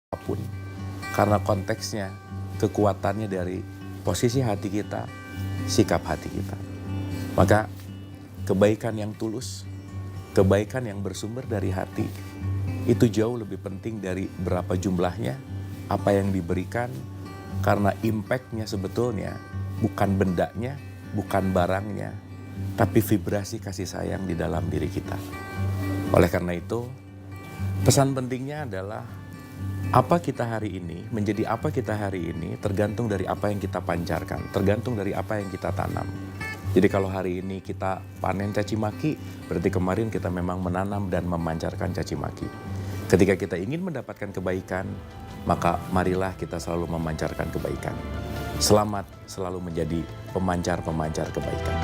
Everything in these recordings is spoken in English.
apapun. Karena konteksnya, kekuatannya dari posisi hati kita, sikap hati kita. Maka kebaikan yang tulus, kebaikan yang bersumber dari hati, itu jauh lebih penting dari berapa jumlahnya, apa yang diberikan, karena impact-nya sebetulnya bukan bendanya, bukan barangnya, tapi vibrasi kasih sayang di dalam diri kita. Oleh karena itu, pesan pentingnya adalah apa kita hari ini, menjadi apa kita hari ini tergantung dari apa yang kita pancarkan, tergantung dari apa yang kita tanam. Jadi kalau hari ini kita panen caci maki, berarti kemarin kita memang menanam dan memancarkan caci maki. Ketika kita ingin mendapatkan kebaikan, maka marilah kita selalu memancarkan kebaikan. Selamat selalu menjadi pemancar-pemancar kebaikan.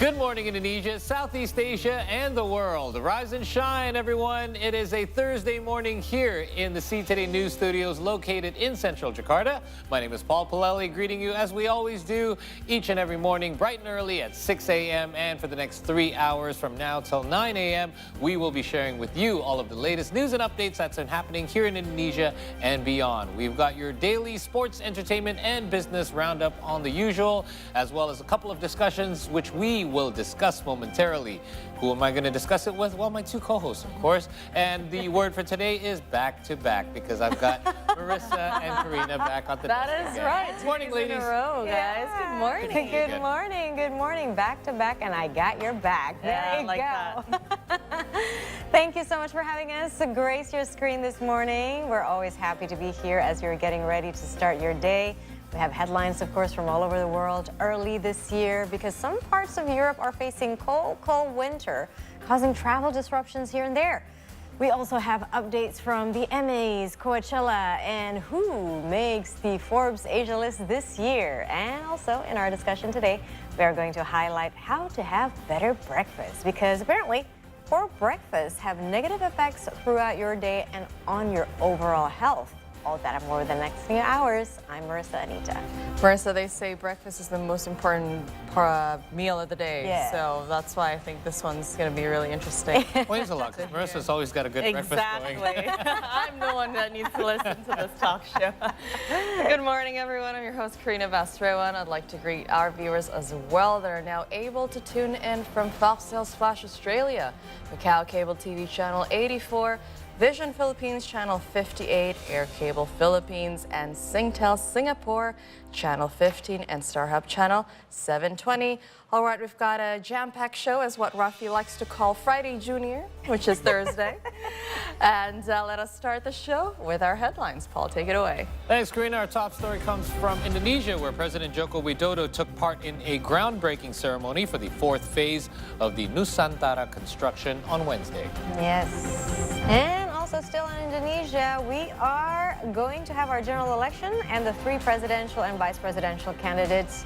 Good morning, Indonesia, Southeast Asia, and the world. Rise and shine, everyone. It is a Thursday morning here in the C Today News Studios located in central Jakarta. My name is Paul Palelli, greeting you as we always do each and every morning, bright and early at 6 a.m. And for the next 3 hours from now till 9 a.m., we will be sharing with you all of the latest news and updates that's been happening here in Indonesia and beyond. We've got your daily sports, entertainment, and business roundup on the usual, as well as a couple of discussions which we will discuss momentarily. Who am I going to discuss it with? Well, my two co-hosts, of course. And the word for today is back to back, because I've got Marissa and Karina back on the desk. That is again. right. Good morning, ladies. In a row, guys. Good morning. Good morning. Good morning. Back to back, and I got your back. There Yeah, you like go. Thank you so much for having us grace your screen this morning. We're always happy to be here as you're getting ready to start your day. We have headlines, of course, from all over the world early this year because some parts of Europe are facing cold, cold winter, causing travel disruptions here and there. We also have updates from the Emmys, Coachella, and who makes the Forbes Asia list this year. And also in our discussion today, we are going to highlight how to have better breakfast, because apparently poor breakfasts have negative effects throughout your day and on your overall health. All that and more within the next few hours. I'm Marissa Anita. Marissa, they say breakfast is the most important meal of the day. Yeah. So that's why I think this one's going to be really interesting. Thanks a lot. Marissa's always got a good breakfast going. Exactly. I'm the one that needs to listen to this talk show. Good morning, everyone. I'm your host, Karina Bastrewa, and I'd like to greet our viewers as well that are now able to tune in from Foxtel's Flash Australia, Macau Cable TV Channel 84, Vision Philippines Channel 58, Air Cable Philippines, and Singtel Singapore Channel 15, and StarHub Channel 720. All right, we've got a jam-packed show, as what Rafi likes to call Friday Junior, which is Thursday. And let us start the show with our headlines. Paul, take it away. Thanks, Karina. Our top story comes from Indonesia, where President Joko Widodo took part in a groundbreaking ceremony for the fourth phase of the Nusantara construction on Wednesday. Yes. And also still in Indonesia, we are going to have our general election, and the 3 presidential and vice presidential candidates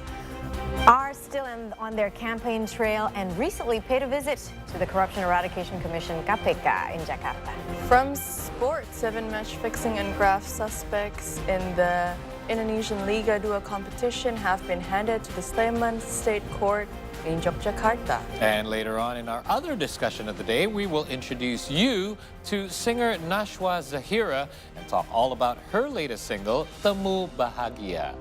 are still on their campaign trail and recently paid a visit to the Corruption Eradication Commission, KPK, in Jakarta. From sports, 7 match fixing and graft suspects in the Indonesian Liga 2 competition have been handed to the Sleman State Court in Yogyakarta. And later on in our other discussion of the day, we will introduce you to singer Nashwa Zahira and talk all about her latest single, Temu Bahagia.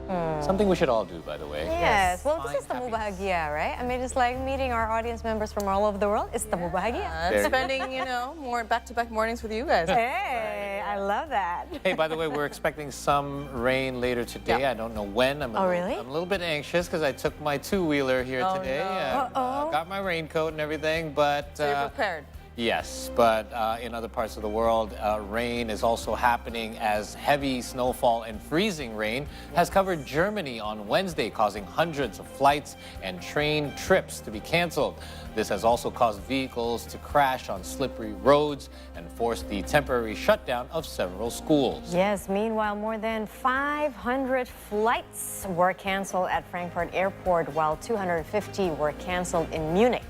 Something we should all do, by the way. Yes, well, this Find is Temu happiness. Bahagia, right? I mean, it's like meeting our audience members from all over the world. It's Temu Bahagia. And spending, more back-to-back mornings with you guys. Hey, I love that. Hey, by the way, we're expecting some rain later today. Yeah. I don't know when. I'm really? I'm a little bit anxious because I took my two-wheeler here Oh, today. no. And, got my raincoat and everything, but... So you're prepared. Yes, but in other parts of the world, rain is also happening as heavy snowfall and freezing rain has covered Germany on Wednesday, causing hundreds of flights and train trips to be canceled. This has also caused vehicles to crash on slippery roads and forced the temporary shutdown of several schools. Yes, meanwhile, more than 500 flights were canceled at Frankfurt Airport, while 250 were canceled in Munich.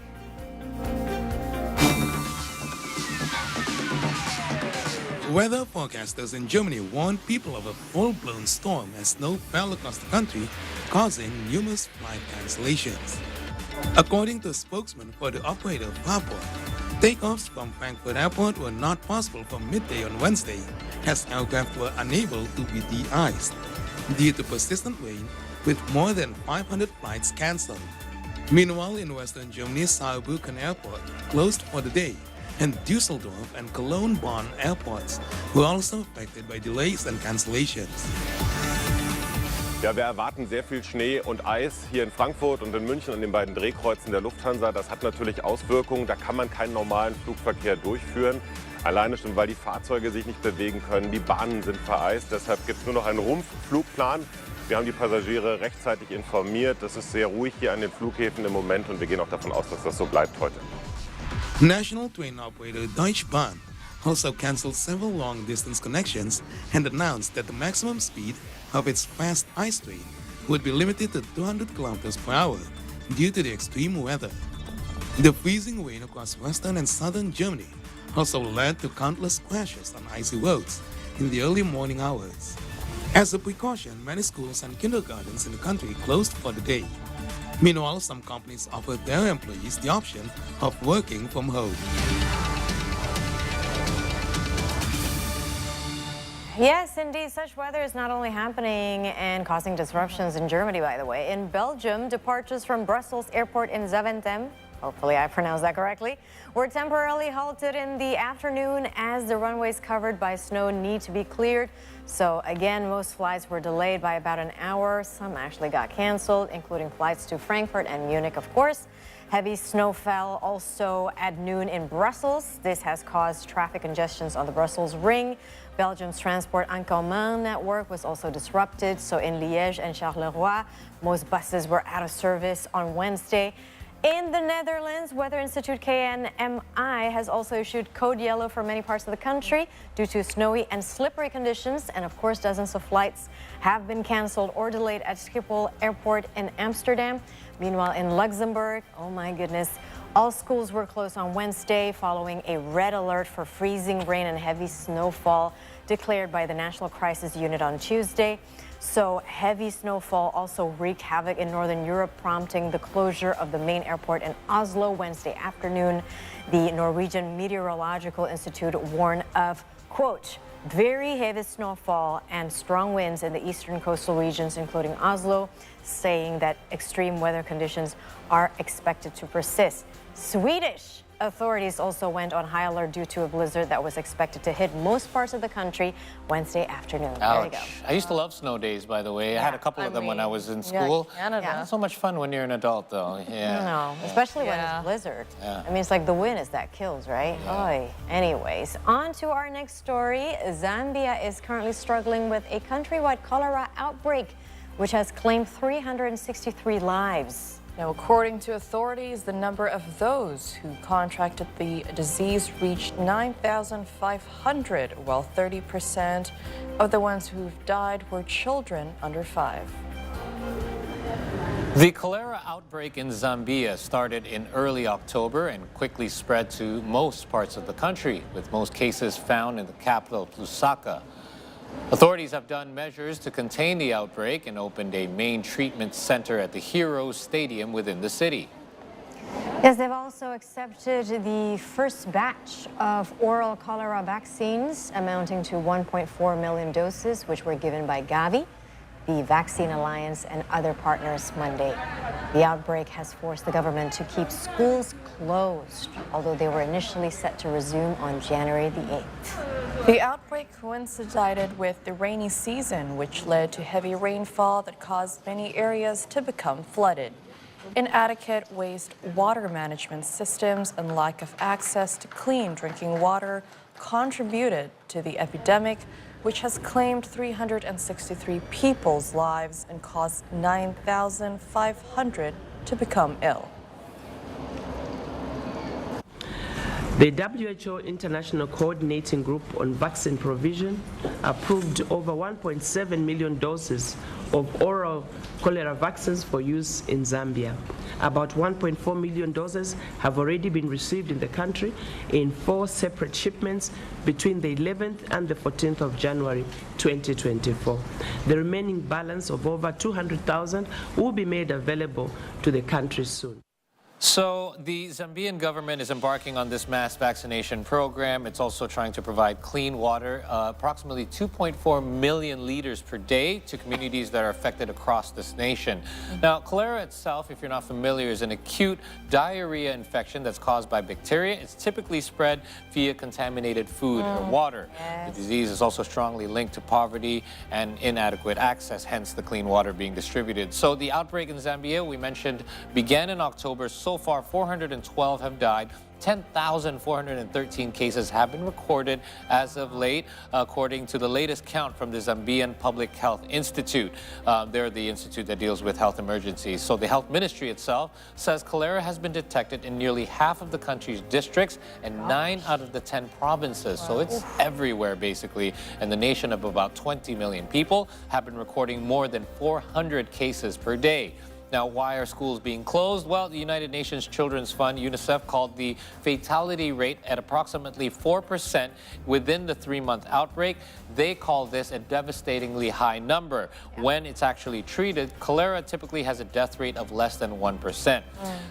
Weather forecasters in Germany warned people of a full-blown storm as snow fell across the country, causing numerous flight cancellations. According to a spokesman for the operator Fraport, takeoffs from Frankfurt Airport were not possible from midday on Wednesday, as aircraft were unable to be de-iced due to persistent rain, with more than 500 flights cancelled. Meanwhile, in western Germany, Saarbrücken Airport closed for the day, and Düsseldorf and Cologne-Bonn airports were also affected by delays and cancellations. Ja, wir erwarten sehr viel Schnee und Eis hier in Frankfurt und in München an den beiden Drehkreuzen der Lufthansa. Das hat natürlich Auswirkungen, da kann man keinen normalen Flugverkehr durchführen. Alleine schon, weil die Fahrzeuge sich nicht bewegen können, die Bahnen sind vereist. Deshalb gibt es nur noch einen Rumpfflugplan. Wir haben die Passagiere rechtzeitig informiert. Das ist sehr ruhig hier an den Flughäfen im Moment und wir gehen auch davon aus, dass das so bleibt heute. National train operator Deutsche Bahn also cancelled several long-distance connections and announced that the maximum speed of its fast ice train would be limited to 200 kilometers per hour due to the extreme weather. The freezing rain across western and southern Germany also led to countless crashes on icy roads in the early morning hours. As a precaution, many schools and kindergartens in the country closed for the day. Meanwhile, some companies offered their employees the option of working from home. Yes, indeed, such weather is not only happening and causing disruptions in Germany, by the way. In Belgium, departures from Brussels Airport in Zaventem, hopefully I pronounced that correctly, were temporarily halted in the afternoon as the runways covered by snow need to be cleared. So again, most flights were delayed by about an hour. Some actually got canceled, including flights to Frankfurt and Munich, of course. Heavy snow fell also at noon in Brussels. This has caused traffic congestions on the Brussels ring. Belgium's transport en commun network was also disrupted. So in Liège and Charleroi, most buses were out of service on Wednesday. In the Netherlands, Weather Institute KNMI has also issued code yellow for many parts of the country due to snowy and slippery conditions. And of course, dozens of flights have been canceled or delayed at Schiphol Airport in Amsterdam. Meanwhile, in Luxembourg, oh my goodness, all schools were closed on Wednesday following a red alert for freezing rain and heavy snowfall declared by the National Crisis Unit on Tuesday. So heavy snowfall also wreaked havoc in Northern Europe, prompting the closure of the main airport in Oslo Wednesday afternoon. The Norwegian Meteorological Institute warned of, quote, very heavy snowfall and strong winds in the eastern coastal regions, including Oslo, saying that extreme weather conditions are expected to persist. Swedish authorities also went on high alert due to a blizzard that was expected to hit most parts of the country Wednesday afternoon. There you go. I used to love snow days, by the way. I had a couple of them when I was in school. Canada. Not so much fun when you're an adult, though. Yeah. No, especially when Yeah. it's blizzard. Yeah. I mean, it's like the wind is that kills, right? Oy. Anyways, on to our next story. Zambia is currently struggling with a countrywide cholera outbreak, which has claimed 363 lives. Now, according to authorities, the number of those who contracted the disease reached 9,500, while 30% of the ones who've died were children under 5. The cholera outbreak in Zambia started in early October and quickly spread to most parts of the country, with most cases found in the capital, Lusaka. Authorities have done measures to contain the outbreak and opened a main treatment center at the Heroes Stadium within the city. Yes, they've also accepted the first batch of oral cholera vaccines amounting to 1.4 million doses, which were given by Gavi, the Vaccine Alliance, and other partners Monday. The outbreak has forced the government to keep schools closed, although they were initially set to resume on January the 8th. The outbreak coincided with the rainy season, which led to heavy rainfall that caused many areas to become flooded. Inadequate wastewater management systems and lack of access to clean drinking water contributed to the epidemic, which has claimed 363 people's lives and caused 9,500 to become ill. The WHO International Coordinating Group on Vaccine Provision approved over 1.7 million doses of oral cholera vaccines for use in Zambia. About 1.4 million doses have already been received in the country in 4 separate shipments between the 11th and the 14th of January 2024. The remaining balance of over 200,000 will be made available to the country soon. So the Zambian government is embarking on this mass vaccination program. It's also trying to provide clean water, approximately 2.4 million liters per day to communities that are affected across this nation. Now, cholera itself, if you're not familiar, is an acute diarrhea infection that's caused by bacteria. It's typically spread via contaminated food or water. Yes. The disease is also strongly linked to poverty and inadequate access, hence the clean water being distributed. So the outbreak in Zambia, we mentioned, began in October. So far, 412 have died. 10,413 cases have been recorded as of late, according to the latest count from the Zambian Public Health Institute. They're the institute that deals with health emergencies. So the health ministry itself says cholera has been detected in nearly half of the country's districts and 9 out of the 10 provinces. So it's everywhere, basically. And the nation of about 20 million people have been recording more than 400 cases per day. Now, why are schools being closed? Well, the United Nations Children's Fund, UNICEF, called the fatality rate at approximately 4% within the 3-month outbreak. They call this a devastatingly high number. When it's actually treated, cholera typically has a death rate of less than 1%.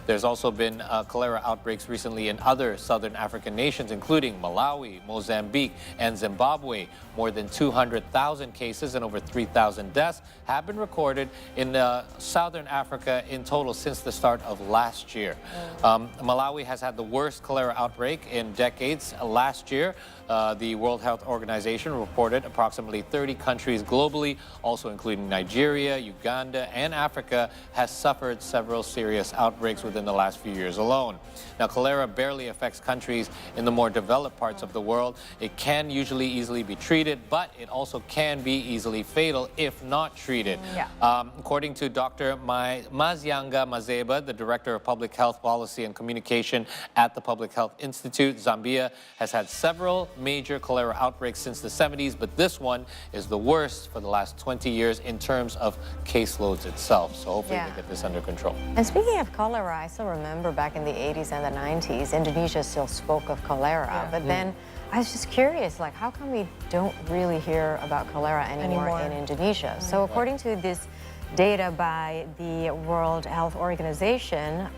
There's also been cholera outbreaks recently in other southern African nations, including Malawi, Mozambique, and Zimbabwe. More than 200,000 cases and over 3,000 deaths have been recorded in southern Africa in total since the start of last year. Malawi has had the worst cholera outbreak in decades. Last year, the World Health Organization reported approximately 30 countries globally, also including Nigeria, Uganda, and Africa, has suffered several serious outbreaks within the last few years alone. Now, cholera barely affects countries in the more developed parts of the world. It can usually easily be treated, but it also can be easily fatal if not treated. According to Dr. Mazianga Mazeba, the Director of Public Health Policy and Communication at the Public Health Institute, Zambia has had several major cholera outbreaks since the 70s, but this one is the worst for the last 20 years in terms of caseloads itself. So hopefully we get this under control. And speaking of cholera, I still remember back in the 80s and the 90s, Indonesia still spoke of cholera. But then I was just curious, like, how come we don't really hear about cholera anymore in Indonesia? So according to this data by the World Health Organization,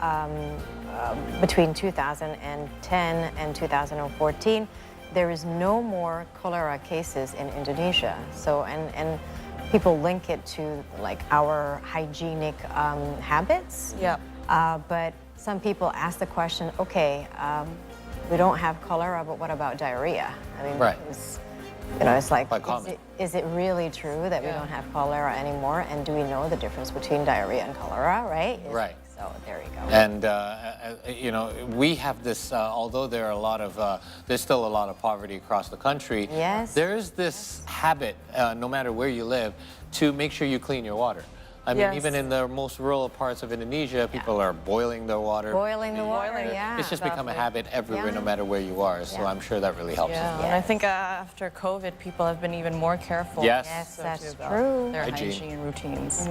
between 2010 and 2014, there is no more cholera cases in Indonesia. So, and people link it to like our hygienic habits. But some people ask the question, okay, we don't have cholera, but what about diarrhea? I mean, it's, you know, it's like, is it really true that we don't have cholera anymore? And do we know the difference between diarrhea and cholera, right? So there you go. And, you know, we have this, although there are a lot of, there's still a lot of poverty across the country. There's this habit, no matter where you live, to make sure you clean your water. I mean, even in the most rural parts of Indonesia, people are boiling their water. It's just become a habit everywhere, no matter where you are. So I'm sure that really helps. And I think after COVID, people have been even more careful. That's true. Their hygiene routines.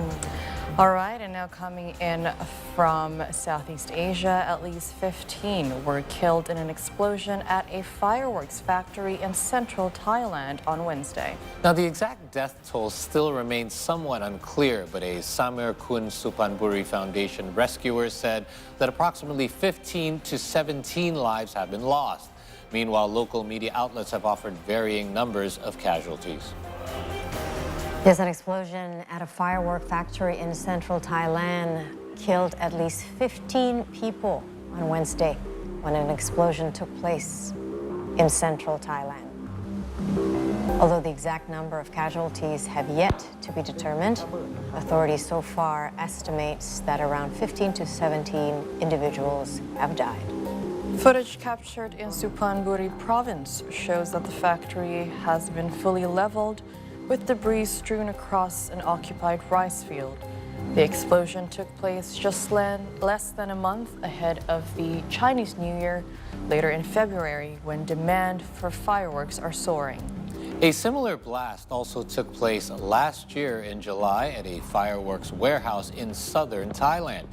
All right, and now coming in from Southeast Asia, at least 15 were killed in an explosion at a fireworks factory in central Thailand on Wednesday. Now, the exact death toll still remains somewhat unclear, but a Samir Kun Supanburi Foundation rescuer said that approximately 15 to 17 lives have been lost. Meanwhile, local media outlets have offered varying numbers of casualties. Yes, an explosion at a firework factory in central Thailand killed at least 15 people on Wednesday when an explosion took place in central Thailand. Although the exact number of casualties have yet to be determined, authorities so far estimate that around 15 to 17 individuals have died. Footage captured in Suphanburi province shows that the factory has been fully leveled with debris strewn across an occupied rice field. The explosion took place just less than a month ahead of the Chinese New Year, later in February, when demand for fireworks are soaring. A similar blast also took place last year in July at a fireworks warehouse in southern Thailand.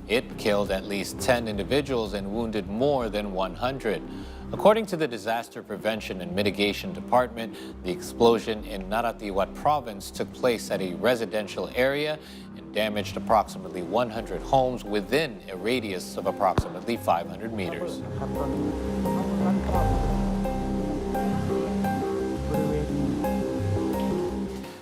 It killed at least 10 individuals and wounded more than 100. According to the Disaster Prevention and Mitigation Department, the explosion in Narathiwat province took place at a residential area and damaged approximately 100 homes within a radius of approximately 500 meters.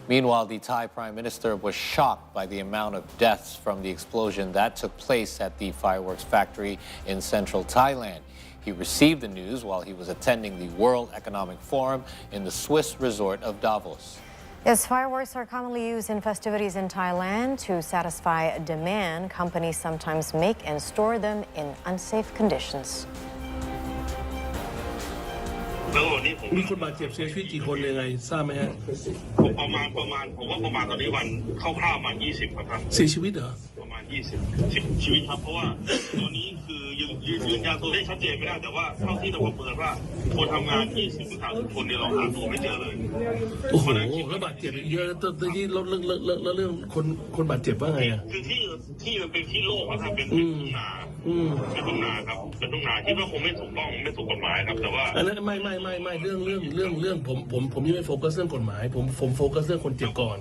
Meanwhile, the Thai Prime Minister was shocked by the amount of deaths from the explosion that took place at the fireworks factory in central Thailand. He received the news while he was attending the World Economic Forum in the Swiss resort of Davos. Yes, fireworks are commonly used in festivities in Thailand to satisfy demand. Companies sometimes make and store them in unsafe conditions. มีคนบาดเจ็บเสียชีวิตกี่คนยังไงทราบไหมฮะประมาณผมว่าประมาณตอนนี้วันคร่าวๆประมาณ20ครับเสียชีวิตเหรอประมาณ20ชีวิตครับเพราะว่าตอนนี้คือยืนยันตัวเลขชัดเจนไม่ได้แต่ว่าเท่าที่เราประเมินว่าคนทำงาน20ถึง30คนเนี่ยเราหาตัวไม่เจอเลยโอ้โหแล้วบาดเจ็บเยอะตอนนี้แล้วเรื่องคนบาดเจ็บว่าไงอ่ะคือที่มันเป็นที่โล่งครับเป็นทุ่งนาเป็นทุ่งนาครับเป็นทุ่งนาที่ว่าคงไม่ถูกต้องไม่ถูกกฎหมายครับแต่ว่าอันนั้นไม่เรื่องผมยังไม่โฟกัสเรื่องกฎหมายผมโฟกัสเรื่องคนเจ็บก่อน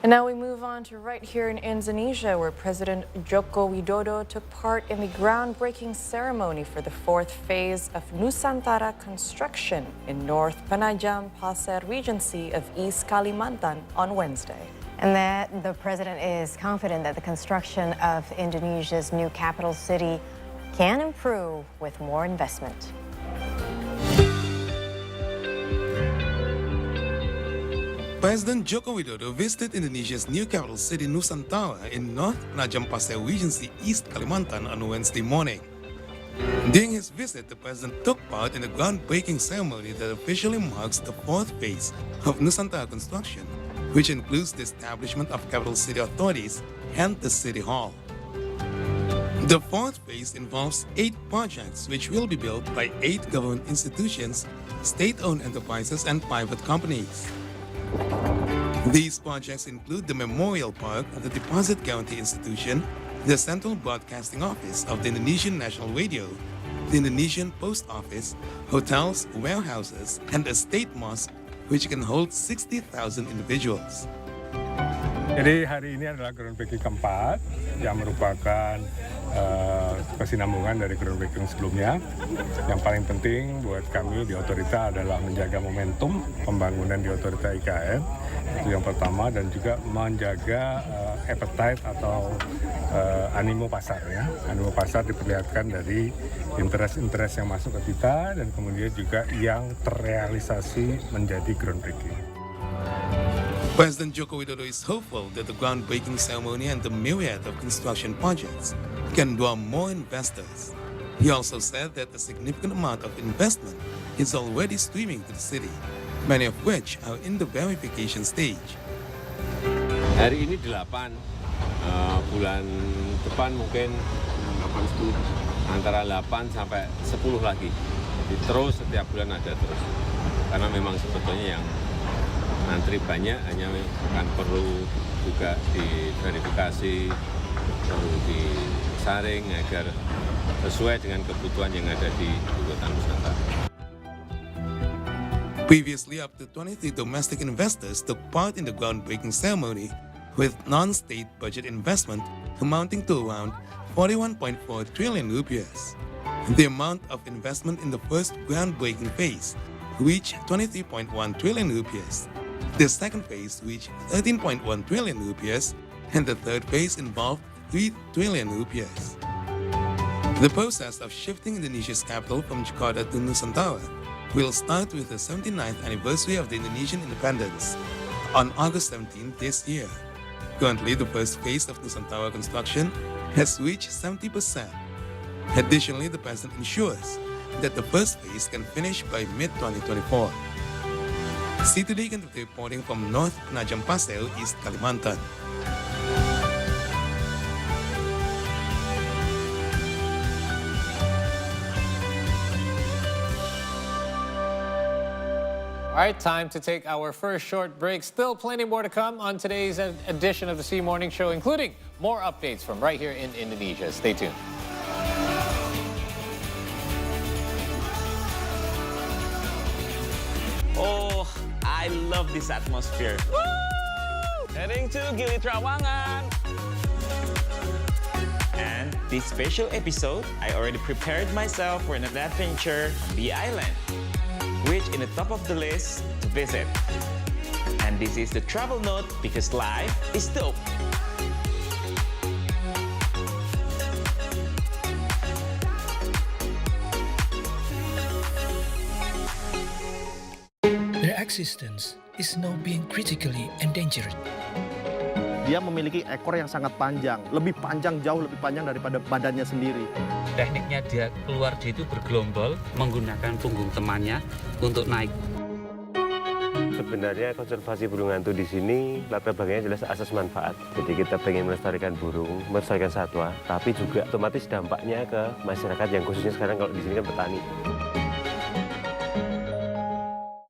And now we move on to right here in Indonesia, where President Joko Widodo took part in the groundbreaking ceremony for the fourth phase of Nusantara construction in North Penajam Pasir Regency of East Kalimantan on Wednesday. And that the president is confident that the construction of Indonesia's new capital city can improve with more investment. President Joko Widodo visited Indonesia's new capital city Nusantara in North Penajam Pasir Regency, East Kalimantan on Wednesday morning. During his visit, the president took part in a groundbreaking ceremony that officially marks the fourth phase of Nusantara construction, which includes the establishment of capital city authorities and the city hall. The fourth phase involves 8 projects which will be built by 8 government institutions, state-owned enterprises, and private companies. These projects include the Memorial Park at the Deposit Guarantee Institution, the Central Broadcasting Office of the Indonesian National Radio, the Indonesian Post Office, hotels, warehouses, and a state mosque which can hold 60,000 individuals. Jadi hari ini adalah groundbreaking keempat yang merupakan kesinambungan dari groundbreaking sebelumnya. Yang paling penting buat kami di otorita adalah menjaga momentum pembangunan di otorita IKN. Itu yang pertama, dan juga menjaga appetite atau animo pasar ya. Animo pasar diperlihatkan dari interest yang masuk ke kita dan kemudian juga yang terrealisasi menjadi groundbreaking. President Joko Widodo is hopeful that the groundbreaking ceremony and the myriad of construction projects can draw more investors. He also said that a significant amount of investment is already streaming to the city, many of which are in the verification stage. Hari ini 8, bulan depan mungkin antara 8 sampai 10 lagi. Jadi terus setiap bulan ada terus. Karena memang sebetulnya yang antri banyak, hanya kan perlu juga diverifikasi, perlu disaring agar sesuai dengan kebutuhan yang ada di Ibu Kota Nusantara. Previously, up to 23 domestic investors took part in the groundbreaking ceremony with non-state budget investment amounting to around 41.4 trillion rupees. The amount of investment in the first groundbreaking phase reached 23.1 trillion rupees. The second phase reached 13.1 trillion rupees, and the third phase involved 3 trillion rupees. The process of shifting Indonesia's capital from Jakarta to Nusantara will start with the 79th anniversary of the Indonesian independence on August 17 this year. Currently, the first phase of Nusantara construction has reached 70%. Additionally, the president ensures that the first phase can finish by mid-2024. C2D can be reporting from North Penajam Pasir, East Kalimantan. All right, time to take our first short break. Still plenty more to come on today's edition of the C Morning Show, including more updates from right here in Indonesia. Stay tuned. Oh, I love this atmosphere. Woo! Heading to Gili Trawangan. And this special episode, I already prepared myself for an adventure on the island, which in the top of the list to visit. And this is the travel note because life is dope. Their existence is now being critically endangered. Dia memiliki ekor yang sangat panjang, jauh lebih panjang daripada badannya sendiri. Tekniknya dia keluar itu bergelombol, menggunakan punggung temannya untuk naik. Sebenarnya konservasi burung hantu di sini latar belakangnya jelas asas manfaat. Jadi kita pengen melestarikan burung, melestarikan satwa, tapi juga otomatis dampaknya ke masyarakat yang khususnya sekarang kalau di sini kan petani.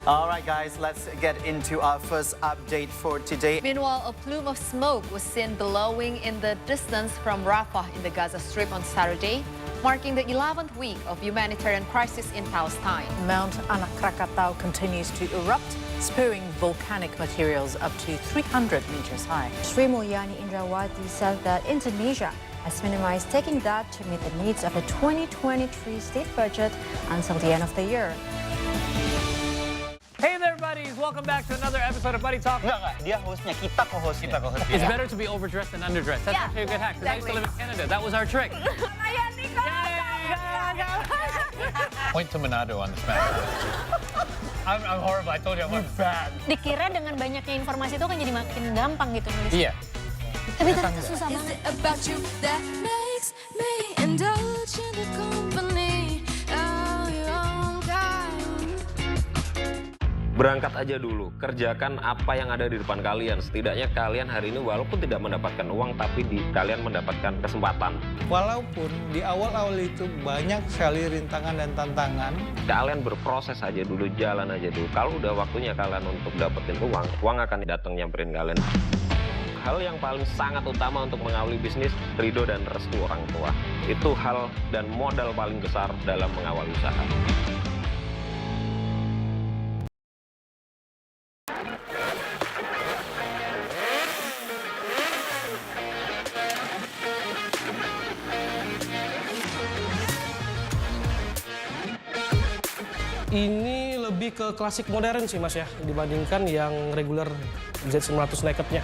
All right, guys, let's get into our first update for today. Meanwhile, a plume of smoke was seen billowing in the distance from Rafah in the Gaza Strip on Saturday, marking the 11th week of humanitarian crisis in Palestine. Mount Anak Krakatau continues to erupt, spewing volcanic materials up to 300 meters high. Sri Mulyani Indrawati said that Indonesia has minimized taking that to meet the needs of the 2023 state budget until the end of the year. Hey there, buddies! Welcome back to another episode of Buddy Talk. Enggak, dia hostnya, kita co-hostnya. It's better to be overdressed than underdressed. That's actually a good hack, because I used to live in Canada. That was our trick. Point to Manado on the smash. I'm horrible, I told you I'm bad. Dikira dengan banyaknya informasi itu kan jadi makin gampang gitu nulisnya. Iya. Tapi ternyata susah banget. Berangkat aja dulu, kerjakan apa yang ada di depan kalian. Setidaknya kalian hari ini walaupun tidak mendapatkan uang, tapi kalian mendapatkan kesempatan. Walaupun di awal-awal itu banyak sekali rintangan dan tantangan. Kalian berproses aja dulu, jalan aja dulu. Kalau udah waktunya kalian untuk dapetin uang akan datang nyamperin kalian. Hal yang paling sangat utama untuk mengawali bisnis, ridho dan restu orang tua. Itu hal dan modal paling besar dalam mengawali usaha. Ini lebih ke klasik modern sih mas ya, dibandingkan yang regular Z900 nakednya.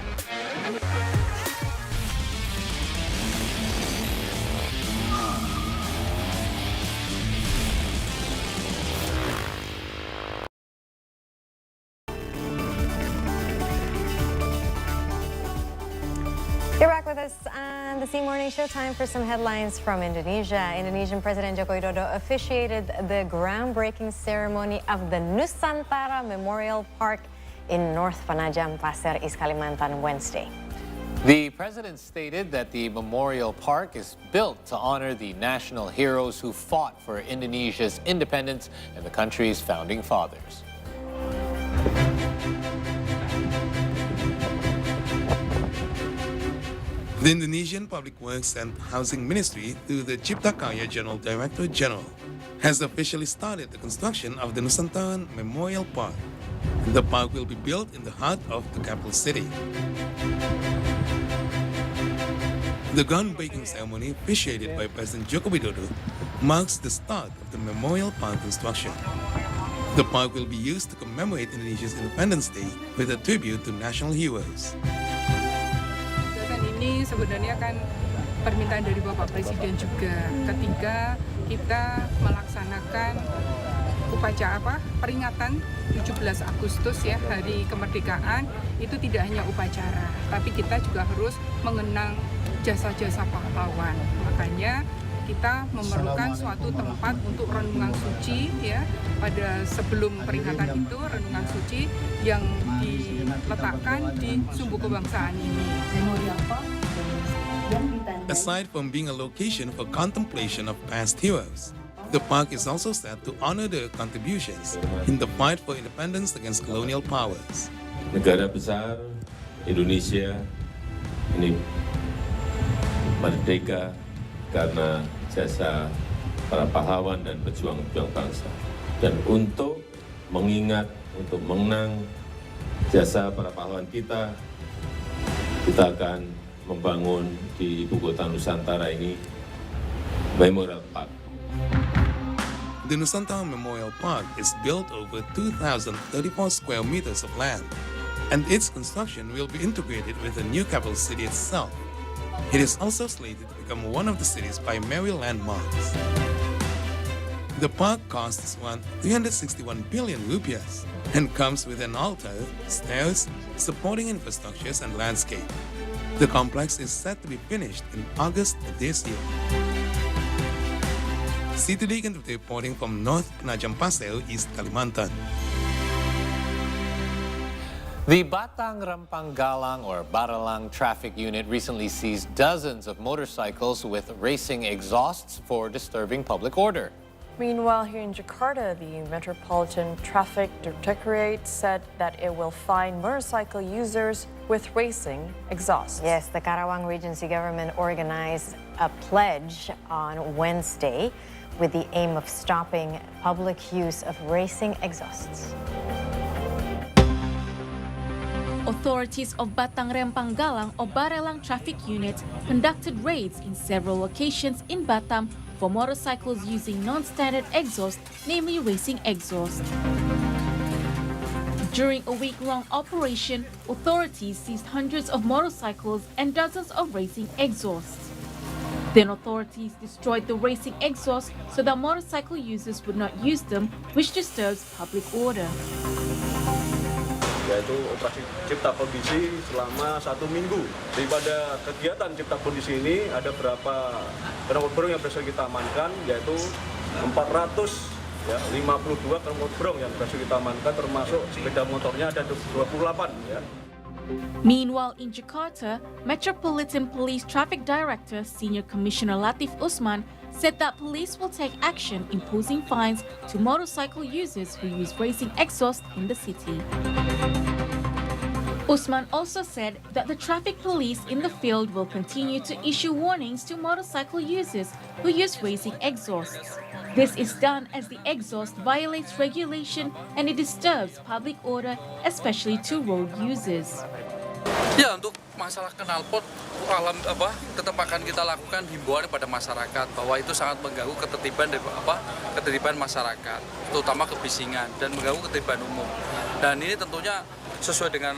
You're back with us on the C Morning Show. Time for some headlines from Indonesia. Indonesian President Joko Widodo officiated the groundbreaking ceremony of the Nusantara Memorial Park in North Penajam Pasir, East Kalimantan, Wednesday. The president stated that the memorial park is built to honor the national heroes who fought for Indonesia's independence and the country's founding fathers. The Indonesian Public Works and Housing Ministry, through the Cipta Karya General Director General, has officially started the construction of the Nusantara Memorial Park. The park will be built in the heart of the capital city. The groundbreaking ceremony, officiated by President Joko Widodo, marks the start of the Memorial Park construction. The park will be used to commemorate Indonesia's Independence Day with a tribute to national heroes. Ini sebenarnya kan permintaan dari Bapak Presiden juga ketika kita melaksanakan upacara peringatan 17 Agustus ya, Hari Kemerdekaan, itu tidak hanya upacara, tapi kita juga harus mengenang jasa-jasa pahlawan. Makanya kita memerlukan suatu tempat untuk renungan suci ya, pada sebelum peringatan itu renungan suci yang diletakkan di sumbu kebangsaan ini. Aside from being a location for contemplation of past heroes, the park is also set to honor their contributions in the fight for independence against colonial powers. Negara besar Indonesia ini merdeka karena jasa para pahlawan dan pejuang-pejuang bangsa. Dan untuk mengingat, untuk mengenang jasa para pahlawan kita akan membangun di ibu kota Nusantara ini Memorial Park. The Nusantara Memorial Park is built over 2,034 square meters of land, and its construction will be integrated with the new capital city itself. It is also slated to become one of the city's primary landmarks. The park costs around 361 billion rupiahs and comes with an altar, stairs, supporting infrastructures and landscape. The complex is set to be finished in August this year. CTD can be reporting from North Penajam Pasir, East Kalimantan. The Batang Rempang-Galang or Baralang traffic unit recently seized dozens of motorcycles with racing exhausts for disturbing public order. Meanwhile, here in Jakarta, the Metropolitan Traffic Directorate said that it will fine motorcycle users with racing exhausts. Yes, the Karawang Regency government organized a pledge on Wednesday with the aim of stopping public use of racing exhausts. Authorities of Batang Rempang-Galang or Baralang traffic unit conducted raids in several locations in Batam for motorcycles using non-standard exhaust, namely racing exhaust. During a week-long operation, authorities seized hundreds of motorcycles and dozens of racing exhausts. Then authorities destroyed the racing exhaust so that motorcycle users would not use them, which disturbs public order. Yaitu operasi cipta kondisi selama 1 minggu. Daripada kegiatan cipta kondisi ini ada berapa kendaraan berong yang berhasil kita amankan, yaitu 452 kendaraan berong yang berhasil kita amankan, termasuk sepeda motornya ada 28 ya. Meanwhile, in Jakarta, Metropolitan Police Traffic Director Senior Commissioner Latif Usman said that police will take action imposing fines to motorcycle users who use racing exhaust in the city. Usman also said that the traffic police in the field will continue to issue warnings to motorcycle users who use racing exhausts. This is done as the exhaust violates regulation and it disturbs public order, especially to road users. Ya, untuk masalah knalpot tetap akan kita lakukan himbauan kepada masyarakat bahwa itu sangat mengganggu ketertiban masyarakat, terutama kebisingan dan mengganggu ketertiban umum. Dan ini tentunya sesuai dengan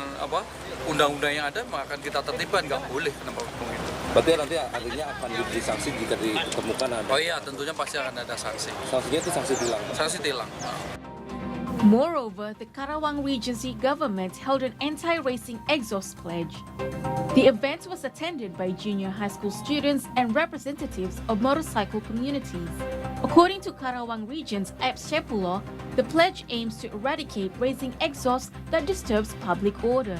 undang-undang yang ada, maka akan kita tertibkan, nggak boleh knalpot itu. Berarti nanti artinya akan diberi sanksi jika ditemukan ada? Oh iya, tentunya pasti akan ada sanksi. Sanksinya itu sanksi tilang? Sanksi tilang. Moreover, the Karawang Regency government held an anti-racing exhaust pledge. The event was attended by junior high school students and representatives of motorcycle communities. According to Karawang Region's Apps Shepulo, the pledge aims to eradicate racing exhaust that disturbs public order.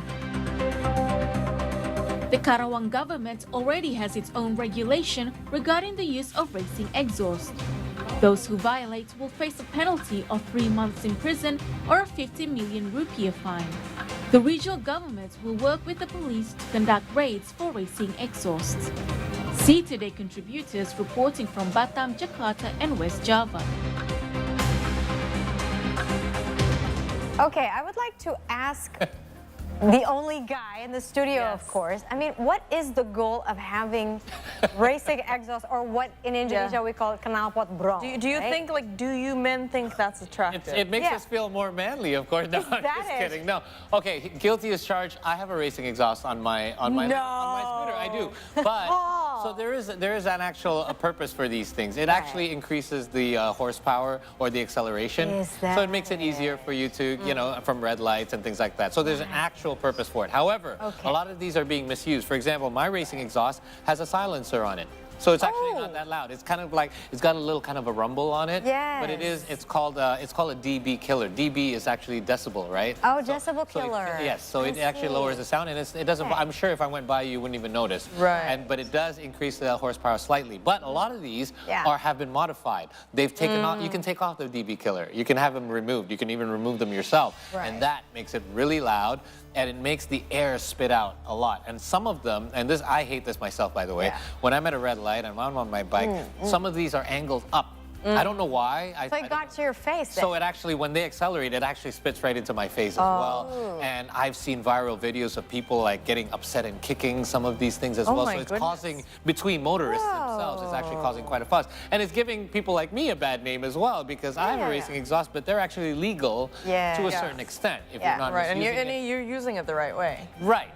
The Karawang government already has its own regulation regarding the use of racing exhaust. Those who violate will face a penalty of 3 months in prison or a 50 million rupiah fine. The regional government will work with the police to conduct raids for racing exhausts. See Today contributors reporting from Batam, Jakarta, and West Java. Okay, I would like to ask the only guy in the studio, of course. I mean, what is the goal of having racing exhaust, or what in Indonesia we call it knalpot brong? Do you think, like, do you men think that's attractive? It makes us feel more manly, of course. No, I'm just kidding. No. Okay, guilty as charged. I have a racing exhaust on my scooter. I do. But so there is an actual purpose for these things. It actually increases the horsepower or the acceleration. So it makes it easier for you to, you know, from red lights and things like that. So there's an actual purpose for it. However, a lot of these are being misused. For example, my racing exhaust has a silencer on it. So it's actually not that loud. It's kind of like, it's got a little kind of a rumble on it. But it's called a dB killer. dB is actually decibel, right? Oh, decibel killer. Yes, so it actually lowers the sound, and it doesn't, I'm sure if I went by you wouldn't even notice. But it does increase the horsepower slightly. But a lot of these have been modified. They've taken off, you can take off the dB killer. You can have them removed. You can even remove them yourself. And that makes it really loud, and it makes the air spit out a lot. And some of them, and this, I hate this myself, by the way, when I'm at a red light and I'm on my bike, some of these are angled up. I don't know why. So it got to your face. So it actually, when they accelerate, it actually spits right into my face as well. And I've seen viral videos of people like getting upset and kicking some of these things as well. So it's causing, between motorists themselves, it's actually causing quite a fuss. And it's giving people like me a bad name as well, because I have a racing exhaust, but they're actually legal to a certain extent if you're not misusing it. And you're using it the right way.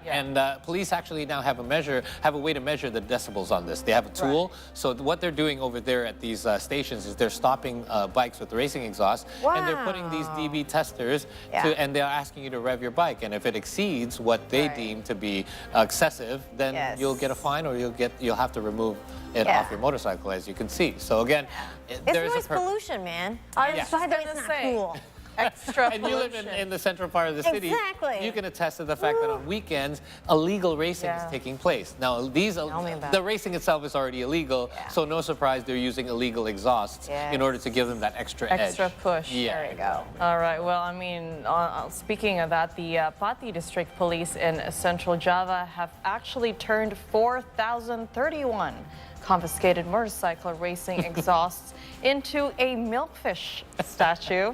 And police actually now have a way to measure the decibels on this. They have a tool. So what they're doing over there at these stations is they're stopping bikes with racing exhaust, and they're putting these dB testers and they're asking you to rev your bike, and if it exceeds what they deem to be excessive, then you'll get a fine, or you'll have to remove it off your motorcycle, as you can see. So again, it's noise pollution, man. I was just gonna say. Cool. Extra and you live in the central part of the city. You can attest to the fact that on weekends, illegal racing is taking place. Now, the racing itself is already illegal, so no surprise they're using illegal exhausts in order to give them that extra edge. Extra push. There you go. All right. Well, I mean, speaking of that, the Pati District Police in Central Java have actually turned 4,031 confiscated motorcycle racing exhausts into a milkfish statue.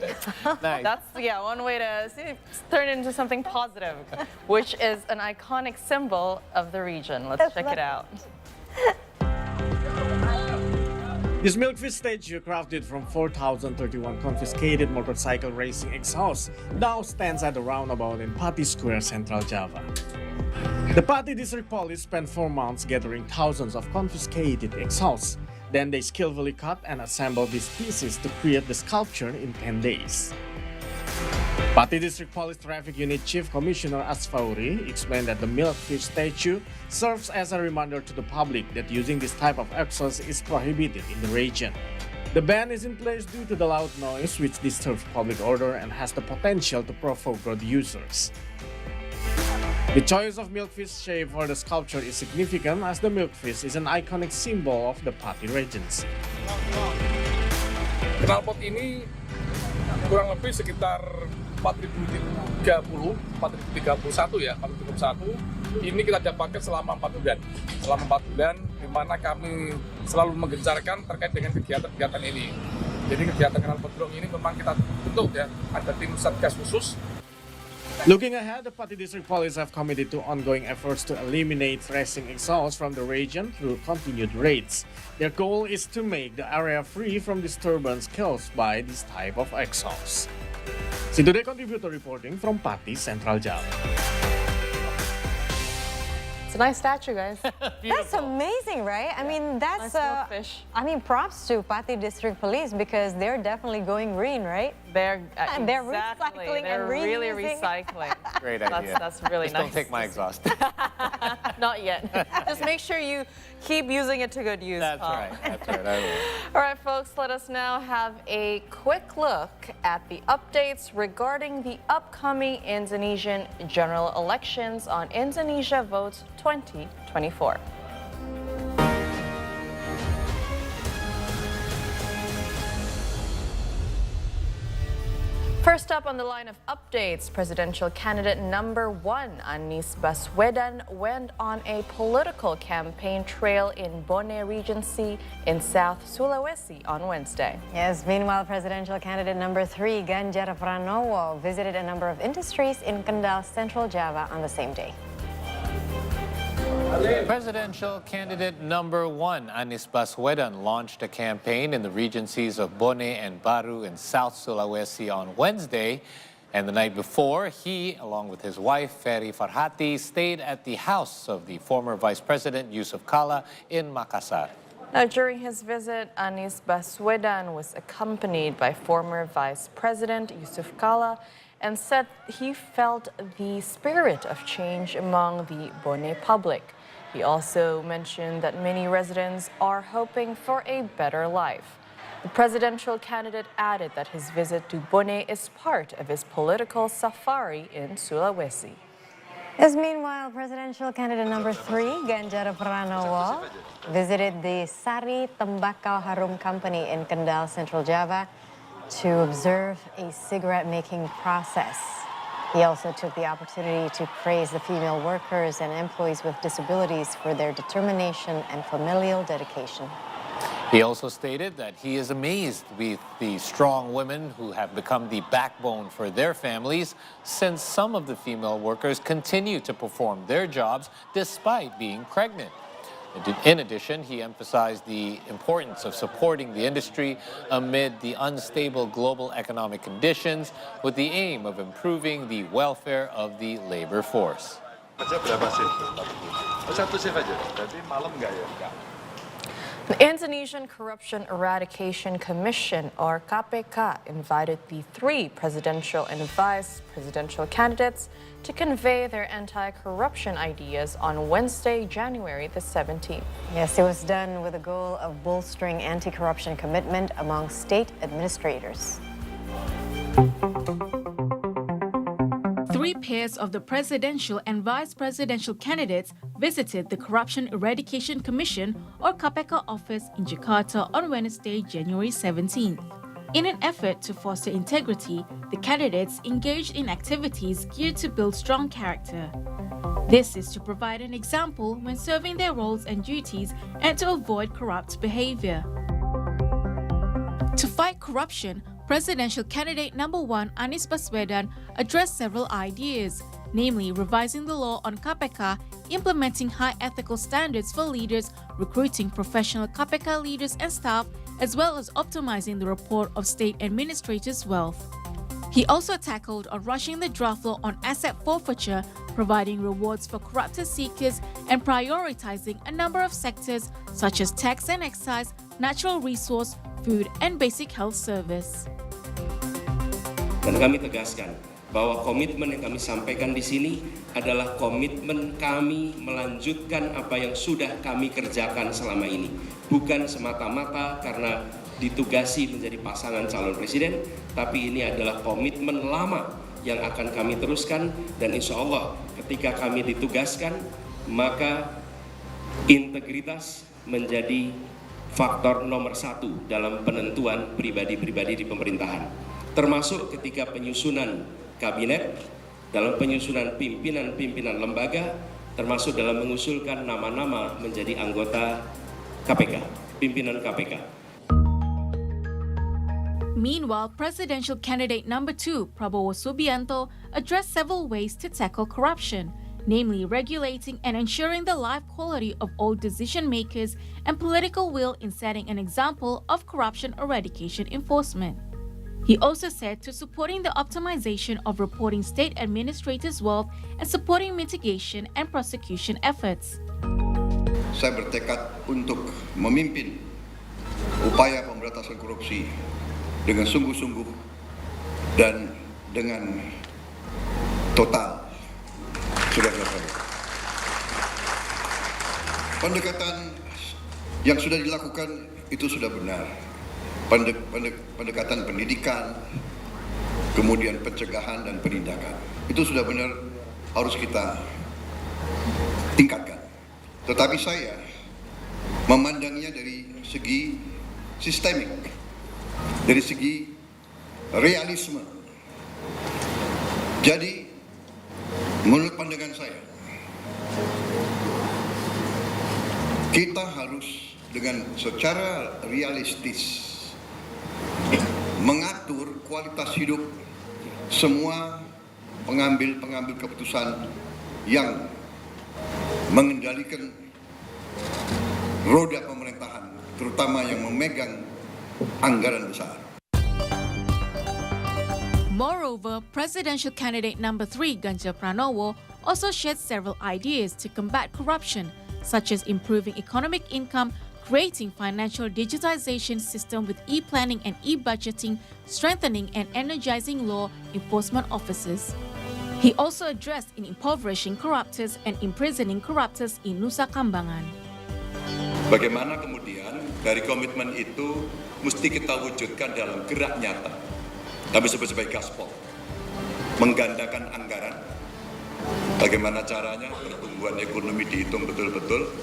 That's one way to turn it into something positive, which is an iconic symbol of the region. Let's check it out. This milkfish statue, crafted from 4,031 confiscated motorcycle racing exhausts, now stands at the roundabout in Pati Square, Central Java. The Pati District Police spent 4 months gathering thousands of confiscated exhausts. Then they skillfully cut and assembled these pieces to create the sculpture in 10 days. Pati District Police Traffic Unit Chief Commissioner Asfauri explained that the milkfish statue serves as a reminder to the public that using this type of exhaust is prohibited in the region. The ban is in place due to the loud noise, which disturbs public order and has the potential to provoke road users. The choice of milkfish shape for the sculpture is significant, as the milkfish is an iconic symbol of the Pati regions. Knalpot ini kurang lebih sekitar 4.030, 4.031 ya, 4.031. Ini kita dapatkan selama 4 bulan. Selama 4 bulan, di mana kami selalu menggencarkan terkait dengan kegiatan-kegiatan ini. Jadi kegiatan knalpot brong ini memang kita bentuk ya, ada tim satgas khusus. Looking ahead, the Pati District Police have committed to ongoing efforts to eliminate racing exhaust from the region through continued raids. Their goal is to make the area free from disturbance caused by this type of exhaust. See Today contributor reporting from Pati, Central Java. It's a nice statue, guys. That's amazing, right? I mean, that's I mean, props to Pati District Police, because they're definitely going green, right? They're recycling They're and really reusing. recycling. Great idea. That's really Just nice. don't take my exhaust. Not yet. Just make sure you keep using it to good use. That's right. That's right. I will. All right, folks, let us now have a quick look at the updates regarding the upcoming Indonesian general elections on Indonesia Votes 2024. First up on the line of updates, presidential candidate number 1, Anies Baswedan, went on a political campaign trail in Bone Regency in South Sulawesi on Wednesday. Yes, meanwhile, presidential candidate number 3, Ganjar Pranowo, visited a number of industries in Kendal, Central Java on the same day. Presidential candidate number 1, Anies Baswedan, launched a campaign in the regencies of Bone and Baru in South Sulawesi on Wednesday. And the night before, he, along with his wife, Ferry Farhati, stayed at the house of the former Vice President Yusuf Kala in Makassar. Now, during his visit, Anies Baswedan was accompanied by former Vice President Yusuf Kala and said he felt the spirit of change among the Bone public. He also mentioned that many residents are hoping for a better life. The presidential candidate added that his visit to Bone is part of his political safari in Sulawesi. Yes, meanwhile, presidential candidate number 3, Ganjar Pranowo, visited the Sari Tembakau Harum Company in Kendal, Central Java, to observe a cigarette-making process. He also took the opportunity to praise the female workers and employees with disabilities for their determination and familial dedication. He also stated that he is amazed with the strong women who have become the backbone for their families, since some of the female workers continue to perform their jobs despite being pregnant. In addition, he emphasized the importance of supporting the industry amid the unstable global economic conditions, with the aim of improving the welfare of the labor force. The Indonesian Corruption Eradication Commission, or KPK, invited the 3 presidential and vice presidential candidates to convey their anti-corruption ideas on Wednesday, January the 17th. Yes, it was done with the goal of bolstering anti-corruption commitment among state administrators. 3 pairs of the presidential and vice presidential candidates visited the Corruption Eradication Commission, or KPK, office in Jakarta on Wednesday, January 17th. In an effort to foster integrity, the candidates engaged in activities geared to build strong character. This is to provide an example when serving their roles and duties and to avoid corrupt behavior. To fight corruption, presidential candidate number 1, Anies Baswedan, addressed several ideas, namely revising the law on KPK, implementing high ethical standards for leaders, recruiting professional KPK leaders and staff, as well as optimizing the report of state administrators' wealth. He also tackled on rushing the draft law on asset forfeiture, providing rewards for corrupted seekers, and prioritizing a number of sectors such as tax and excise, natural resource, food, and basic health service. Dan kami tegaskan bahwa komitmen yang kami sampaikan di sini adalah komitmen kami melanjutkan apa yang sudah kami kerjakan selama ini. Bukan semata-mata karena ditugasi menjadi pasangan calon presiden, tapi ini adalah komitmen lama yang akan kami teruskan, dan insya Allah ketika kami ditugaskan, maka integritas menjadi faktor nomor 1 dalam penentuan pribadi-pribadi di pemerintahan. Termasuk ketika penyusunan kabinet, dalam penyusunan pimpinan-pimpinan lembaga, termasuk dalam mengusulkan nama-nama menjadi anggota KPK, pimpinan KPK. Meanwhile, presidential candidate number 2, Prabowo Subianto, addressed several ways to tackle corruption, namely regulating and ensuring the life quality of all decision makers and political will in setting an example of corruption eradication enforcement. He also said to supporting the optimization of reporting state administrators' wealth and supporting mitigation and prosecution efforts. Saya bertekad untuk memimpin upaya pemberantasan korupsi dengan sungguh-sungguh dan dengan total. Saudara-saudara, pendekatan yang sudah dilakukan itu sudah benar. Pendekatan pendidikan, kemudian pencegahan dan penindakan. Itu sudah benar, harus kita tingkatkan. Tetapi saya memandangnya dari segi sistemik, dari segi realisme, Jadi, menurut pandangan saya, kita harus dengan secara realistis mengatur kualitas hidup semua pengambil keputusan yang mengendalikan roda pemerintahan, terutama yang memegang anggaran besar. Moreover, presidential candidate number 3 Ganjar Pranowo also shared several ideas to combat corruption, such as improving economic income, creating financial digitization system with e-planning and e-budgeting, strengthening and energizing law enforcement offices. He also addressed in impoverishing corruptors and imprisoning corruptors in Nusa Kambangan. Bagaimana kemudian dari komitmen itu mesti kita wujudkan dalam gerak nyata. Kami sebut sebagai gaspol, menggandakan anggaran. Bagaimana caranya? Pertumbuhan ekonomi dihitung betul-betul,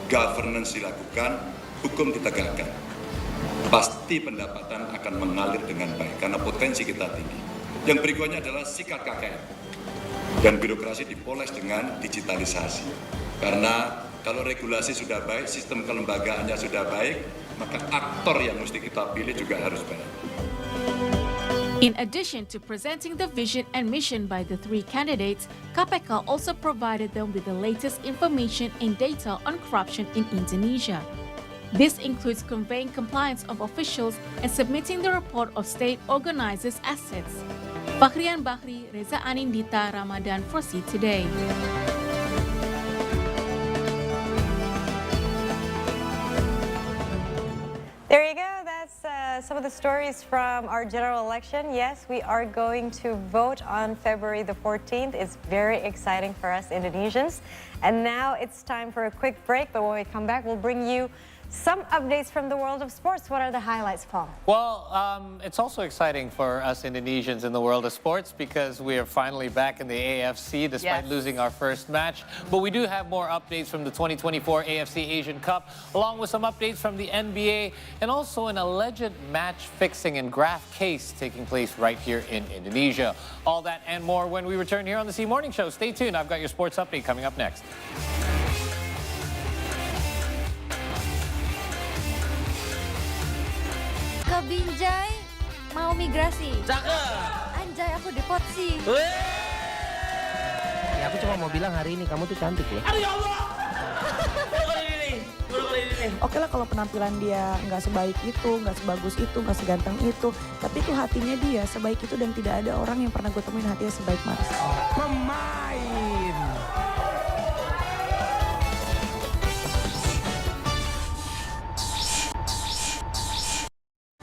governance dilakukan, hukum ditegakkan. Pasti pendapatan akan mengalir dengan baik karena potensi kita tinggi. Yang berikutnya adalah sikat KKN dan birokrasi dipoles dengan digitalisasi. Karena kalau regulasi sudah baik, sistem kelembagaannya sudah baik, maka aktor yang mesti kita pilih juga harus baik. In addition to presenting the vision and mission by the 3 candidates, KPK also provided them with the latest information and data on corruption in Indonesia. This includes conveying compliance of officials and submitting the report of state organizers' assets. Fakhrian Bahri, Reza Anindita, Ramadan for C Today. There you go. That's some of the stories from our general election. Yes, we are going to vote on February the 14th. It's very exciting for us Indonesians. And now it's time for a quick break. But when we come back, we'll bring you some updates from the world of sports. What are the highlights, Paul? Well, it's also exciting for us Indonesians in the world of sports because we are finally back in the AFC despite losing our first match. But we do have more updates from the 2024 AFC Asian Cup, along with some updates from the NBA and also an alleged match fixing and graft case taking place right here in Indonesia. All that and more when we return here on the C Morning Show. Stay tuned. I've got your sports update coming up next. Ke Binjai mau migrasi. Cakep. Anjay, aku depotsi. Ya aku cuma mau bilang hari ini kamu tuh cantik ya. Aduh ya Allah. Oke lah kalau penampilan dia nggak sebaik itu, nggak sebagus itu, nggak seganteng itu, tapi itu hatinya dia sebaik itu dan tidak ada orang yang pernah gue temuin hatinya sebaik Mars. Pemain.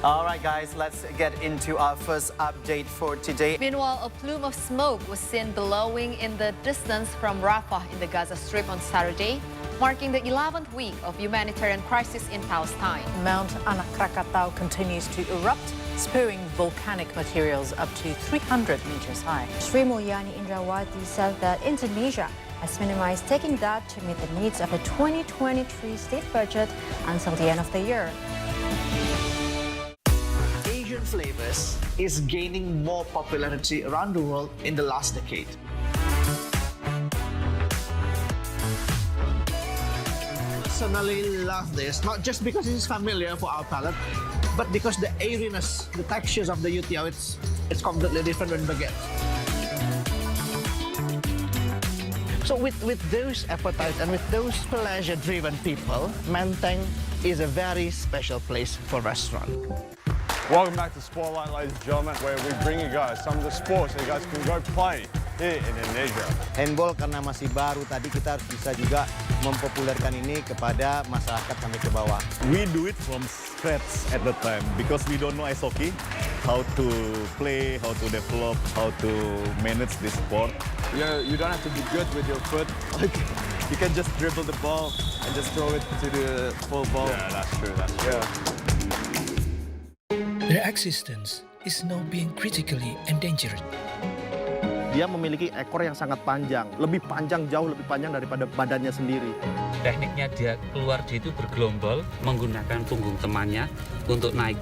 All right, guys, let's get into our first update for today. Meanwhile, a plume of smoke was seen billowing in the distance from Rafah in the Gaza Strip on Saturday, marking the 11th week of humanitarian crisis in Palestine. Mount Anak Krakatau continues to erupt, spewing volcanic materials up to 300 meters high. Sri Mulyani Indrawati said that Indonesia has minimized taking that to meet the needs of the 2023 state budget until the end of the year. Asian flavors is gaining more popularity around the world in the last decade. Personally love this, not just because it is familiar for our palate, but because the airiness, the textures of the youtiao, it's completely different than baguette. So with those appetite and with those pleasure-driven people, Menteng is a very special place for restaurant. Welcome back to Spotlight, ladies and gentlemen, where we bring you guys some of the sports that you guys can go play here in Indonesia. Handball karena masih baru, tadi kita harus bisa juga mempopulerkan ini kepada masyarakat sampai ke bawah. We do it from scratch at the time because we don't know ice hockey, how to play, how to develop, how to manage this sport. You don't have to be good with your foot. You can just dribble the ball and just throw it to the full ball. Yeah, that's true. That's true. Their existence is now being critically endangered. Dia memiliki ekor yang sangat panjang, lebih panjang, jauh lebih panjang daripada badannya sendiri. Tekniknya dia keluar dia itu bergelombol, menggunakan punggung temannya untuk naik.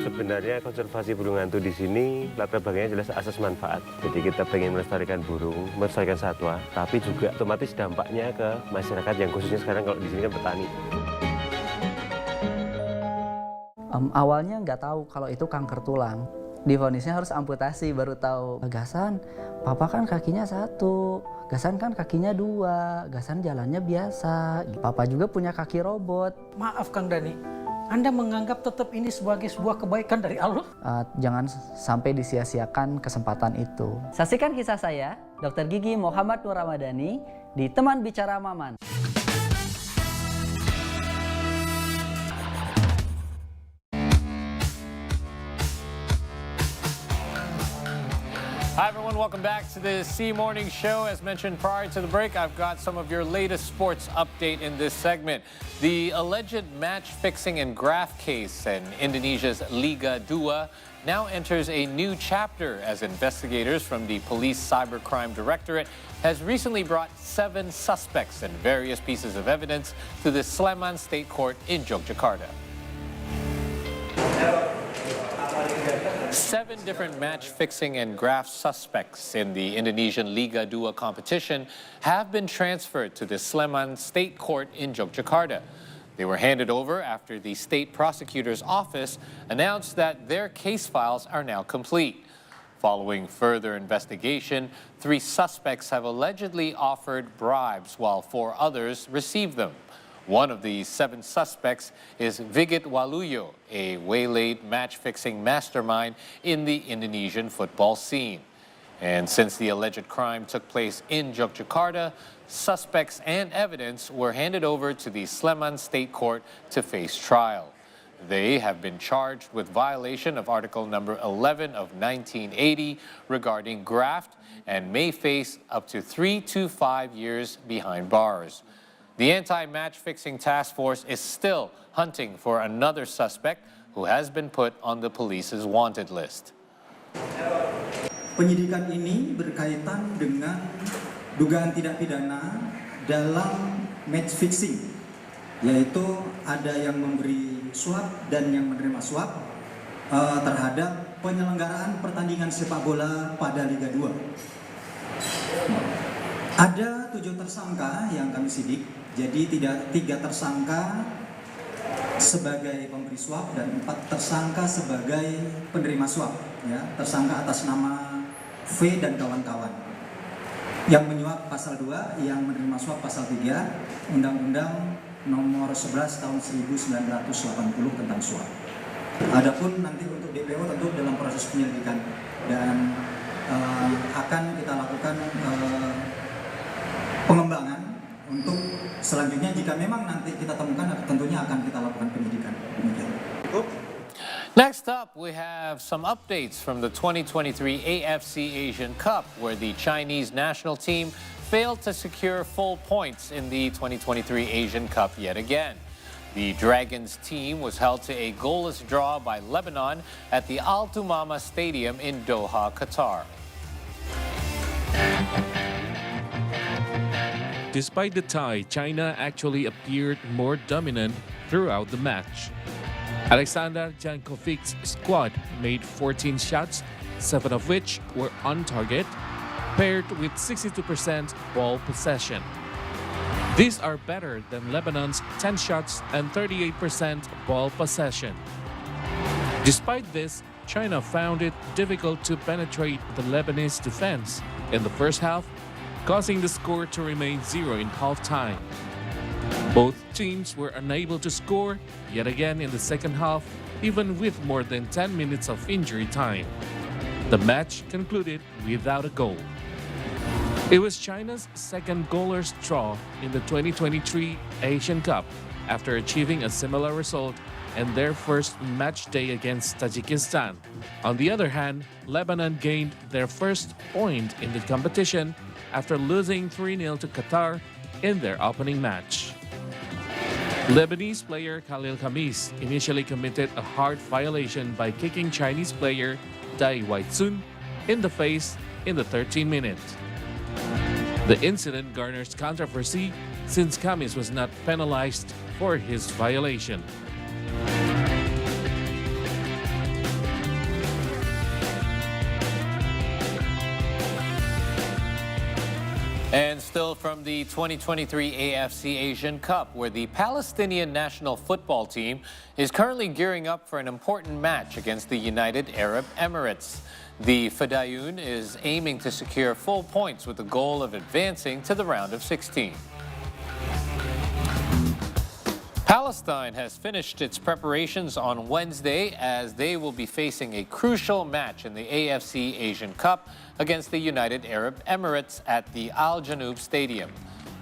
Sebenarnya konservasi burung hantu di sini latar belakangnya jelas asas manfaat. Jadi kita pengen melestarikan burung, melestarikan satwa, tapi juga otomatis dampaknya ke masyarakat yang khususnya sekarang kalau di sini kan petani. Awalnya nggak tahu kalau itu kanker tulang. Divonisnya harus amputasi, baru tahu. Gasan, papa kan kakinya 1, Gasan kan kakinya 2, Gasan jalannya biasa. Papa juga punya kaki robot. Maaf Kang Dani, Anda menganggap tetap ini sebagai sebuah kebaikan dari Allah? Jangan sampai disia-siakan kesempatan itu. Saksikan kisah saya, Dr. Gigi Muhammad Nur Ramadhani, di Teman Bicara Maman. Hi everyone, welcome back to the C Morning Show. As mentioned prior to the break, I've got some of your latest sports update in this segment. The alleged match fixing and graft case in Indonesia's Liga 2 now enters a new chapter as investigators from the Police Cybercrime Directorate has recently brought 7 suspects and various pieces of evidence to the Sleman State Court in Yogyakarta. 7 different match-fixing and graft suspects in the Indonesian Liga 2 competition have been transferred to the Sleman State Court in Yogyakarta. They were handed over after the state prosecutor's office announced that their case files are now complete. Following further investigation, 3 suspects have allegedly offered bribes while 4 others received them. One of the 7 suspects is Vigit Waluyo, a waylaid match-fixing mastermind in the Indonesian football scene. And since the alleged crime took place in Yogyakarta, suspects and evidence were handed over to the Sleman State Court to face trial. They have been charged with violation of Article number 11 of 1980 regarding graft and may face up to 3 to 5 years behind bars. The anti-match-fixing task force is still hunting for another suspect who has been put on the police's wanted list. Penyidikan ini berkaitan dengan dugaan tidak pidana dalam match fixing, yaitu ada yang memberi suap dan yang menerima suap terhadap penyelenggaraan pertandingan sepak bola pada Liga 2. Ada 7 tersangka yang kami sidik. Jadi 3 tersangka sebagai pemberi suap dan 4 tersangka sebagai penerima suap. Ya, tersangka atas nama V dan kawan-kawan. Yang menyuap pasal 2, yang menerima suap pasal 3, Undang-Undang nomor 11 tahun 1980 tentang suap. Adapun nanti untuk DPO tentu dalam proses penyelidikan dan akan kita lakukan pengembangan untuk selanjutnya jika memang nanti kita temukan tentunya akan kita lakukan penyidikan. Next up, we have some updates from the 2023 AFC Asian Cup, where the Chinese national team failed to secure full points in the 2023 Asian Cup yet again. The Dragons team was held to a goalless draw by Lebanon at the Al Thumama Stadium in Doha, Qatar. Despite the tie, China actually appeared more dominant throughout the match. Alexander Jankovic's squad made 14 shots, 7 of which were on target, paired with 62% ball possession. These are better than Lebanon's 10 shots and 38% ball possession. Despite this, China found it difficult to penetrate the Lebanese defense in the first half, causing the score to remain 0 in halftime. Both teams were unable to score yet again in the second half, even with more than 10 minutes of injury time. The match concluded without a goal. It was China's second goalless draw in the 2023 Asian Cup after achieving a similar result in their first match day against Tajikistan. On the other hand, Lebanon gained their first point in the competition after losing 3-0 to Qatar in their opening match. Lebanese player Khalil Khamis initially committed a hard violation by kicking Chinese player Dai Waitsun in the face in the 13th minute. The incident garners controversy since Khamis was not penalized for his violation. still from the 2023 AFC Asian Cup, where the Palestinian national football team is currently gearing up for an important match against the United Arab Emirates. The Fedayeen is aiming to secure full points with the goal of advancing to the round of 16. Palestine has finished its preparations on Wednesday as they will be facing a crucial match in the AFC Asian Cup against the United Arab Emirates at the Al Janoub Stadium.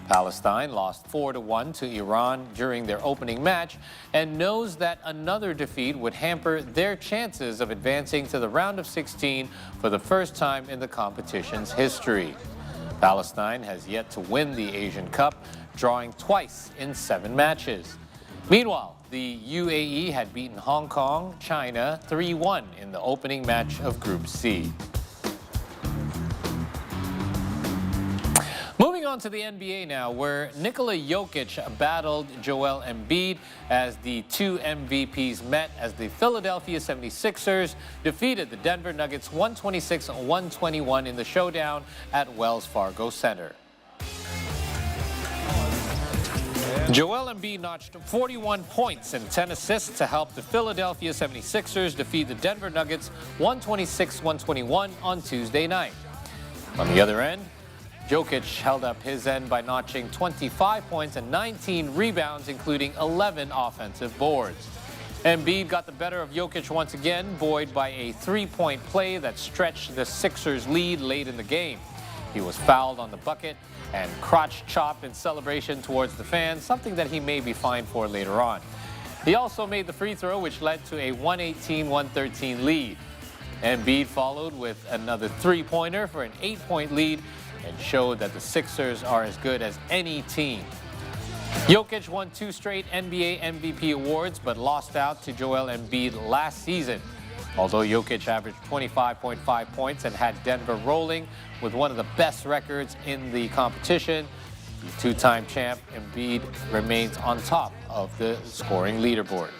Palestine lost 4-1 to Iran during their opening match and knows that another defeat would hamper their chances of advancing to the round of 16 for the first time in the competition's history. Palestine has yet to win the Asian Cup, drawing twice in 7 matches. Meanwhile, the UAE had beaten Hong Kong, China 3-1 in the opening match of Group C. Moving on to the NBA now, where Nikola Jokic battled Joel Embiid as the two MVPs met as the Philadelphia 76ers defeated the Denver Nuggets 126-121 in the showdown at Wells Fargo Center. Joel Embiid notched 41 points and 10 assists to help the Philadelphia 76ers defeat the Denver Nuggets 126-121 on Tuesday night. On the other end, Jokic held up his end by notching 25 points and 19 rebounds, including 11 offensive boards. Embiid got the better of Jokic once again, buoyed by a three-point play that stretched the Sixers' lead late in the game. He was fouled on the bucket and crotch chopped in celebration towards the fans, something that he may be fined for later on. He also made the free throw, which led to a 118-113 lead. Embiid followed with another three-pointer for an 8-point lead and showed that the Sixers are as good as any team. Jokic won 2 straight NBA MVP awards, but lost out to Joel Embiid last season. Although Jokic averaged 25.5 points and had Denver rolling with one of the best records in the competition, the two-time champ Embiid remains on top of the scoring leaderboard.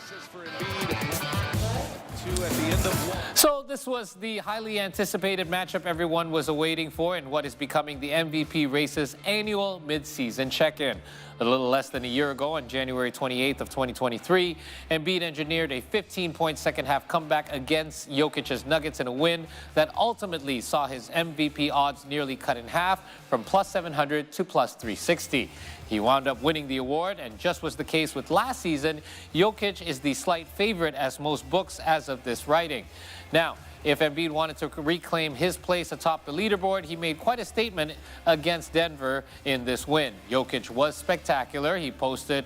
So this was the highly anticipated matchup everyone was awaiting for in what is becoming the MVP race's annual mid-season check-in. A little less than a year ago, on January 28th of 2023, Embiid engineered a 15-point second-half comeback against Jokic's Nuggets in a win that ultimately saw his MVP odds nearly cut in half from +700 to +360. He wound up winning the award, and just was the case with last season, Jokic is the slight favorite as most books as of this writing. Now, if Embiid wanted to reclaim his place atop the leaderboard, he made quite a statement against Denver in this win. Jokic was spectacular. He posted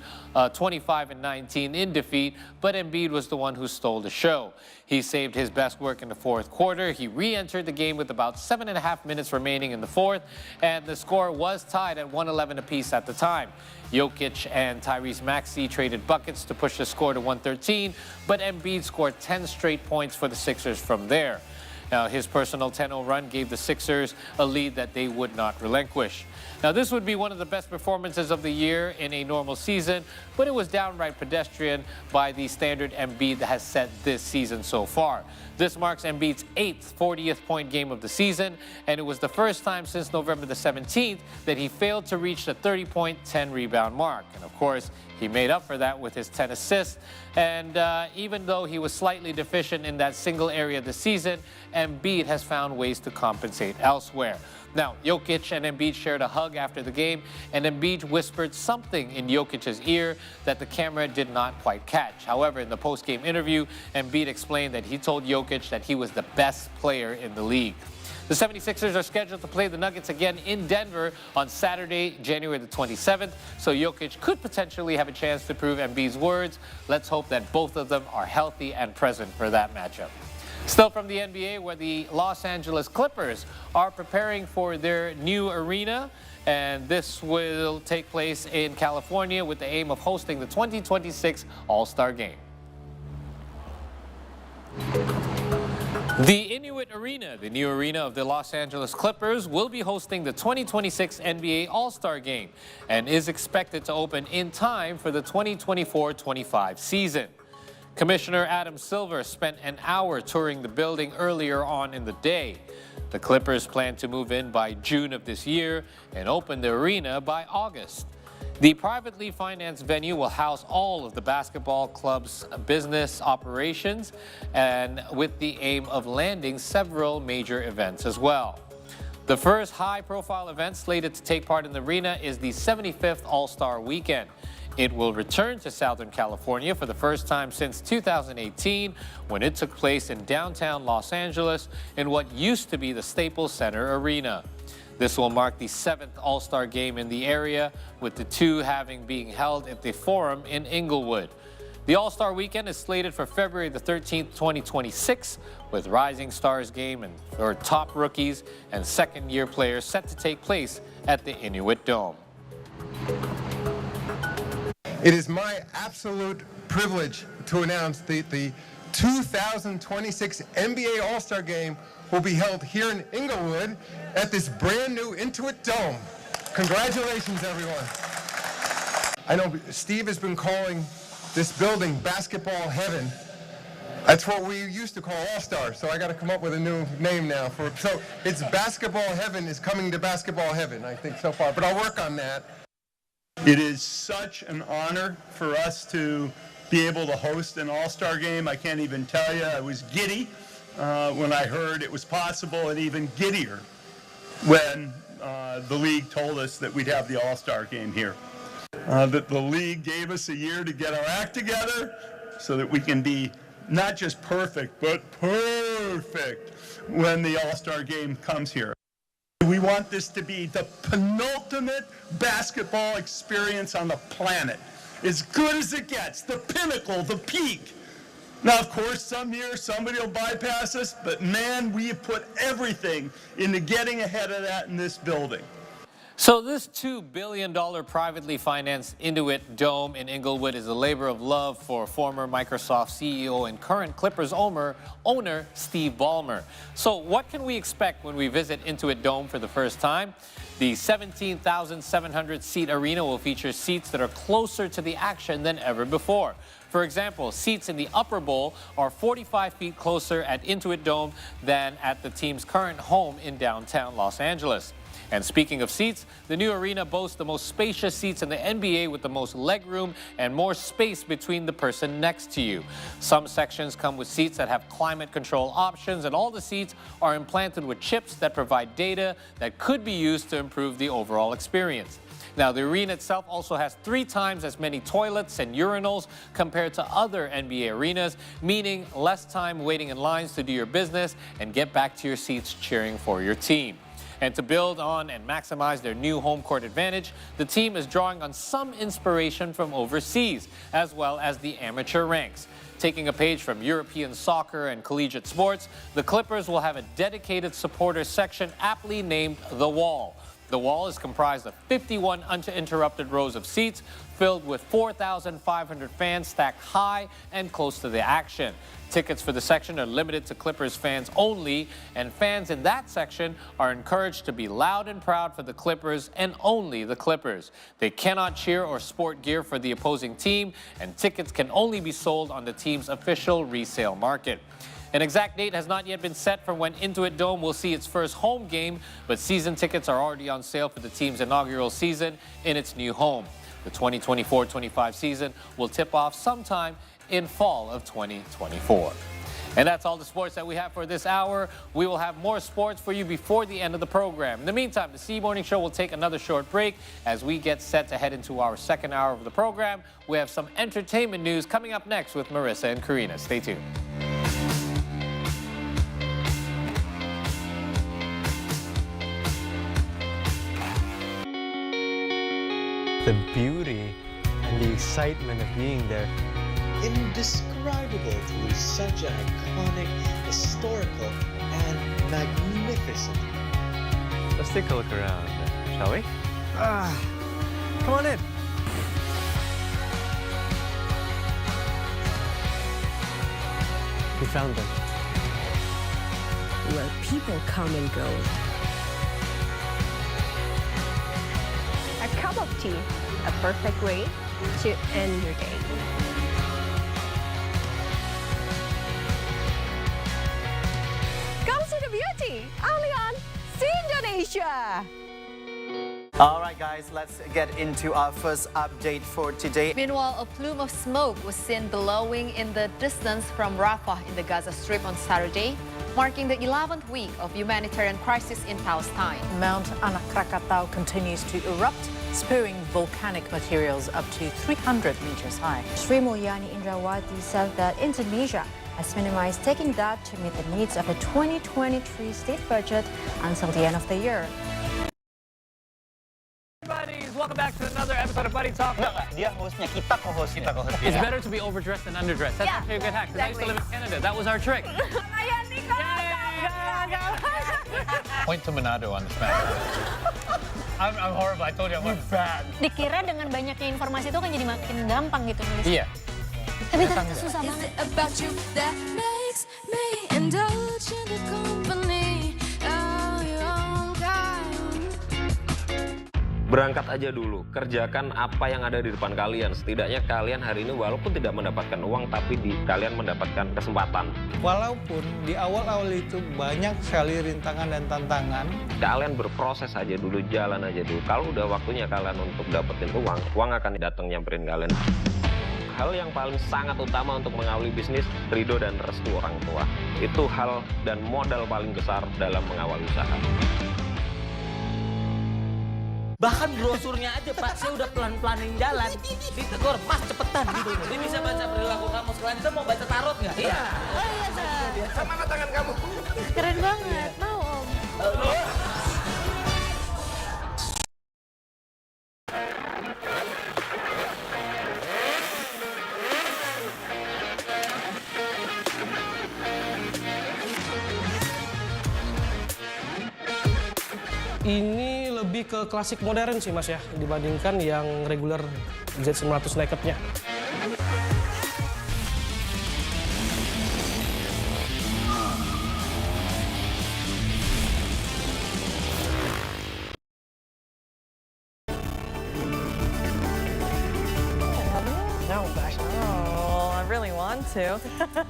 25 and 19 in defeat, but Embiid was the one who stole the show. He saved his best work in the fourth quarter. He re-entered the game with about 7.5 minutes remaining in the fourth, and the score was tied at 111 apiece at the time. Jokic and Tyrese Maxey traded buckets to push the score to 113, but Embiid scored 10 straight points for the Sixers from there. Now, his personal 10-0 run gave the Sixers a lead that they would not relinquish. Now, this would be one of the best performances of the year in a normal season, but it was downright pedestrian by the standard Embiid has set this season so far. This marks Embiid's 8th 40th-point game of the season, and it was the first time since November the 17th that he failed to reach the 30-point, 10-rebound mark. And of course, he made up for that with his 10 assists, and even though he was slightly deficient in that single area this season, Embiid has found ways to compensate elsewhere. Now, Jokic and Embiid shared a hug after the game, and Embiid whispered something in Jokic's ear that the camera did not quite catch. However, in the post-game interview, Embiid explained that he told Jokic that he was the best player in the league. The 76ers are scheduled to play the Nuggets again in Denver on Saturday, January the 27th, so Jokic could potentially have a chance to prove Embiid's words. Let's hope that both of them are healthy and present for that matchup. Still from the NBA, where the Los Angeles Clippers are preparing for their new arena, and this will take place in California with the aim of hosting the 2026 All-Star Game. The Inuit Arena, the new arena of the Los Angeles Clippers, will be hosting the 2026 NBA All-Star Game and is expected to open in time for the 2024-25 season. Commissioner Adam Silver spent an hour touring the building earlier on in the day. The The Clippers plan to move in by June of this year and open the arena by August. The privately financed venue will house all of the basketball club's business operations, and with the aim of landing several major events as well. The first high-profile event slated to take part in the arena is the 75th All-Star Weekend. It will return to Southern California for the first time since 2018, when it took place in downtown Los Angeles in what used to be the Staples Center Arena. This will mark the 7th All-Star game in the area, with the two being held at the Forum in Inglewood. The All-Star Weekend is slated for February the 13th, 2026, with Rising Stars game and for top rookies and second-year players set to take place at the Inuit Dome. It is my absolute privilege to announce the 2026 NBA All-Star Game will be held here in Inglewood at this brand new Intuit Dome. Congratulations, everyone. I know Steve has been calling this building basketball heaven. That's what we used to call All-Star, so I got to come up with a new name now. So it's basketball heaven is coming to basketball heaven, I think, so far, but I'll work on that. It is such an honor for us to be able to host an All-Star game. I can't even tell you, I was giddy when I heard it was possible, and even giddier when the league told us that we'd have the All-Star game here. That the league gave us a year to get our act together so that we can be not just perfect, but perfect when the All-Star game comes here. We want this to be the penultimate basketball experience on the planet. As good as it gets, the pinnacle, the peak. Now, of course, some years somebody will bypass us, but man, we have put everything into getting ahead of that in this building. So this $2 billion privately financed Inuit Dome in Inglewood is a labor of love for former Microsoft CEO and current Clippers owner Steve Ballmer. So what can we expect when we visit Intuit Dome for the first time? The 17,700-seat arena will feature seats that are closer to the action than ever before. For example, seats in the upper bowl are 45 feet closer at Intuit Dome than at the team's current home in downtown Los Angeles. And speaking of seats, the new arena boasts the most spacious seats in the NBA, with the most legroom and more space between the person next to you. Some sections come with seats that have climate control options, and all the seats are implanted with chips that provide data that could be used to improve the overall experience. Now, the arena itself also has 3 times as many toilets and urinals compared to other NBA arenas, meaning less time waiting in lines to do your business and get back to your seats cheering for your team. And to build on and maximize their new home court advantage, the team is drawing on some inspiration from overseas, as well as the amateur ranks. Taking a page from European soccer and collegiate sports, the Clippers will have a dedicated supporter section aptly named The Wall. The Wall is comprised of 51 uninterrupted rows of seats filled with 4,500 fans stacked high and close to the action. Tickets for the section are limited to Clippers fans only, and fans in that section are encouraged to be loud and proud for the Clippers and only the Clippers. They cannot cheer or sport gear for the opposing team, and tickets can only be sold on the team's official resale market. An exact date has not yet been set for when Intuit Dome will see its first home game, but season tickets are already on sale for the team's inaugural season in its new home. The 2024-25 season will tip off sometime in fall of 2024. And that's all the sports that we have for this hour. We will have more sports for you before the end of the program. In the meantime, the C Morning Show will take another short break as we get set to head into our second hour of the program. We have some entertainment news coming up next with Marissa and Karina. Stay tuned. The beauty and the excitement of being there. Indescribable through such an iconic, historical, and magnificent. Let's take a look around, shall we? Come on in. We found them. Where people come and go. A cup of tea, a perfect way to end your day. Come see the beauty! only on See Indonesia. All right, guys, let's get into our first update for today. Meanwhile, a plume of smoke was seen billowing in the distance from Rafah in the Gaza Strip on Saturday, marking the 11th week of humanitarian crisis in Palestine. Mount Anak Krakatau continues to erupt, spewing volcanic materials up to 300 meters high. Sri Mulyani Indrawati said that Indonesia has minimized taking debt to meet the needs of the 2023 state budget until the end of the year. Buddies, welcome back to another episode of Buddy Talk. Dia hostnya, kita co-hostnya. It's better to be overdressed than underdressed. That's actually a good hack, because I used to live in Canada. That was our trick. Point to Manado on the smash. I'm horrible. I told you I'm bad. Dikira dengan banyaknya informasi itu kan jadi makin gampang gitu nulisnya. Iya. Tapi ternyata susah banget. Berangkat aja dulu, kerjakan apa yang ada di depan kalian. Setidaknya kalian hari ini walaupun tidak mendapatkan uang, tapi kalian mendapatkan kesempatan. Walaupun di awal-awal itu banyak sekali rintangan dan tantangan. Kalian berproses aja dulu, jalan aja dulu. Kalau udah waktunya kalian untuk dapetin uang akan datang nyamperin kalian. Hal yang paling sangat utama untuk mengawali bisnis, ridho dan restu orang tua. Itu hal dan modal paling besar dalam mengawali usaha. Bahkan brosurnya aja Pak, saya udah pelan-pelanin jalan. Ditegur, Mas cepetan gitu. Dia bisa baca perilaku kamu. Sekalian itu mau baca tarot nggak? Iya. Oh iya, Sir. Sama mana tangan kamu? Keren banget. Mau, Om. Ini lebih ke klasik modern sih Mas ya, dibandingkan yang regular Z900 nakednya.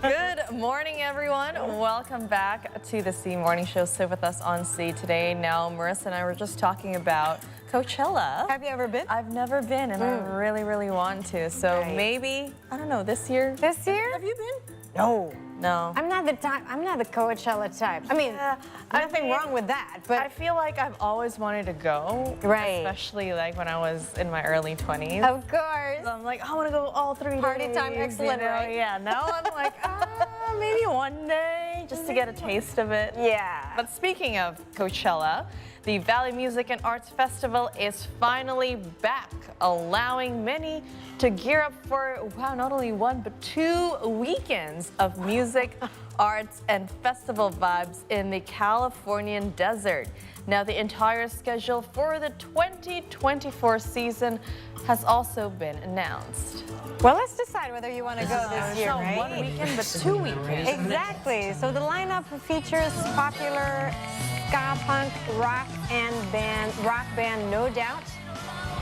Good morning, everyone. Welcome back to the C Morning Show. Sit with us on C today. Now, Marissa and I were just talking about Coachella. Have you ever been? I've never been, and I really, really want to. So maybe, I don't know, this year? This year? Have you been? No. No. I'm not the type. I'm not the Coachella type. I mean, nothing wrong with that, but I feel like I've always wanted to go. Right. Especially like when I was in my early 20s. Of course. So I'm like, I want to go all 3 days. Party time, excellent, you know? right? Yeah. Now I'm like, maybe one day just to get a taste of it. Yeah. But speaking of Coachella, the Valley Music and Arts Festival is finally back, allowing many to gear up for, wow, not only 1 but 2 weekends of music, arts, and festival vibes in the Californian desert. Now, the entire schedule for the 2024 season has also been announced. Well, let's decide whether you want to go this year, not right? 1 weekend, but 2 weekends. Exactly. So the lineup features popular ska punk rock band No Doubt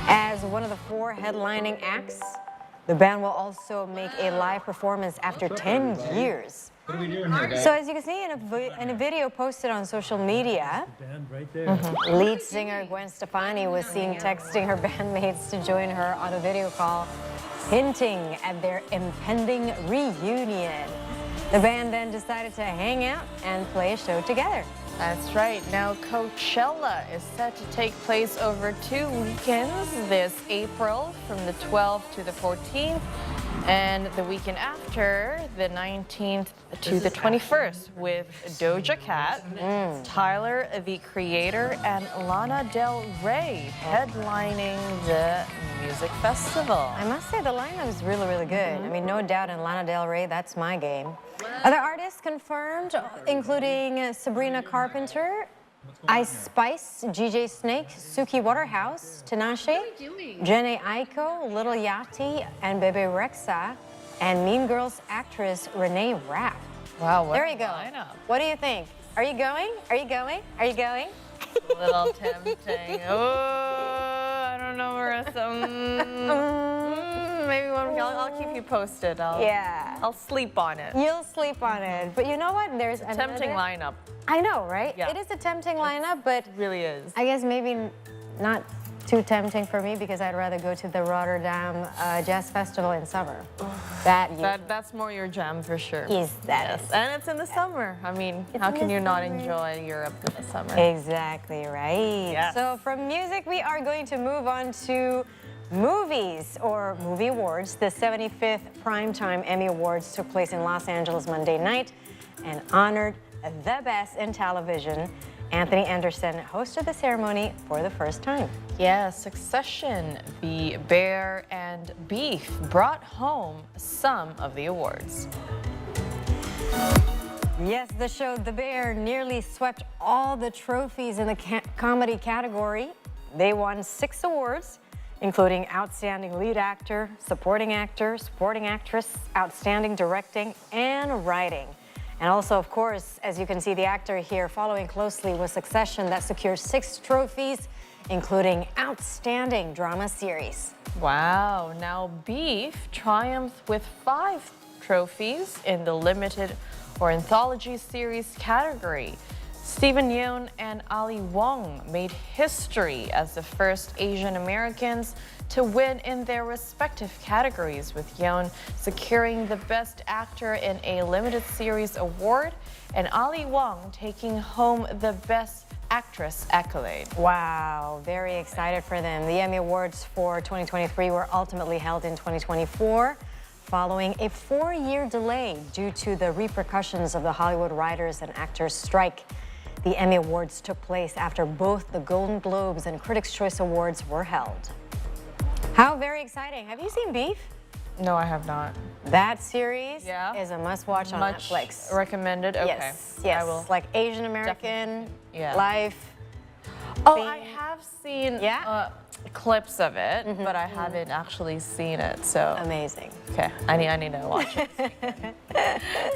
as one of the 4 headlining acts. The band will also make a live performance after 10 years. What are we doing here, guys? So as you can see in a video posted on social media, lead singer Gwen Stefani was seen texting her bandmates to join her on a video call, hinting at their impending reunion. The band then decided to hang out and play a show together. That's right. Now, Coachella is set to take place over 2 weekends this April from the 12th to the 14th, and the weekend after, the 19th to the 21st, with Doja Cat, Tyler, the Creator, and Lana Del Rey headlining the music festival. I must say the lineup is really, really good. I mean, No Doubt and Lana Del Rey, that's my game. Other artists confirmed, including Sabrina Carpenter, Ice Spice, GJ Snake, Suki Waterhouse, Tinashe, Jhené Aiko, Lil Yachty, and Bebe Rexha, and Mean Girls actress Renee Rapp. Wow, what there a you go. lineup. What do you think? Are you going? Are you going? Are you going? A little tempting. Oh, I don't know, Marissa. Maybe 1 I'll keep you posted. Yeah. I'll sleep on it. You'll sleep on it. But you know what? There's a Tempting lineup. I know, right? Yeah. It is a tempting lineup, but It really is. I guess maybe not too tempting for me because I'd rather go to the Rotterdam Jazz Festival in summer. That's more your jam for sure. Yes, that is. And it's in the summer. I mean, how can you not enjoy Europe in the summer? Exactly right. Yes. So from music, we are going to move on to movies or movie awards. The 75th Primetime Emmy Awards took place in Los Angeles Monday night and honored the best in television. Anthony Anderson hosted the ceremony for the first time. Yes, Succession, The Bear, and Beef brought home some of the awards. Yes, the show The Bear nearly swept all the trophies in the comedy category. They won 6 awards, including Outstanding Lead Actor, Supporting Actress, Outstanding Directing, and Writing. And also, of course, as you can see, the actor here following closely was Succession that secured 6 trophies, including Outstanding Drama Series. Wow, now Beef triumphed with 5 trophies in the limited or anthology series category. Stephen Yeun and Ali Wong made history as the first Asian Americans to win in their respective categories, with Yeun securing the Best Actor in a Limited Series award and Ali Wong taking home the Best Actress accolade. Wow, very excited for them. The Emmy Awards for 2023 were ultimately held in 2024, following a 4-year delay due to the repercussions of the Hollywood writers and actors strike. The Emmy Awards took place after both the Golden Globes and Critics' Choice Awards were held. How very exciting. Have you seen Beef? No, I have not. That series is a must-watch on Much Netflix. recommended? Okay. Yes, yes. I will. Like Asian American Yeah. life. Oh, theme. I have seen Yeah? clips of it, but I haven't actually seen it. So amazing. Okay, I need to watch it.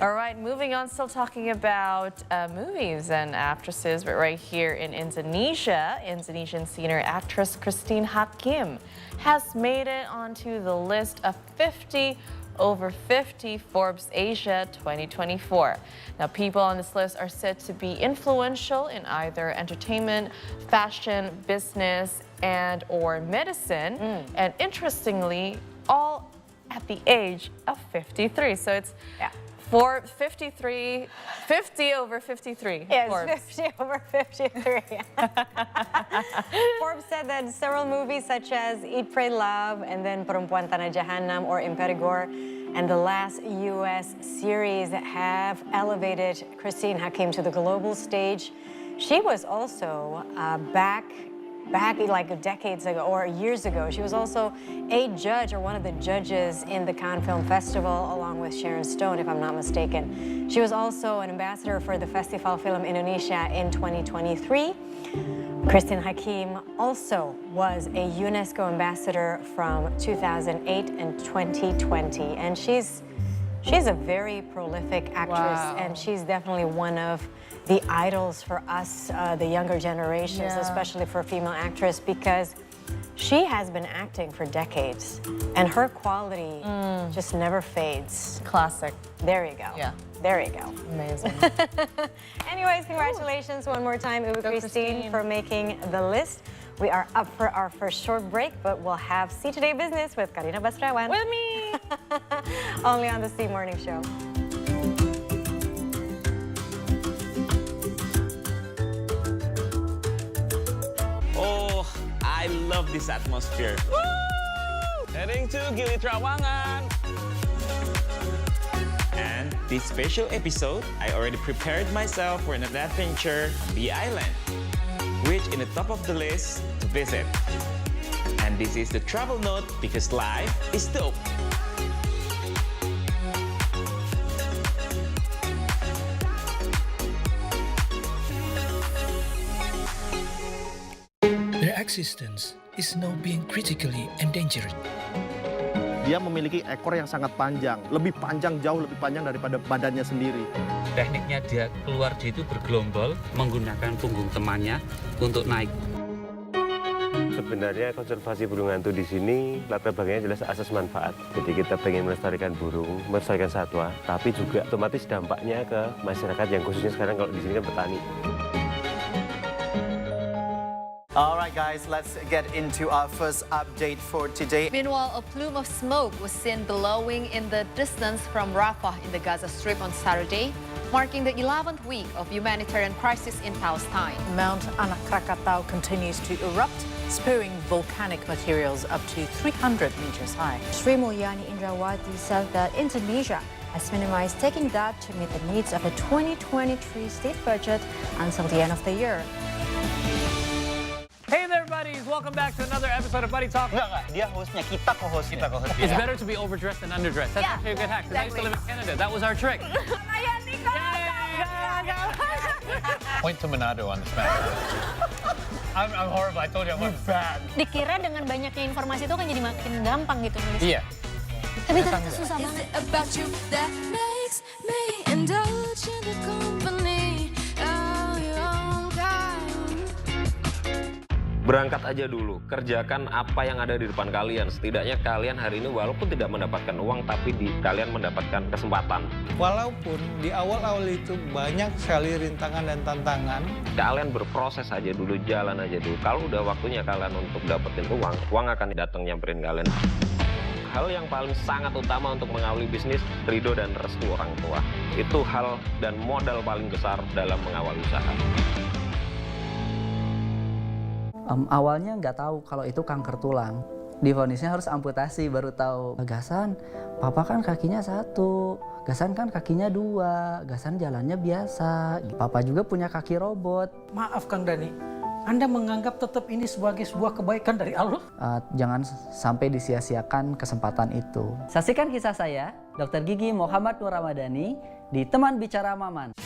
All right, moving on. Still talking about movies and actresses, but right here in Indonesia, Indonesian senior actress Christine Hakim has made it onto the list of 50 over 50 Forbes Asia 2024. Now, people on this list are said to be influential in either entertainment, fashion, business, and or medicine. And interestingly, all at the age of 53. So it's for 53, 50 over 53. Yes, Forbes. 50 over 53. Forbes said that several movies such as Eat, Pray, Love, and then Perempuan Tanah Jahanam or Imperigor, and the last U.S. series have elevated Christine Hakim to the global stage. She was also back like decades ago or years ago. She was also a judge or one of the judges in the Cannes Film Festival along with Sharon Stone, if I'm not mistaken. She was also an ambassador for the Festival Film Indonesia in 2023. Christine Hakim also was a UNESCO ambassador from 2008 and 2020. And she's a very prolific actress, and she's definitely one of the idols for us, the younger generations, especially for a female actress, because she has been acting for decades, and her quality just never fades. Classic. There you go. Yeah. There you go. Amazing. Anyways, congratulations one more time, Christine, for making the list. We are up for our first short break, but we'll have See Today Business with Karina Basrawan. With me! Only on the C Morning Show. Oh, I love this atmosphere. Woo! Heading to Gili Trawangan. And this special episode, I already prepared myself for an adventure on the island, which in the top of the list to visit. And this is the travel note because life is dope. Their existence is now being critically endangered. Dia memiliki ekor yang sangat panjang, jauh lebih panjang daripada badannya sendiri. Tekniknya dia keluar itu bergelombol, menggunakan punggung temannya untuk naik. sebenarnya konservasi burung hantu di sini latar belakangnya jelas asas manfaat. Jadi kita pengen melestarikan burung, melestarikan satwa, tapi juga otomatis dampaknya ke masyarakat yang khususnya sekarang kalau di sini kan petani. Alright guys, let's get into our first update for today. Meanwhile, a plume of smoke was seen billowing in the distance from Rafah in the Gaza Strip on Saturday, marking the 11th week of humanitarian crisis in Palestine. Mount Anak Krakatau continues to erupt, spewing volcanic materials up to 300 meters high. Sri Mulyani Indrawati said that Indonesia has minimized taking that to meet the needs of the 2023 state budget until the end of the year. Hey there, buddies! Welcome back to another episode of Buddy Talk. Enggak, dia hostnya, kita co-hostnya. It's better to be overdressed than underdressed. That's actually a good hack, because I used to live in Canada. That was our trick. Point to Manado on the smash. I'm horrible. I told you I'm bad. Dikira dengan banyaknya informasi itu kan jadi makin gampang gitu nulis. Iya. Tapi ternyata susah banget. Berangkat aja dulu, kerjakan apa yang ada di depan kalian. Setidaknya kalian hari ini walaupun tidak mendapatkan uang, tapi kalian mendapatkan kesempatan. Walaupun di awal-awal itu banyak sekali rintangan dan tantangan. Kalian berproses aja dulu, jalan aja dulu. Kalau udah waktunya kalian untuk dapetin uang akan datang nyamperin kalian. Hal yang paling sangat utama untuk mengawali bisnis, ridho dan restu orang tua. Itu hal dan modal paling besar dalam mengawali usaha. Awalnya nggak tahu kalau itu kanker tulang. Divonisnya harus amputasi, baru tahu. Gasan, papa kan kakinya 1, Gasan kan kakinya 2, Gasan jalannya biasa. Papa juga punya kaki robot. Maaf Kang Dani, Anda menganggap tetap ini sebagai sebuah kebaikan dari Allah? Jangan sampai disia-siakan kesempatan itu. Saksikan kisah saya, Dr. Gigi Muhammad Nur Ramadhani, di Teman Bicara Maman.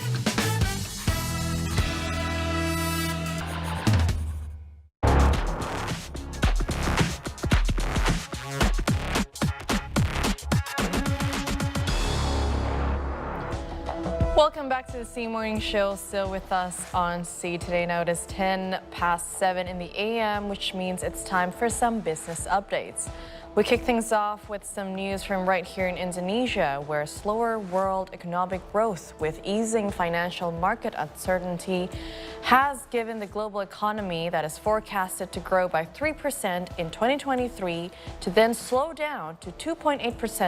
Welcome back to the C Morning Show. Still with us on C Today. Now it is 7:10 in the AM, which means it's time for some business updates. We kick things off with some news from right here in Indonesia, where slower world economic growth with easing financial market uncertainty has given the global economy that is forecasted to grow by 3% in 2023 to then slow down to 2.8%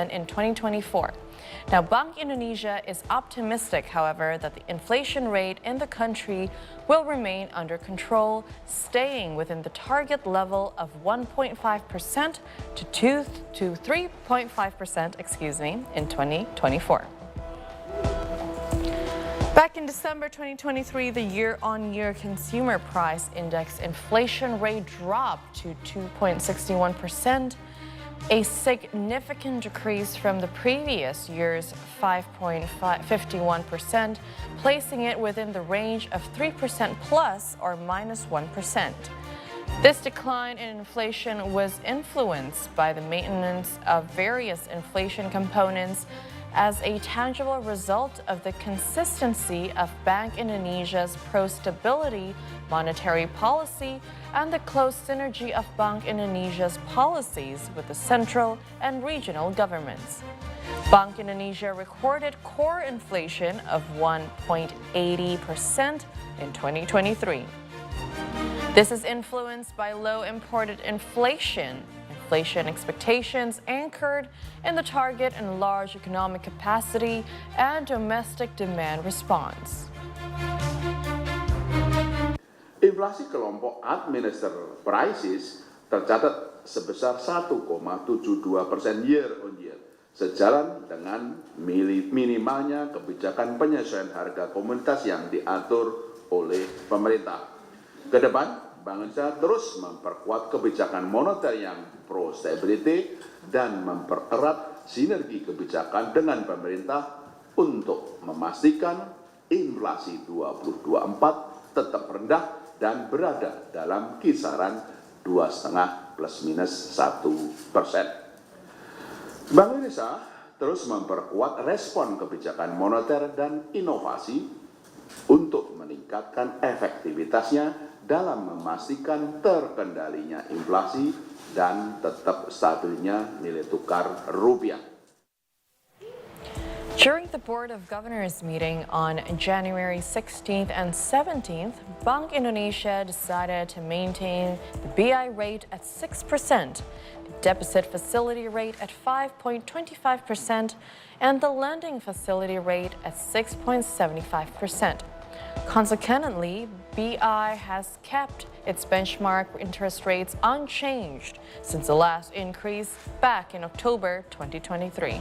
in 2024. Now, Bank Indonesia is optimistic, however, that the inflation rate in the country will remain under control, staying within the target level of 1.5% to 3.5%, in 2024. Back in December 2023, the year-on-year consumer price index inflation rate dropped to 2.61%. A significant decrease from the previous year's 5.51%, placing it within the range of 3% plus or minus 1%. This decline in inflation was influenced by the maintenance of various inflation components as a tangible result of the consistency of Bank Indonesia's pro-stability monetary policy and the close synergy of Bank Indonesia's policies with the central and regional governments. Bank Indonesia recorded core inflation of 1.80% in 2023. This is influenced by low imported inflation expectations anchored in the target and large economic capacity and domestic demand response. Inflasi kelompok administered prices tercatat sebesar 1,72% year on year, sejalan dengan minimalnya kebijakan penyesuaian harga komoditas yang diatur oleh pemerintah. Kedepan, Bank Indonesia terus memperkuat kebijakan moneter yang pro-stability dan mempererat sinergi kebijakan dengan pemerintah untuk memastikan inflasi 2024 tetap rendah dan berada dalam kisaran 2,5 plus minus 1%. Bank Indonesia terus memperkuat respon kebijakan moneter dan inovasi untuk meningkatkan efektivitasnya dalam memastikan terkendalinya inflasi dan tetap stabilnya nilai tukar rupiah. During the Board of Governors meeting on January 16th and 17th, Bank Indonesia decided to maintain the BI rate at 6%, the deposit facility rate at 5.25%, and the lending facility rate at 6.75%. Consequently, BI has kept its benchmark interest rates unchanged since the last increase back in October 2023.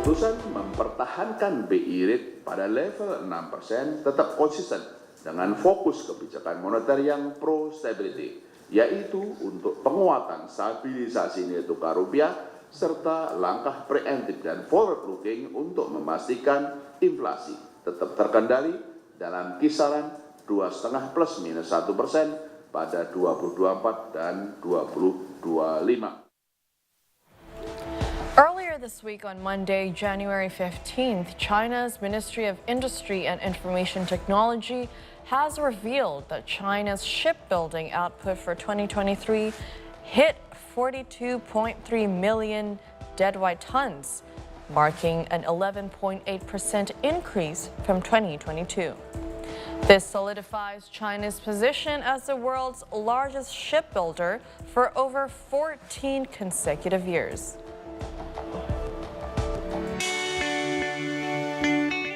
Keputusan mempertahankan BI rate pada level 6% tetap konsisten dengan fokus kebijakan moneter yang pro-stability, yaitu untuk penguatan stabilisasi nilai tukar rupiah serta langkah preemptif dan forward-looking untuk memastikan inflasi tetap terkendali dalam kisaran 2,5 plus minus 1% pada 2024 dan 2025. Earlier this week on Monday, January 15th, China's Ministry of Industry and Information Technology has revealed that China's shipbuilding output for 2023 hit 42.3 million deadweight tons, marking an 11.8% increase from 2022. This solidifies China's position as the world's largest shipbuilder for over 14 consecutive years.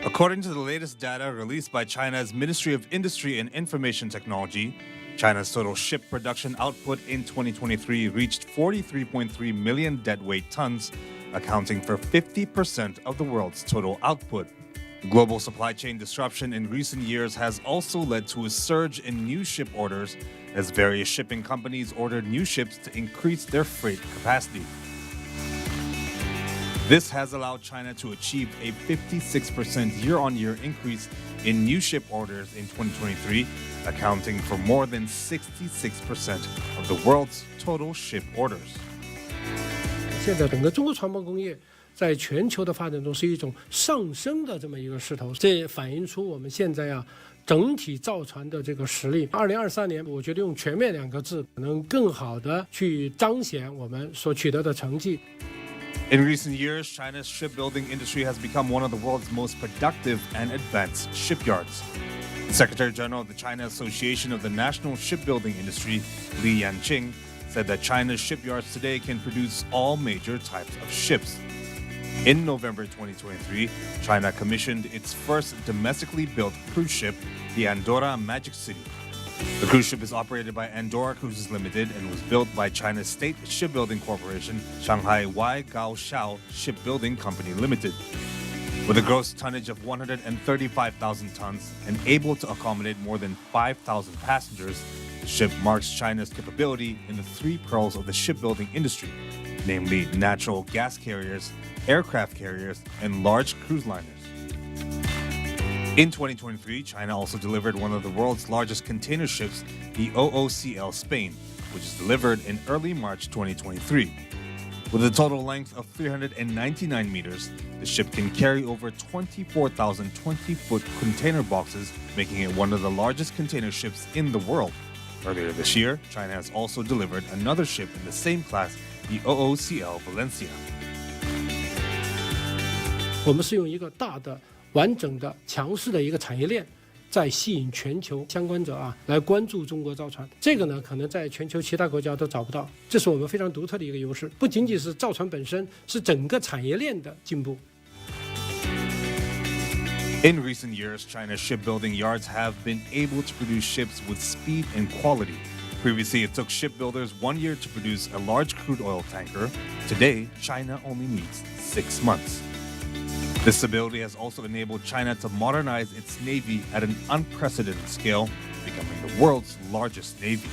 According to the latest data released by China's Ministry of Industry and Information Technology, China's total ship production output in 2023 reached 43.3 million deadweight tons, accounting for 50% of the world's total output. Global supply chain disruption in recent years has also led to a surge in new ship orders as various shipping companies ordered new ships to increase their freight capacity. This has allowed China to achieve a 56% year-on-year increase in new ship orders in 2023, accounting for more than 66% of the world's total ship orders. 现在整个中国船舶工业在全球的发展中是一种上升的这么一个势头，这也反映出我们现在整体造船的这个实力。2023年，我觉得用全面2个字，可能更好的去彰显我们所取得的成绩。 In recent years, China's shipbuilding industry has become one of the world's most productive and advanced shipyards. Secretary General of the China Association of the National Shipbuilding Industry, Li Yanqing, said that China's shipyards today can produce all major types of ships. In November 2023, China commissioned its first domestically built cruise ship, the Andorra Magic City. The cruise ship is operated by Andorra Cruises Limited and was built by China's State Shipbuilding Corporation, Shanghai Waigaoxiao Shipbuilding Company Limited. With a gross tonnage of 135,000 tons and able to accommodate more than 5,000 passengers, the ship marks China's capability in the 3 pearls of the shipbuilding industry, namely natural gas carriers, aircraft carriers, and large cruise liners. In 2023, China also delivered one of the world's largest container ships, the OOCL Spain, which is delivered in early March 2023. With a total length of 399 meters, the ship can carry over 24,000 20-foot container boxes, making it one of the largest container ships in the world. Earlier this year, China has also delivered another ship in the same class, the OOCL Valencia. 我们是用一个大的、完整的、强势的一个产业链，在吸引全球相关者来关注中国造船。这个呢，可能在全球其他国家都找不到，这是我们非常独特的一个优势。不仅仅是造船本身，是整个产业链的进步。 In recent years, China's shipbuilding yards have been able to produce ships with speed and quality. Previously, it took shipbuilders 1 year to produce a large crude oil tanker. Today, China only needs 6 months. This ability has also enabled China to modernize its navy at an unprecedented scale, becoming the world's largest navy.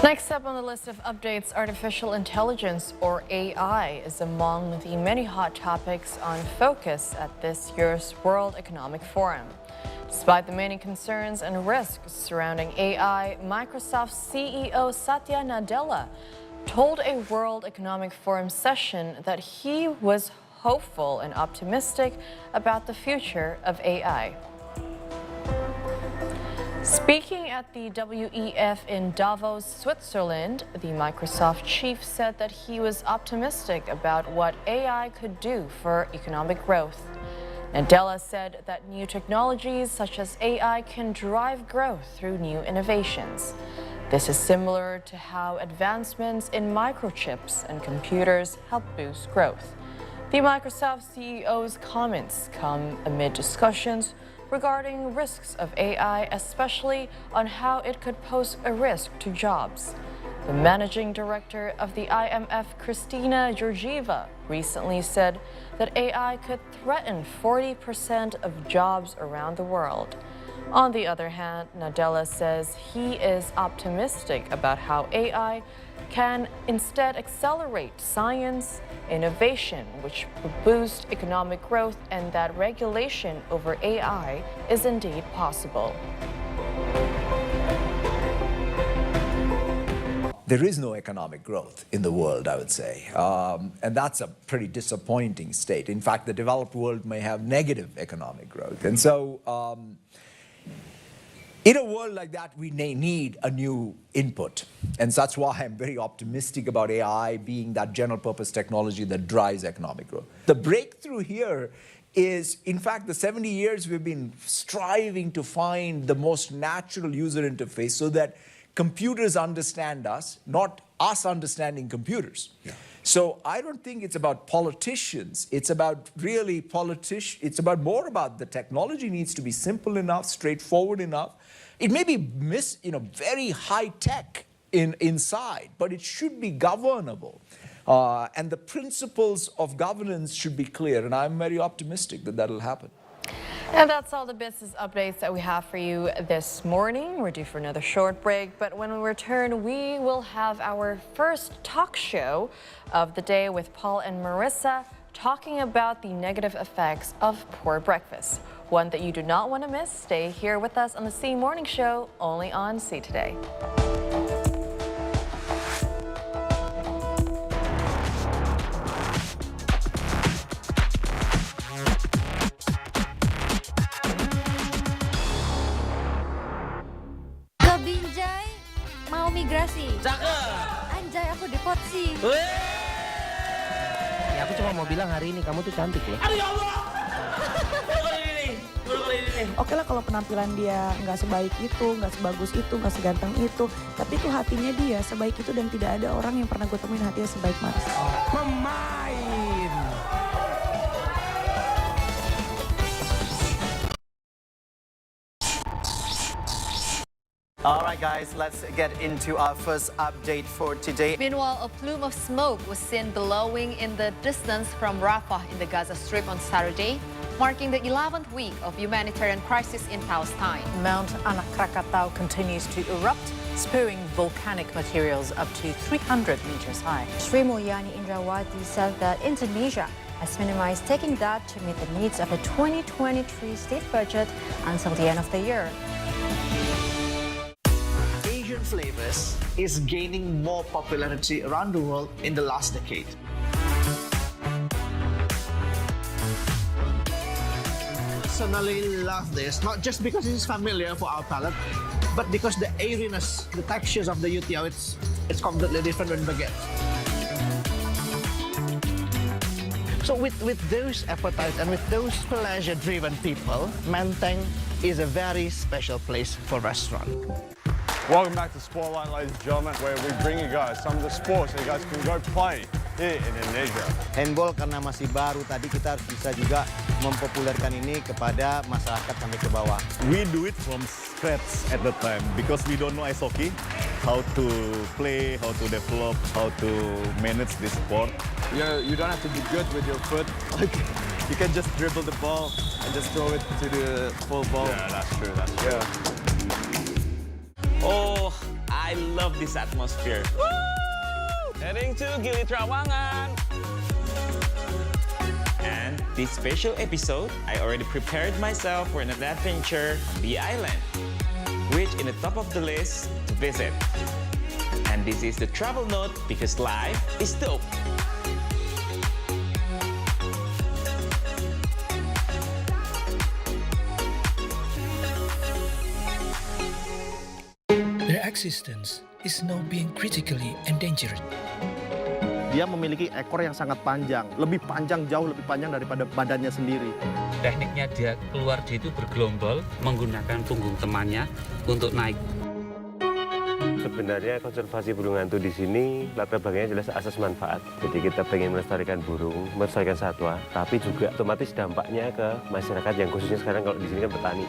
Next up on the list of updates, artificial intelligence, or AI, is among the many hot topics on focus at this year's World Economic Forum. Despite the many concerns and risks surrounding AI, Microsoft's CEO Satya Nadella told a World Economic Forum session that he was hopeful and optimistic about the future of AI. Speaking at the WEF in Davos, Switzerland, the Microsoft chief said that he was optimistic about what AI could do for economic growth. Nadella said that new technologies such as AI can drive growth through new innovations. This is similar to how advancements in microchips and computers help boost growth. The Microsoft CEO's comments come amid discussions regarding risks of AI, especially on how it could pose a risk to jobs. The managing director of the IMF, Kristina Georgieva, recently said that AI could threaten 40% of jobs around the world. On the other hand, Nadella says he is optimistic about how AI can instead accelerate science, innovation, which will boost economic growth, and that regulation over AI is indeed possible. There is no economic growth in the world, I would say. And that's a pretty disappointing state. In fact, the developed world may have negative economic growth. And so in a world like that, we may need a new input. And so that's why I'm very optimistic about AI being that general purpose technology that drives economic growth. The breakthrough here is, in fact, the 70 years we've been striving to find the most natural user interface so that computers understand us, not us understanding computers. Yeah. So I don't think it's about politicians. It's about really it's about more about the technology needs to be simple enough, straightforward enough. It may be very high tech inside, but it should be governable. And the principles of governance should be clear. And I'm very optimistic that that'll happen. And that's all the business updates that we have for you this morning. We're due for another short break, but when we return, we will have our first talk show of the day with Paul and Marissa talking about the negative effects of poor breakfast. One that you do not want to miss. Stay here with us on the C Morning Show, only on C Today. Mau migrasi. Cakep. Anjay, aku depotsi. Ya aku cuma mau bilang hari ini kamu tuh cantik loh. Aduh ya Allah. Oke lah kalau penampilan dia nggak sebaik itu, nggak sebagus itu, nggak seganteng itu, tapi itu hatinya dia sebaik itu dan tidak ada orang yang pernah gue temuin hatinya sebaik Mars. Pemain. All right, guys, let's get into our first update for today. Meanwhile, a plume of smoke was seen billowing in the distance from Rafah in the Gaza Strip on Saturday, marking the 11th week of humanitarian crisis in Palestine. Mount Anak Krakatau continues to erupt, spewing volcanic materials up to 300 meters high. Sri Mulyani Indrawati said that Indonesia has minimized taking that to meet the needs of the 2023 state budget until the end of the year. Asian flavors is gaining more popularity around the world in the last decade. Personally love this, not just because it is familiar for our palate, but because the airiness, the textures of the youtiao, it's completely different when baguette. So with those appetites and with those pleasure-driven people, Menteng is a very special place for restaurant. Welcome back to Spotlight, ladies and gentlemen, where we bring you guys some of the sports that you guys can go play here in Indonesia. Handball karena masih baru, tadi kita harus bisa juga mempopulerkan ini kepada masyarakat sampai ke bawah. We do it from scratch at the time because we don't know ice hockey, how to play, how to develop, how to manage this sport. You don't have to be good with your foot. You can just dribble the ball and just throw it to the full ball. Yeah, that's true. That's true. Yeah. Oh, I love this atmosphere. Woo! Heading to Gili Trawangan. And this special episode, I already prepared myself for an adventure on the island, which in the top of the list to visit. And this is the travel note because life is dope. existence is now being critically endangered. Dia memiliki ekor yang sangat panjang, jauh lebih panjang daripada badannya sendiri. Tekniknya dia keluar dia itu bergelombol menggunakan punggung temannya untuk naik. Sebenarnya konservasi burung hantu di sini latar belakangnya jelas asas manfaat. Jadi kita pengen melestarikan burung, melestarikan satwa, tapi juga otomatis dampaknya ke masyarakat yang khususnya sekarang kalau di sini kan petani.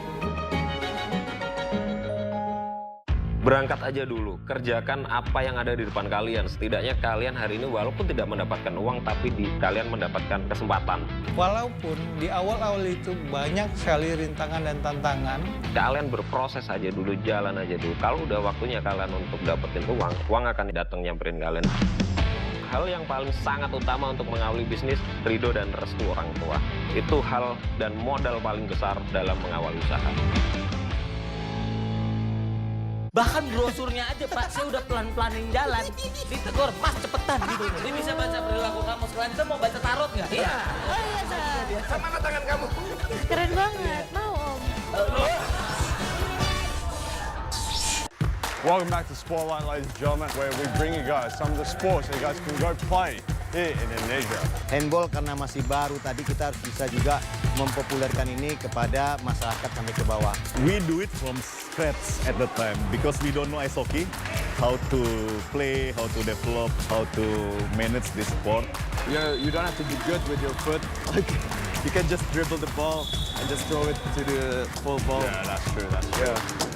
Berangkat aja dulu, kerjakan apa yang ada di depan kalian. Setidaknya kalian hari ini walaupun tidak mendapatkan uang, tapi kalian mendapatkan kesempatan. Walaupun di awal-awal itu banyak sekali rintangan dan tantangan. Kalian berproses aja dulu, jalan aja dulu. Kalau udah waktunya kalian untuk dapetin uang akan datang nyamperin kalian. Hal yang paling sangat utama untuk mengawali bisnis, ridho dan restu orang tua. Itu hal dan modal paling besar dalam mengawali usaha. Bahkan brosurnya aja Pak, saya udah pelan-pelanin jalan. Ditegur, Mas cepetan gitu. Dia bisa baca perilaku kamu. Sekalian kita mau baca tarot nggak? Iya. Oh iya, Sa. Sama tangan kamu. Keren banget. Mau, Om. Welcome back to Spotlight, ladies and gentlemen, where we bring you guys some of the sports that you guys can go play here in Indonesia. Handball karena masih baru, tadi kita harus bisa juga mempopulerkan ini kepada masyarakat sampai ke bawah. We do it from scratch at the time because we don't know ice hockey, how to play, how to develop, how to manage this sport. You don't have to be good with your foot. You can just dribble the ball and just throw it to the full ball. Yeah, that's true. That's true. Yeah.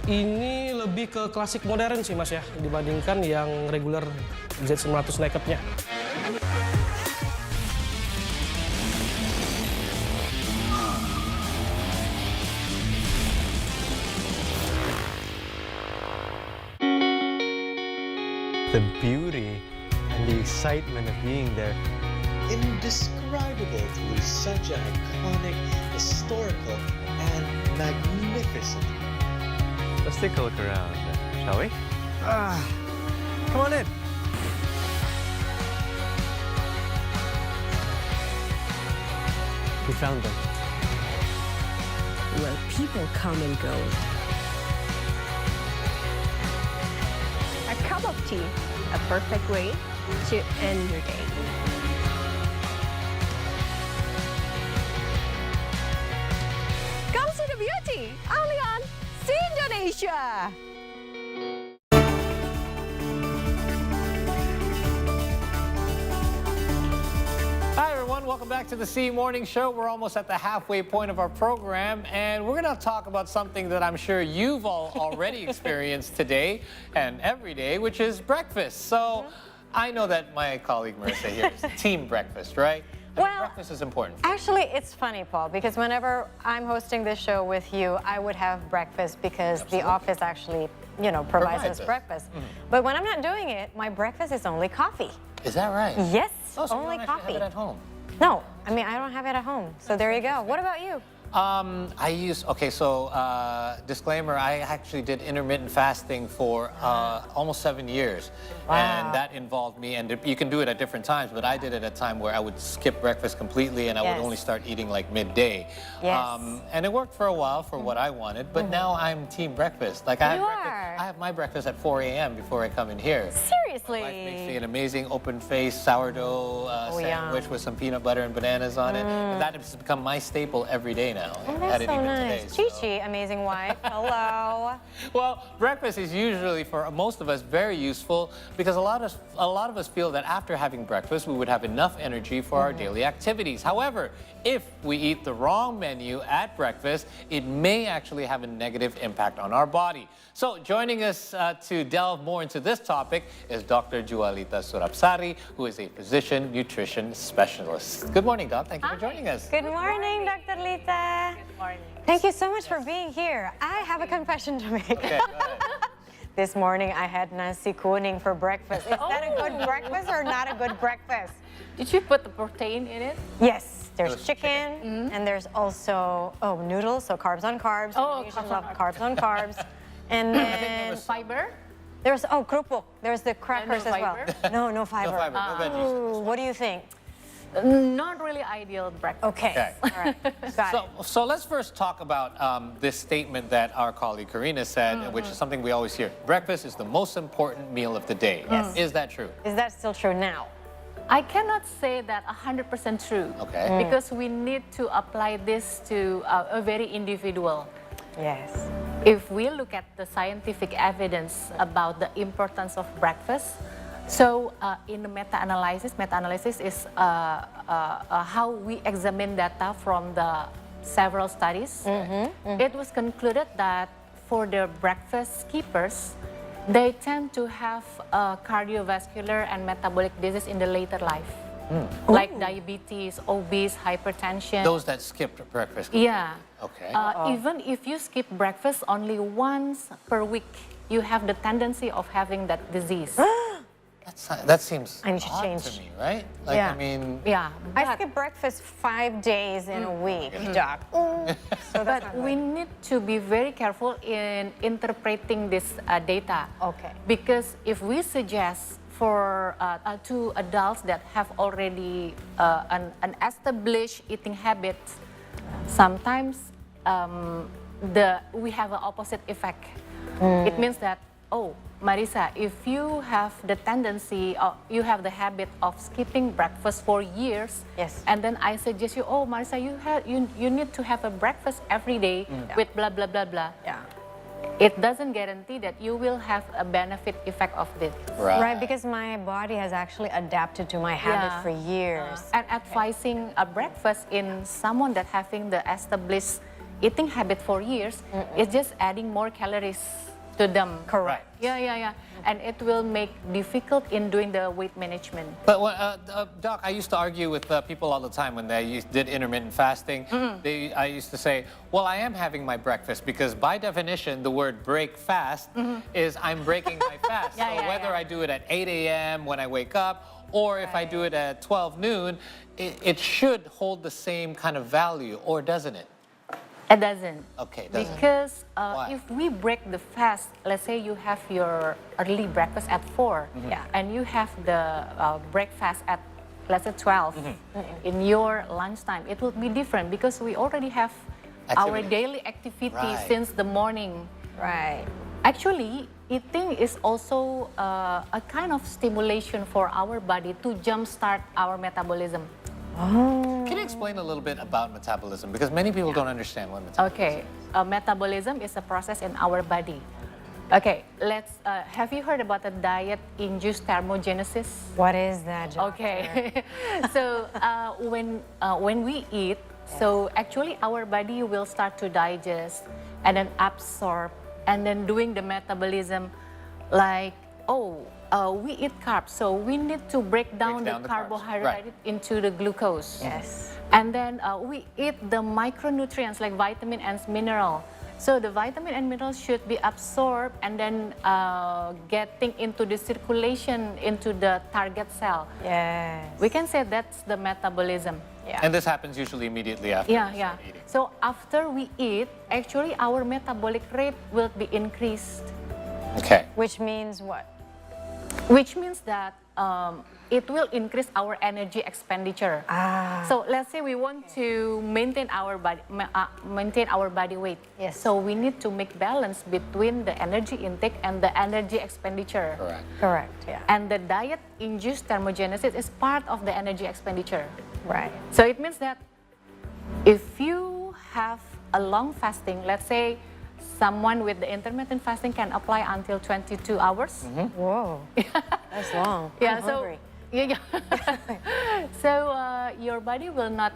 Ini lebih ke klasik modern sih Mas ya, dibandingkan yang regular Z900 nakednya. The beauty and the excitement of being there. Indescribable through such an iconic, historical, and magnificent. Let's take a look around, shall we? Come on in. We found them. Where people come and go. A cup of tea, a perfect way to end your day. Come see the beauty, only on See Indonesia. Hi everyone, welcome back to the C Morning Show. We're almost at the halfway point of our program, and we're going to talk about something that I'm sure you've all already experienced today and every day, which is breakfast. So I know that my colleague Marissa here is team breakfast, right? Well, breakfast is important. Actually, it's funny, Paul, because whenever I'm hosting this show with you, I would have breakfast because the office actually, you know, provides us breakfast. But when I'm not doing it, my breakfast is only coffee. Is that right? Yes, Oh, so only you don't actually coffee. have it at home? No, I mean, I don't have it at home. So there you go. What about you? I use, okay, so disclaimer, I actually did intermittent fasting for almost 7 years. Wow. And that involved me, and you can do it at different times, but I did it at a time where I would skip breakfast completely and I would only start eating like midday. Yes. And it worked for a while for what I wanted, but now I'm team breakfast. Like I have my breakfast at 4 a.m. before I come in here. Seriously? My wife makes me an amazing open-faced sourdough sandwich with some peanut butter and bananas on it. And that has become my staple every day now. Oh, Had that's it so even nice. today, Chi-Chi, amazing wife. Hello. Well, breakfast is usually for most of us very useful because a lot of us feel that after having breakfast we would have enough energy for our daily activities. However, if we eat the wrong menu at breakfast, it may actually have a negative impact on our body. So joining us to delve more into this topic is Dr. Jualita Surapsari, who is a physician nutrition specialist. Good morning, Doc. Thank you for joining us. Good morning, Dr. Lita. Good morning. Thank you so much for being here. I have a confession to make. Okay, go ahead. This morning I had nasi kuning for breakfast. Is that a good breakfast or not a good breakfast? Did you put the protein in it? Yes. There's chicken, and there's also noodles, so carbs on carbs. Oh, I usually love carbs on carbs. And then fiber? There's, kerupuk. There's the crackers no as well. fiber? No fiber. No fiber, no veggies. Ooh, what do you think? Not really ideal breakfast. Okay. All right. Got it. So let's first talk about this statement that our colleague Karina said, which is something we always hear. Breakfast is the most important meal of the day. Yes. Is that true? Is that still true now? I cannot say that 100% true. Okay. Because we need to apply this to a very individual. Yes. If we look at the scientific evidence about the importance of breakfast, so in the meta-analysis is how we examine data from the several studies. It was concluded that for the breakfast skippers, they tend to have cardiovascular and metabolic disease in the later life, like diabetes, obese, hypertension. Those that skipped breakfast. Yeah. Okay. Even if you skip breakfast only once per week, you have the tendency of having that disease. That seems I need to odd change. to me, right? Like, Yeah. I mean, Yeah. I skip breakfast 5 days in a week, Doc. So But we need to be very careful in interpreting this data. Okay. Because if we suggest for to adults that have already an established eating habit, sometimes we have an opposite effect. It means that, oh, Marisa, if you have the tendency, you have the habit of skipping breakfast for years, Yes. and then I suggest you, oh, Marisa, you need to have a breakfast every day with blah, blah, blah, blah. Yeah. It doesn't guarantee that you will have a benefit effect of this. Right, because my body has actually adapted to my habit for years. And advising a breakfast in someone that having the established eating habit for years is just adding more calories to them. Correct. Yeah. And it will make difficult in doing the weight management. but Doc, I used to argue with people all the time when they did intermittent fasting. I used to say, well, I am having my breakfast because by definition, the word break fast is I'm breaking my fast. So whether I do it at 8 a.m. when I wake up, or if I do it at 12 noon, it should hold the same kind of value, or doesn't it? It doesn't. Okay, it doesn't. Because if we break the fast, let's say you have your early breakfast at 4, and you have the breakfast at, let's say, 12, in your lunchtime, it will be different because we already have our daily activity since the morning. Right. Actually, eating is also a kind of stimulation for our body to jumpstart our metabolism. Can you explain a little bit about metabolism? Because many people don't understand what metabolism Okay, metabolism is a process in our body. Okay, have you heard about the diet-induced thermogenesis? What is that, Doctor? Okay, so when we eat, so actually our body will start to digest and then absorb and then doing the metabolism like, we eat carbs, so we need to break down the carbohydrate into the glucose. Yes. And then we eat the micronutrients like vitamin and mineral. So the vitamin and minerals should be absorbed and then getting into the circulation into the target cell. Yes. We can say that's the metabolism. Yeah. And this happens usually immediately after eating. So after we eat, actually our metabolic rate will be increased. Okay. Which means what? Which means that it will increase our energy expenditure. So let's say we want to maintain our body weight. Yes. So we need to make balance between the energy intake and the energy expenditure. Correct, yeah. And the diet-induced thermogenesis is part of the energy expenditure. Right. So it means that if you have a long fasting, let's say someone with the intermittent fasting can apply until 22 hours. Whoa, that's long. Yeah, I'm so hungry. so your body will not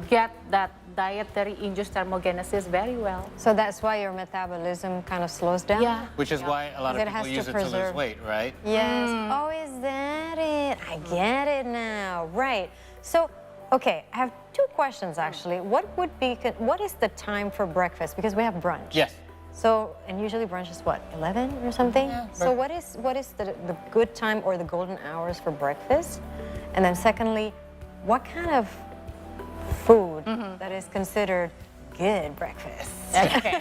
get that dietary induced thermogenesis very well. So that's why your metabolism kind of slows down? Yeah. Which is why a lot of Because it has people use to it to lose preserve. weight, right? Yes. Oh, is that it? I get it now. Right. So, okay, I have 2 questions actually. What is the time for breakfast? Because we have brunch. Yes. So, and usually brunch is what, 11 or something? Yeah, so what is the good time or the golden hours for breakfast? And then secondly, what kind of food that is considered good breakfast? Okay.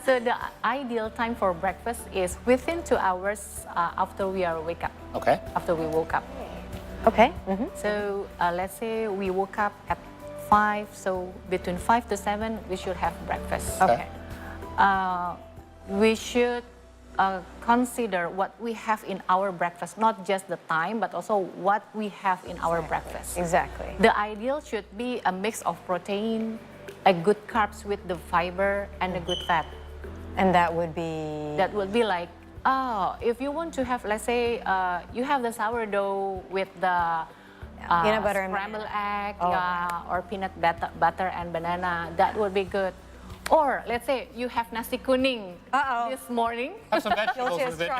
So the ideal time for breakfast is within 2 hours after we are wake up. Okay. After we woke up. Okay. So let's say we woke up at 5. So between 5 to 7, we should have breakfast. Okay. We should consider what we have in our breakfast, not just the time, but also what we have in our breakfast. Exactly. The ideal should be a mix of protein, a good carbs with the fiber, and a good fat. And that would be? That would be like, if you want to have, let's say, you have the sourdough with the peanut butter and scrambled egg, or peanut butter and banana, that would be good. Or let's say you have nasi kuning this morning. Have some vegetables with it.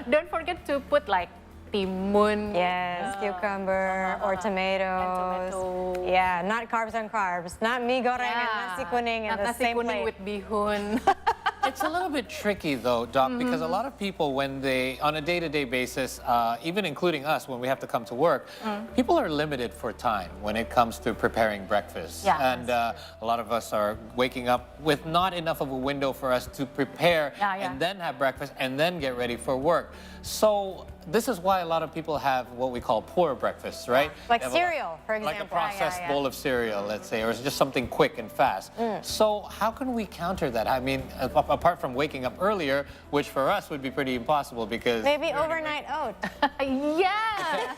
Don't forget to put like timun. Yes, cucumber or tomatoes. Yeah, not carbs on carbs. Not mee goreng and nasi kuning in the same plate. With bihun. It's a little bit tricky though, Doc, because a lot of people, when they, on a day-to-day basis, even including us, when we have to come to work, people are limited for time when it comes to preparing breakfast. Yeah. And a lot of us are waking up with not enough of a window for us to prepare and then have breakfast and then get ready for work. So this is why a lot of people have what we call poor breakfasts, right? Like cereal, for example. Like a processed bowl of cereal, let's say, or it's just something quick and fast. So how can we counter that? I mean, apart from waking up earlier, which for us would be pretty impossible because... Maybe overnight oat. Yeah.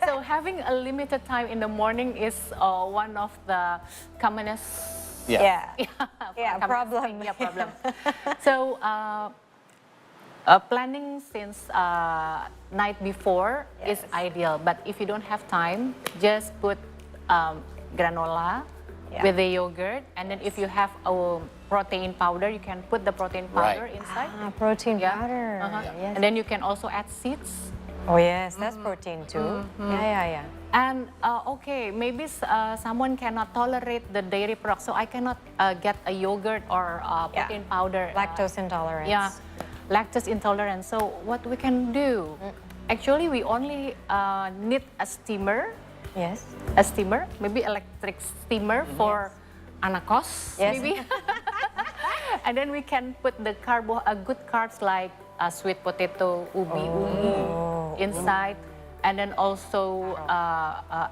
So having a limited time in the morning is one of the commonest problem. problem. So planning since night before is ideal, but if you don't have time, just put granola with the yogurt, and then if you have a protein powder, you can put the protein powder inside. Protein powder. Yes. And then you can also add seeds. Oh yes, that's protein too. Yeah. And okay, maybe someone cannot tolerate the dairy products, so I cannot get a yogurt or protein powder. Lactose intolerance. Yeah, lactose intolerance. So what we can do? Actually, we only need a steamer. Yes. A steamer, maybe electric steamer for anakos, maybe. And then we can put the good carbs like sweet potato, ubi inside, and then also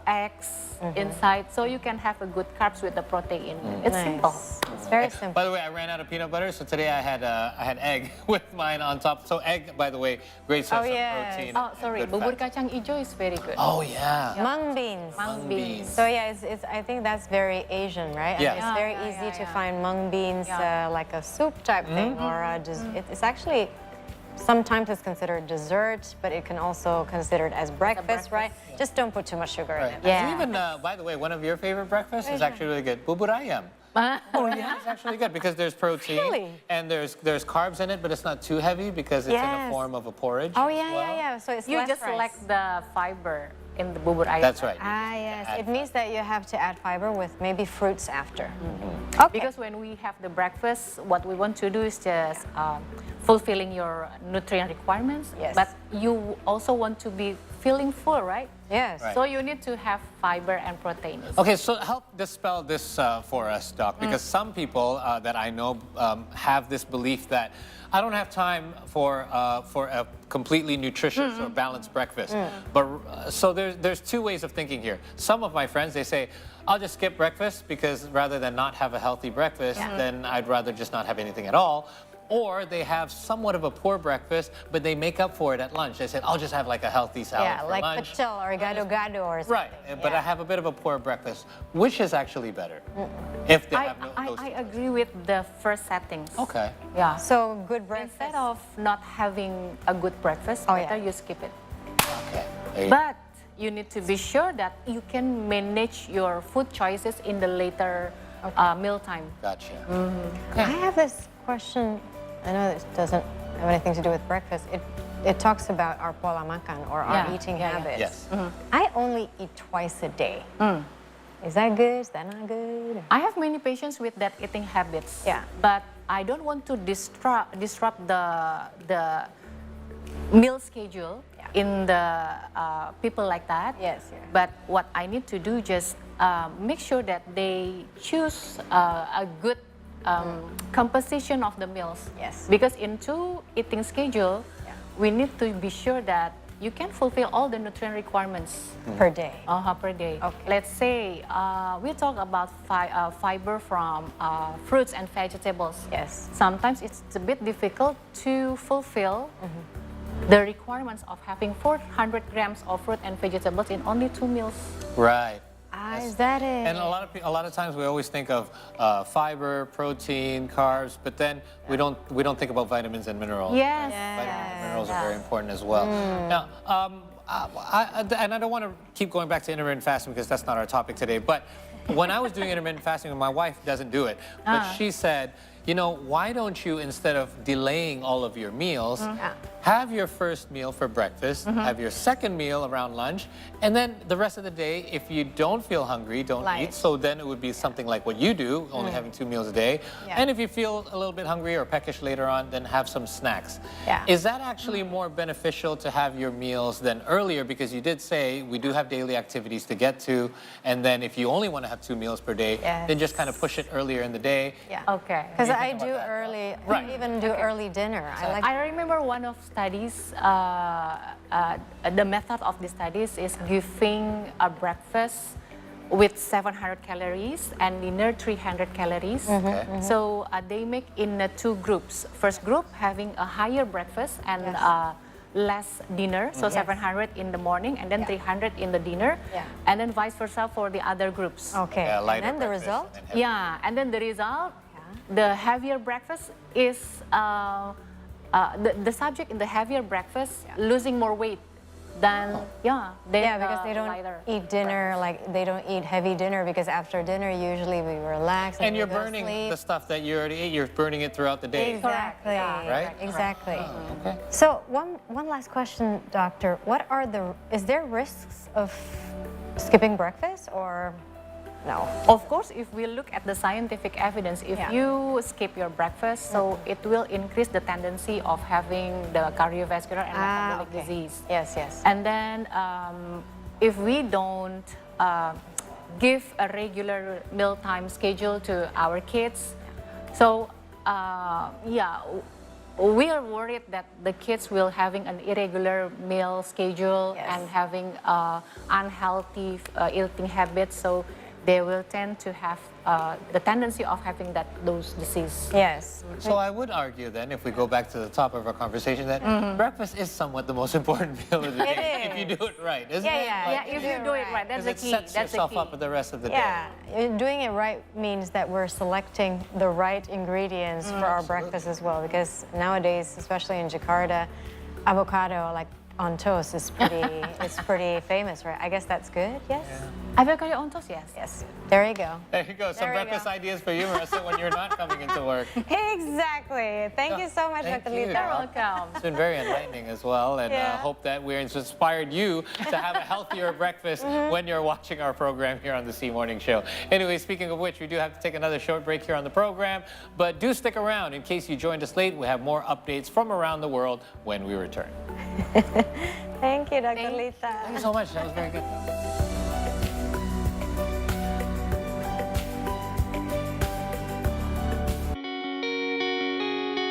eggs inside, so you can have a good carbs with the protein. It's simple. It's very simple. By the way, I ran out of peanut butter, so today I had egg with mine on top. So egg, by the way, great source of protein. Oh, sorry, bubur kacang hijau is very good. Oh yeah. Mung beans. Mung beans. So yeah, I think that's very Asian, right? Yeah. And it's very easy to find mung beans like a soup type thing, or it's actually. Sometimes it's considered dessert, but it can also considered as breakfast, right? Just don't put too much sugar in it. Yeah. And even, by the way, one of your favorite breakfasts is actually really good. Bubur ayam. Oh yeah, it's actually good because there's protein and there's carbs in it, but it's not too heavy because it's in the form of a porridge. Oh yeah. So it's you just select the fiber in the bubur ayam. That's right. Yes. It means that you have to add fiber with maybe fruits after. Because when we have the breakfast, what we want to do is just fulfilling your nutrient requirements. Yes. But you also want to be feeling full, right? Yes. So you need to have fiber and protein. Okay, so help dispel this for us, Doc, because some people that I know have this belief that I don't have time for a completely nutritious or balanced breakfast. But so there's two ways of thinking here. Some of my friends, they say, I'll just skip breakfast because rather than not have a healthy breakfast, then I'd rather just not have anything at all. Or they have somewhat of a poor breakfast, but they make up for it at lunch. They said, I'll just have like a healthy salad for like lunch. pecel or gado-gado or something. Right, but I have a bit of a poor breakfast. Which is actually better? If they have I agree with the first settings. Okay. Yeah. So good breakfast. Instead of not having a good breakfast, better you skip it. Okay. But you need to be sure that you can manage your food choices in the later mealtime. Gotcha. I have this question. I know this doesn't have anything to do with breakfast. It talks about our pola makan or our eating habits. Yes. I only eat twice a day. Is that good? Is that not good? I have many patients with that eating habits. Yeah. But I don't want to disrupt the meal schedule in the people like that. Yes. But what I need to do just make sure that they choose a good composition of the meals. Yes. Because in 2 eating schedule, we need to be sure that you can fulfill all the nutrient requirements per day. Per day. Let's say we talk about fiber from fruits and vegetables. Yes. Sometimes it's a bit difficult to fulfill the requirements of having 400 grams of fruit and vegetables in only 2 meals. Right. Is that it? And a lot of times we always think of fiber, protein, carbs, but then we don't think about vitamins and minerals. Yes. Vitamins and minerals are very important as well. Now, I don't want to keep going back to intermittent fasting because that's not our topic today. But when I was doing intermittent fasting, my wife doesn't do it, but she said, you know, why don't you, instead of delaying all of your meals, have your first meal for breakfast, have your second meal around lunch, and then the rest of the day, if you don't feel hungry, don't eat. So then it would be something like what you do, only having 2 meals a day. And if you feel a little bit hungry or peckish later on, then have some snacks. Is that actually more beneficial to have your meals than earlier? Because you did say we do have daily activities to get to, and then if you only want to have 2 meals per day, then just kind of push it earlier in the day. Okay. Because I do early, I even do early dinner. I remember one of studies, the method of the studies is giving a breakfast with 700 calories and dinner 300 calories. So they make in 2 groups. First group having a higher breakfast and less dinner, so 700 in the morning and then 300 in the dinner, and then vice versa for the other groups. Okay, and then the result? And then the result, the heavier breakfast is, the subject in the heavier breakfast losing more weight than, because they don't eat dinner, like they don't eat heavy dinner because after dinner usually we relax and you're burning the stuff that you already ate, you're burning it throughout the day. Exactly. Right? Exactly. Okay. So one last question, doctor. Is there risks of skipping breakfast or no? Of course, if we look at the scientific evidence, if you skip your breakfast, so it will increase the tendency of having the cardiovascular and metabolic disease. Yes. And then if we don't give a regular mealtime schedule to our kids, so we are worried that the kids will having an irregular meal schedule and having unhealthy eating habits. So they will tend to have the tendency of having those diseases. Yes. So I would argue then, if we go back to the top of our conversation, that breakfast is somewhat the most important meal of the day if you do it right, isn't it? If you do it right, that's the key. It sets yourself up for the rest of the day. Yeah, doing it right means that we're selecting the right ingredients for our breakfast as well, because nowadays, especially in Jakarta, avocado on toast is pretty famous, right? I guess that's good, yes? Avocado on toast, yes. Yes. There you go. There you go. Some breakfast ideas for you, Marissa, when you're not coming into work. Exactly. Thank you so much, Dr. Lita. You're welcome. It's been very enlightening as well, and hope that we're inspired you to have a healthier breakfast when you're watching our program here on the C Morning Show. Anyway, speaking of which, we do have to take another short break here on the program, but do stick around in case you joined us late. We have more updates from around the world when we return. Thank you, Dr. Lita. Thank you so much. That was very good.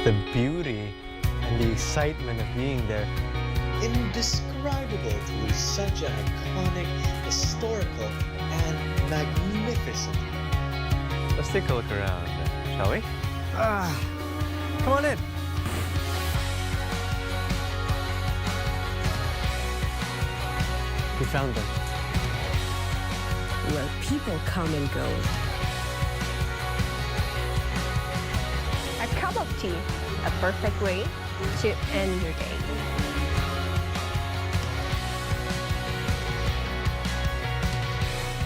The beauty and the excitement of being there. Indescribable to lose such an iconic, historical, and magnificent. Let's take a look around, shall we? Come on in. We found them. Where people come and go. A cup of tea, a perfect way to end your day.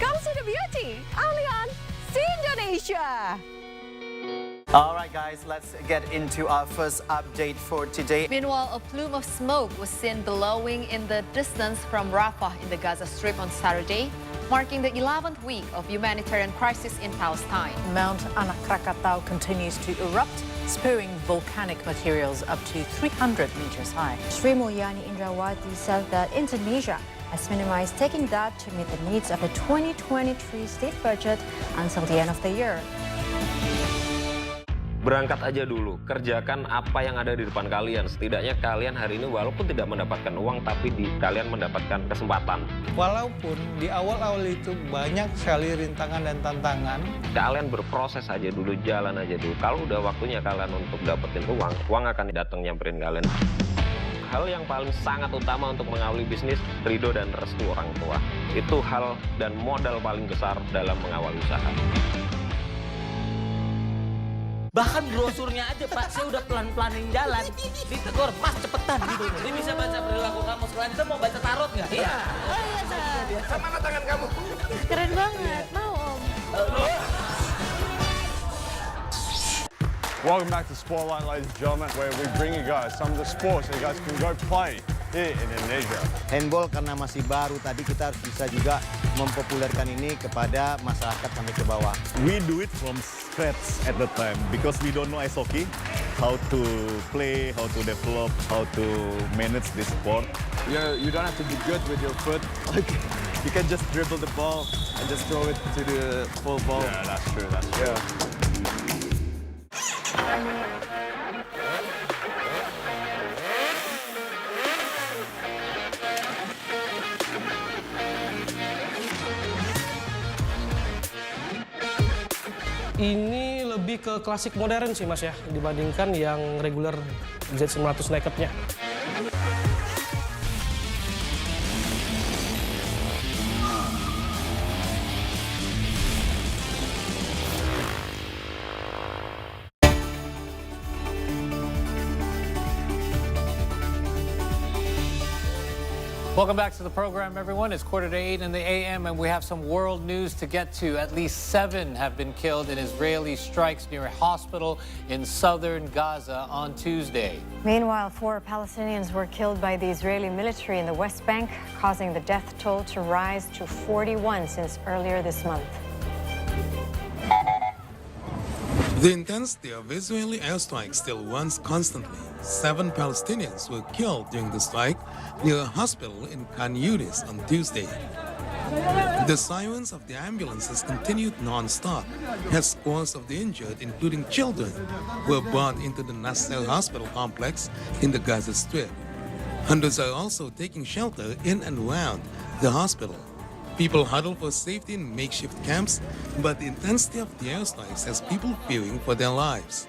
Come see the beauty, only on C Indonesia. All right, guys, let's get into our first update for today. Meanwhile, a plume of smoke was seen billowing in the distance from Rafah in the Gaza Strip on Saturday, marking the 11th week of humanitarian crisis in Palestine. Mount Anak Krakatau continues to erupt, spewing volcanic materials up to 300 meters high. Sri Mulyani Indrawati said that Indonesia has minimized taking that to meet the needs of the 2023 state budget until the end of the year. Berangkat aja dulu, kerjakan apa yang ada di depan kalian. Setidaknya kalian hari ini walaupun tidak mendapatkan uang, tapi kalian mendapatkan kesempatan. Walaupun di awal-awal itu banyak sekali rintangan dan tantangan. Kalian berproses aja dulu, jalan aja dulu. Kalau udah waktunya kalian untuk dapetin uang akan datang nyamperin kalian. Hal yang paling sangat utama untuk mengawali bisnis, ridho dan restu orang tua. Itu hal dan modal paling besar dalam mengawali usaha. Bahkan brosurnya aja Pak, saya udah pelan-pelanin jalan. Ditegur, Mas cepetan gitu. Ini bisa baca perilaku kamu. Sekarang kita mau baca tarot nggak? Iya. Oh iya, Sar. Mana tangan kamu? Keren banget. Mau, Om. Welcome back to Spotlight, ladies and gentlemen, where we bring you guys some of the sports that you guys can go play here in Indonesia. Handball karena masih baru, tadi kita harus bisa juga mempopulerkan ini kepada masyarakat sampai ke bawah. We do it from scratch at the time because we don't know ice hockey, how to play, how to develop, how to manage this sport. You don't have to be good with your foot. Like, you can just dribble the ball and just throw it to the full ball. Yeah, that's true. That's true. Yeah. Ini lebih ke klasik modern sih Mas ya, dibandingkan yang regular Z900 nakednya. Welcome back to the program, everyone. It's 7:45 in the a.m. and we have some world news to get to. At least 7 have been killed in Israeli strikes near a hospital in southern Gaza on Tuesday. Meanwhile, 4 Palestinians were killed by the Israeli military in the West Bank, causing the death toll to rise to 41 since earlier this month. The intensity of Israeli airstrikes still runs constantly. 7 Palestinians were killed during the strike near a hospital in Khan Yunis on Tuesday. The sirens of the ambulances continued non-stop as scores of the injured, including children, were brought into the Nasser hospital complex in the Gaza Strip. Hundreds are also taking shelter in and around the hospital. People huddle for safety in makeshift camps, but the intensity of the airstrikes has people fearing for their lives.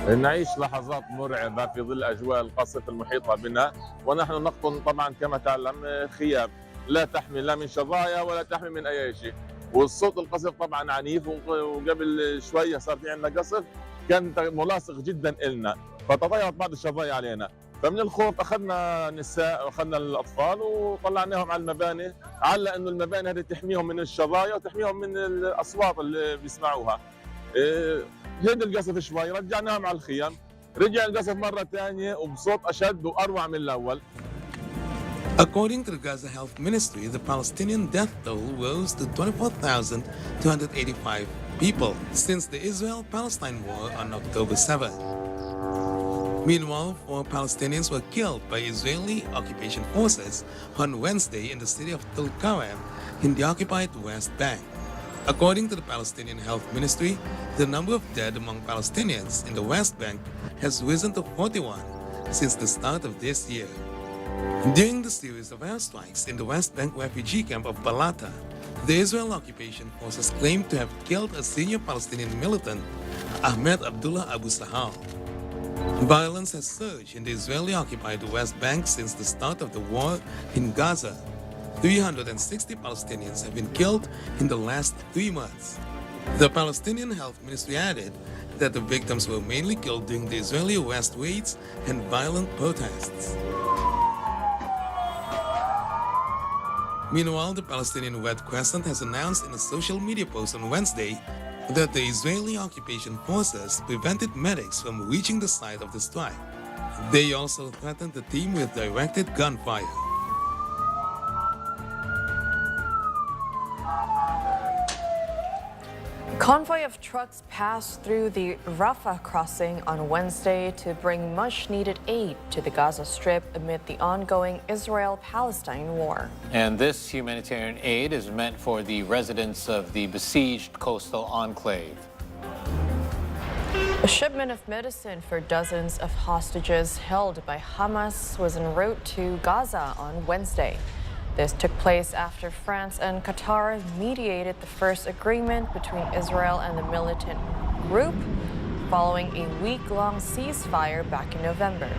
نعيش لحظات مرعبة في ظل أجواء القصف المحيطة بنا، ونحن نقطن طبعا كما تعلم خيام لا تحمي لا من شظايا ولا تحمي من أي شيء، والصوت القصف طبعا عنيف، وقبل شوية صار في عندنا قصف كان ملاصق جدا إلنا، فتطيرت بعض الشظايا علينا، فمن الخوف أخذنا النساء وأخذنا الأطفال وطلعناهم على المباني، على إنه المباني هذه تحميهم من الشظايا وتحميهم من الأصوات اللي بيسمعوها. هدي القصف شوي رجعناهم على الخيام، رجع القصف مرة ثانية وبصوت أشد وأروع من الأول. According to the Gaza Health Ministry, the Palestinian death toll rose to 24,285 people since the Israel-Palestine war on October 7. Meanwhile, 4 Palestinians were killed by Israeli occupation forces on Wednesday in the city of Tulkarem in the occupied West Bank. According to the Palestinian Health Ministry, the number of dead among Palestinians in the West Bank has risen to 41 since the start of this year. During the series of airstrikes in the West Bank refugee camp of Balata, the Israel occupation forces claimed to have killed a senior Palestinian militant, Ahmed Abdullah Abu Sahal. Violence has surged in the Israeli-occupied West Bank since the start of the war in Gaza. 360 Palestinians have been killed in the last 3 months. The Palestinian Health Ministry added that the victims were mainly killed during the Israeli arrest raids and violent protests. Meanwhile, the Palestinian Red Crescent has announced in a social media post on Wednesday that the Israeli occupation forces prevented medics from reaching the site of the strike. They also threatened the team with directed gunfire. A convoy of trucks passed through the Rafah crossing on Wednesday to bring much-needed aid to the Gaza Strip amid the ongoing Israel-Palestine war. And this humanitarian aid is meant for the residents of the besieged coastal enclave. shipment of medicine for dozens of hostages held by Hamas was en route to Gaza on Wednesday. This took place after France and Qatar mediated the first agreement between Israel and the militant group following a week-long ceasefire back in November.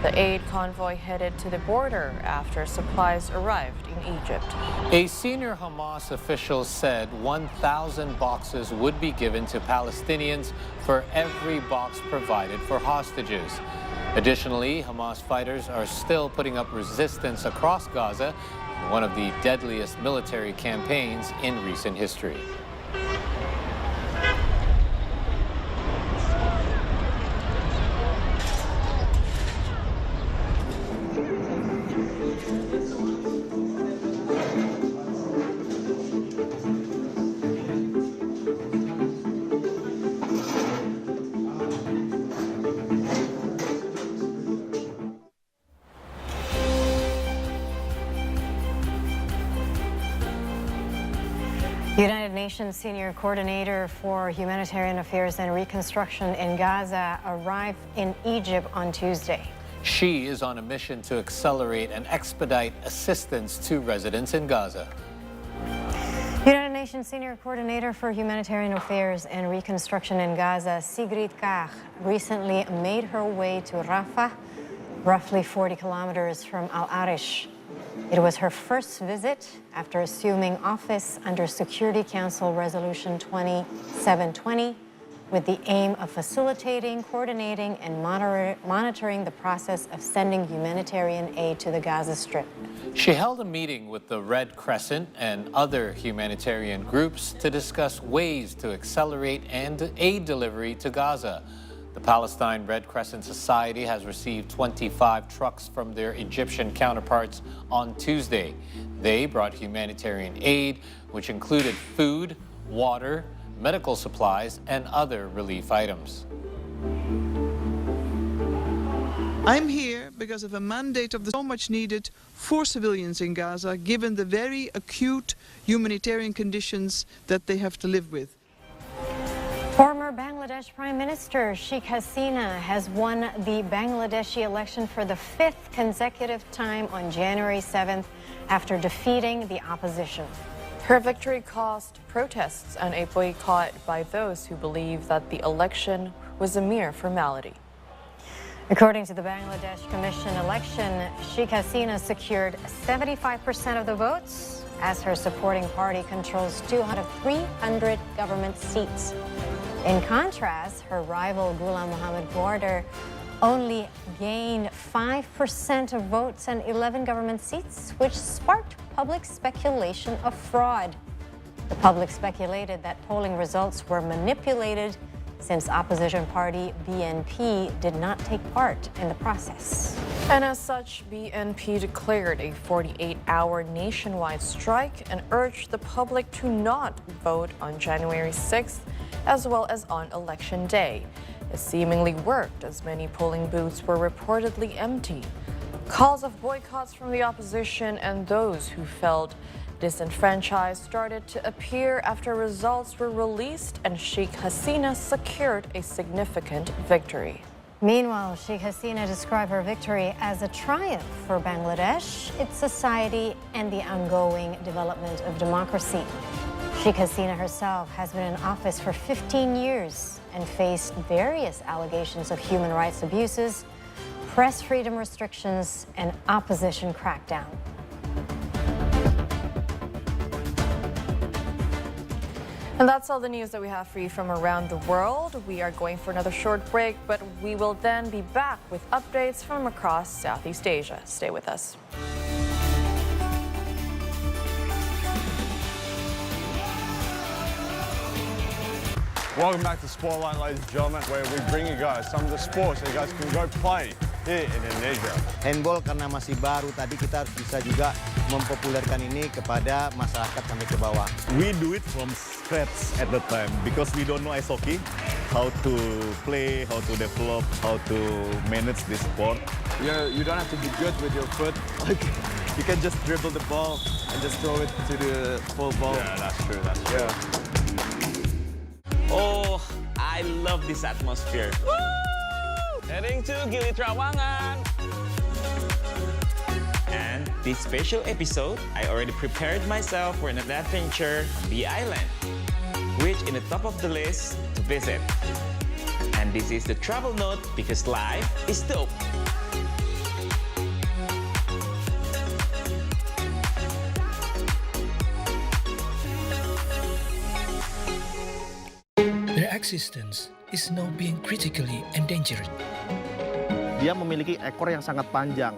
The aid convoy headed to the border after supplies arrived in Egypt. A senior Hamas official said 1,000 boxes would be given to Palestinians for every box provided for hostages. Additionally, Hamas fighters are still putting up resistance across Gaza, in one of the deadliest military campaigns in recent history. United Nations Senior Coordinator for Humanitarian Affairs and Reconstruction in Gaza arrived in Egypt on Tuesday. She is on a mission to accelerate and expedite assistance to residents in Gaza. United Nations Senior Coordinator for Humanitarian Affairs and Reconstruction in Gaza, Sigrid Kaag, recently made her way to Rafah, roughly 40 kilometers from Al Arish. It was her first visit after assuming office under Security Council Resolution 2720 with the aim of facilitating, coordinating, and monitoring the process of sending humanitarian aid to the Gaza Strip. She held a meeting with the Red Crescent and other humanitarian groups to discuss ways to accelerate aid delivery to Gaza. The Palestine Red Crescent Society has received 25 trucks from their Egyptian counterparts on Tuesday. They brought humanitarian aid, which included food, water, medical supplies, and other relief items. I'm here because of a mandate of the so much needed for civilians in Gaza, given the very acute humanitarian conditions that they have to live with. Former Bangladesh Prime Minister Sheikh Hasina has won the Bangladeshi election for the 5th consecutive time on January 7th after defeating the opposition. Her victory caused protests and a boycott by those who believe that the election was a mere formality. According to the Bangladesh Commission election, Sheikh Hasina secured 75% of the votes, as her supporting party controls 200 of 300 government seats. In contrast, her rival Ghulam Mohammad Gwarder only gained 5% of votes and 11 government seats, which sparked public speculation of fraud. The public speculated that polling results were manipulated since opposition party BNP did not take part in the process. And as such, BNP declared a 48-hour nationwide strike and urged the public to not vote on January 6th, as well as on Election Day. It seemingly worked, as many polling booths were reportedly empty. Calls of boycotts from the opposition and those who felt disenfranchised started to appear after results were released and Sheikh Hasina secured a significant victory. Meanwhile, Sheikh Hasina described her victory as a triumph for Bangladesh, its society, and the ongoing development of democracy. Sheikh Hasina herself has been in office for 15 years and faced various allegations of human rights abuses, press freedom restrictions, and opposition crackdown. And that's all the news that we have for you from around the world. We are going for another short break, but we will then be back with updates from across Southeast Asia. Stay with us. Welcome back to Spotlight, ladies and gentlemen, where we bring you guys some of the sports that you guys can go play here in Indonesia. Handball karena masih baru, tadi kita harus bisa juga mempopulerkan ini kepada masyarakat sampai ke bawah. We do it from scratch at the time because we don't know ice hockey, how to play, how to develop, how to manage this sport. You don't have to be good with your foot. You can just dribble the ball and just throw it to the full ball. Yeah, that's true, that's true. Oh, I I love this atmosphere. Heading to Gili Trawangan. And this special episode, I already prepared myself for an adventure on the island, which in the top of the list to visit. And this is the travel note because life is dope. Their existence is now being critically endangered. Dia memiliki ekor yang sangat panjang,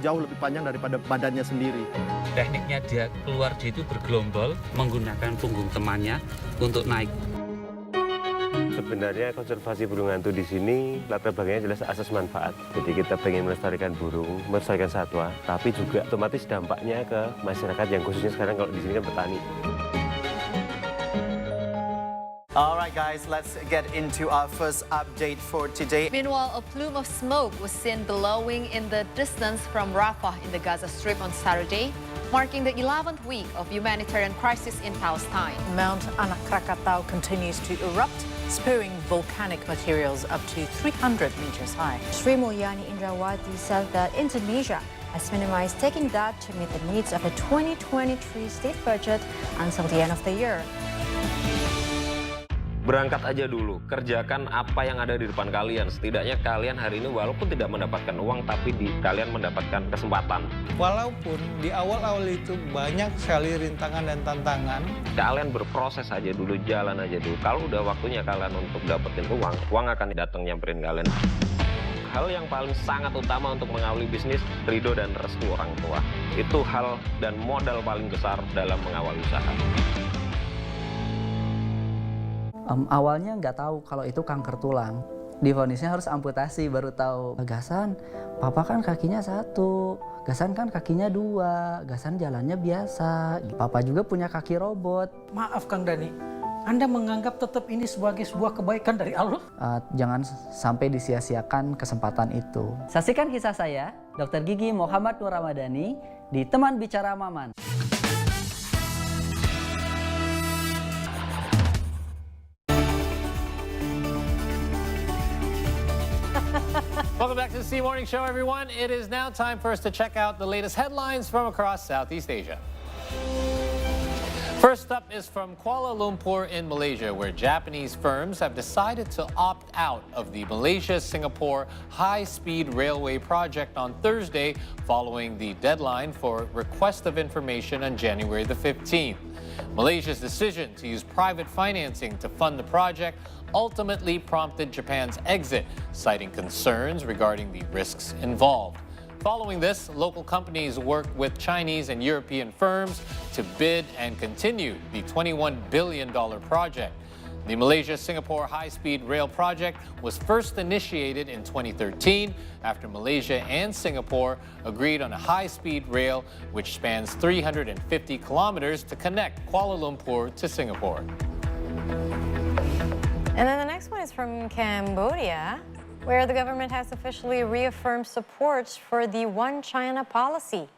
jauh lebih panjang daripada badannya sendiri. Tekniknya dia keluar itu bergelombol, menggunakan punggung temannya untuk naik. Sebenarnya konservasi burung hantu di sini latar belakangnya jelas asas manfaat. Jadi kita pengen melestarikan burung, melestarikan satwa, tapi juga otomatis dampaknya ke masyarakat yang khususnya sekarang kalau di sini kan petani. All right, guys, let's get into our first update for today. Meanwhile, a plume of smoke was seen billowing in the distance from Rafah in the Gaza Strip on Saturday, marking the 11th week of humanitarian crisis in Palestine. Mount Anak Krakatau continues to erupt, spewing volcanic materials up to 300 meters high. Sri Mulyani Indrawati said that Indonesia has minimized taking that to meet the needs of the 2023 state budget until the end of the year. Berangkat aja dulu, kerjakan apa yang ada di depan kalian. Setidaknya kalian hari ini walaupun tidak mendapatkan uang, tapi kalian mendapatkan kesempatan. Walaupun di awal-awal itu banyak sekali rintangan dan tantangan. Kalian berproses aja dulu, jalan aja dulu. Kalau udah waktunya kalian untuk dapetin uang akan datang nyamperin kalian. Hal yang paling sangat utama untuk mengawali bisnis, ridho dan restu orang tua. Itu hal dan modal paling besar dalam mengawali usaha. Awalnya nggak tahu kalau itu kanker tulang. Divonisnya harus amputasi, baru tahu. Gasan, papa kan kakinya 1, Gasan kan kakinya 2, Gasan jalannya biasa. Papa juga punya kaki robot. Maaf Kang Dani, Anda menganggap tetap ini sebagai sebuah kebaikan dari Allah? Jangan sampai disia-siakan kesempatan itu. Saksikan kisah saya, Dr. Gigi Muhammad Nur Ramadhani, di Teman Bicara Maman. Welcome back to the C Morning Show, everyone. It is now time for us to check out the latest headlines from across Southeast Asia. First up is from Kuala Lumpur in Malaysia, where Japanese firms have decided to opt out of the Malaysia-Singapore high-speed railway project on Thursday, following the deadline for request of information on January the 15th. Malaysia's decision to use private financing to fund the project ultimately prompted Japan's exit, citing concerns regarding the risks involved. Following this, local companies worked with Chinese and European firms to bid and continue the $21 billion project. The Malaysia-Singapore high-speed rail project was first initiated in 2013 after Malaysia and Singapore agreed on a high-speed rail which spans 350 kilometers to connect Kuala Lumpur to Singapore. And then the next one is from Cambodia, where the government has officially reaffirmed support for the One China policy.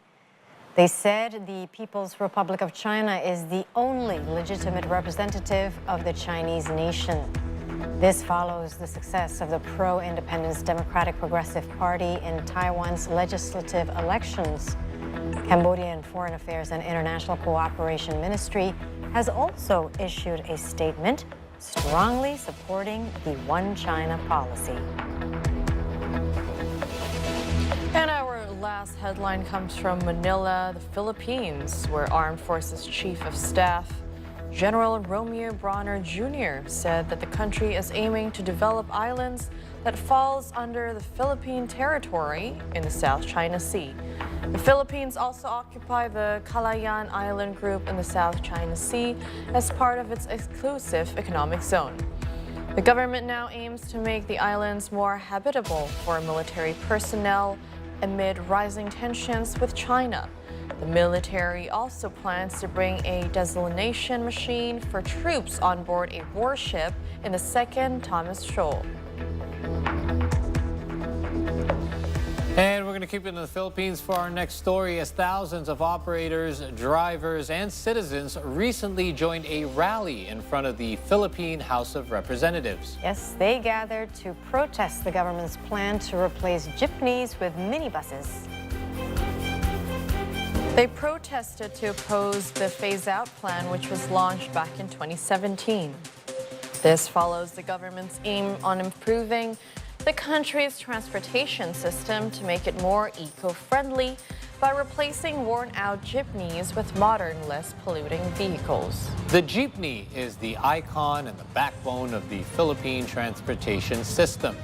They said the People's Republic of China is the only legitimate representative of the Chinese nation. This follows the success of the pro-independence Democratic Progressive Party in Taiwan's legislative elections. Cambodian Foreign Affairs and International Cooperation Ministry has also issued a statement strongly supporting the One China policy. And our last headline comes from Manila, the Philippines, where Armed Forces Chief of Staff General Romeo Bronner Jr. said that the country is aiming to develop islands that falls under the Philippine territory in the South China Sea. The Philippines also occupy the Calayan Island group in the South China Sea as part of its exclusive economic zone. The government now aims to make the islands more habitable for military personnel amid rising tensions with China. The military also plans to bring a desalination machine for troops on board a warship in the second Thomas Shoal. And we're going to keep it in the Philippines for our next story as thousands of operators, drivers, and citizens recently joined a rally in front of the Philippine House of Representatives. Yes, they gathered to protest the government's plan to replace jeepneys with minibuses. They protested to oppose the phase-out plan, which was launched back in 2017. This follows the government's aim on improving the country's transportation system to make it more eco-friendly by replacing worn-out jeepneys with modern, less polluting vehicles. The jeepney is the icon and the backbone of the Philippine transportation system.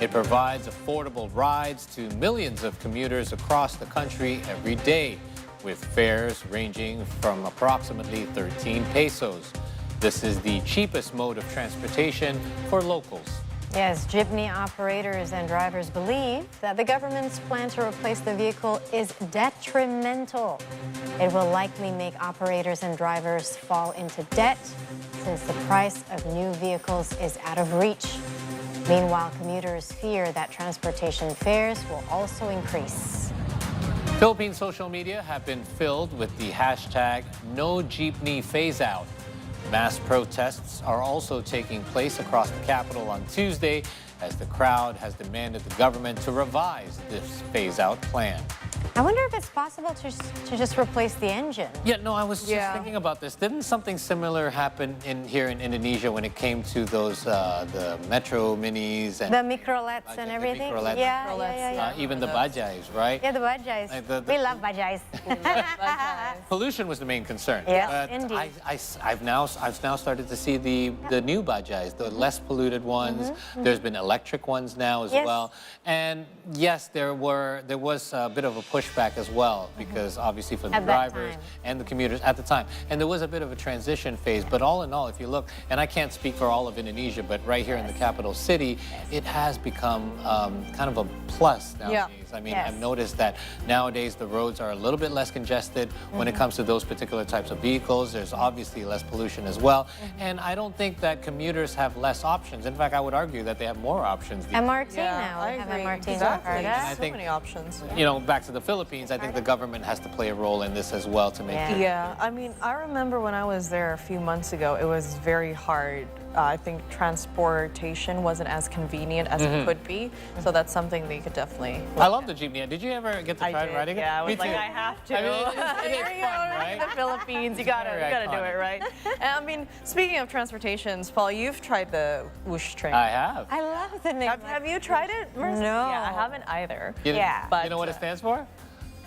It provides affordable rides to millions of commuters across the country every day, with fares ranging from approximately 13 pesos. This is the cheapest mode of transportation for locals. Yes, jeepney operators and drivers believe that the government's plan to replace the vehicle is detrimental. It will likely make operators and drivers fall into debt since the price of new vehicles is out of reach. Meanwhile, commuters fear that transportation fares will also increase. Philippine social media have been filled with the hashtag #NoJeepneyPhaseOut. Mass protests are also taking place across the capital on Tuesday as the crowd has demanded the government to revise this phase-out plan. I wonder if it's possible to just replace the engine. Yeah, no, I was just thinking about this. Didn't something similar happen here in Indonesia when it came to those the metro minis and The microlets and everything? microlets. Yeah. Even the bajais, right? Yeah, the bajais. We love bajais. Pollution was the main concern. Yes, but indeed. I've now started to see the new bajais, the less polluted ones. There's been electric ones now as well. And yes, there was a bit of a pushback as well because obviously for the drivers and the commuters at the time. And there was a bit of a transition phase. But all in all, if you look, and I can't speak for all of Indonesia, but right here in the capital city, it has become kind of a plus nowadays. I mean, I've noticed that nowadays the roads are a little bit less congested when it comes to those particular types of vehicles. There's obviously less pollution as well. And I don't think that commuters have less options. In fact, I would argue that they have more options. MRT now. We have MRT in Jakarta. I think, so many options. You know, back to the Philippines, I think the government has to play a role in this as well to make it. Yeah, I mean, I remember when I was there a few months ago, it was very hard. I think transportation wasn't as convenient as it could be. So that's something they could definitely... I love the jeepney. Did you ever get to try riding it? Yeah, I was Me like, too. I have to. I mean, it is fun, right? The Philippines, you gotta do it, right? And I mean, speaking of transportations, Paul, you've tried the whoosh train. I have. I love the name. Have you tried it, Mercy? No. Yeah, I haven't either. You know what it stands for?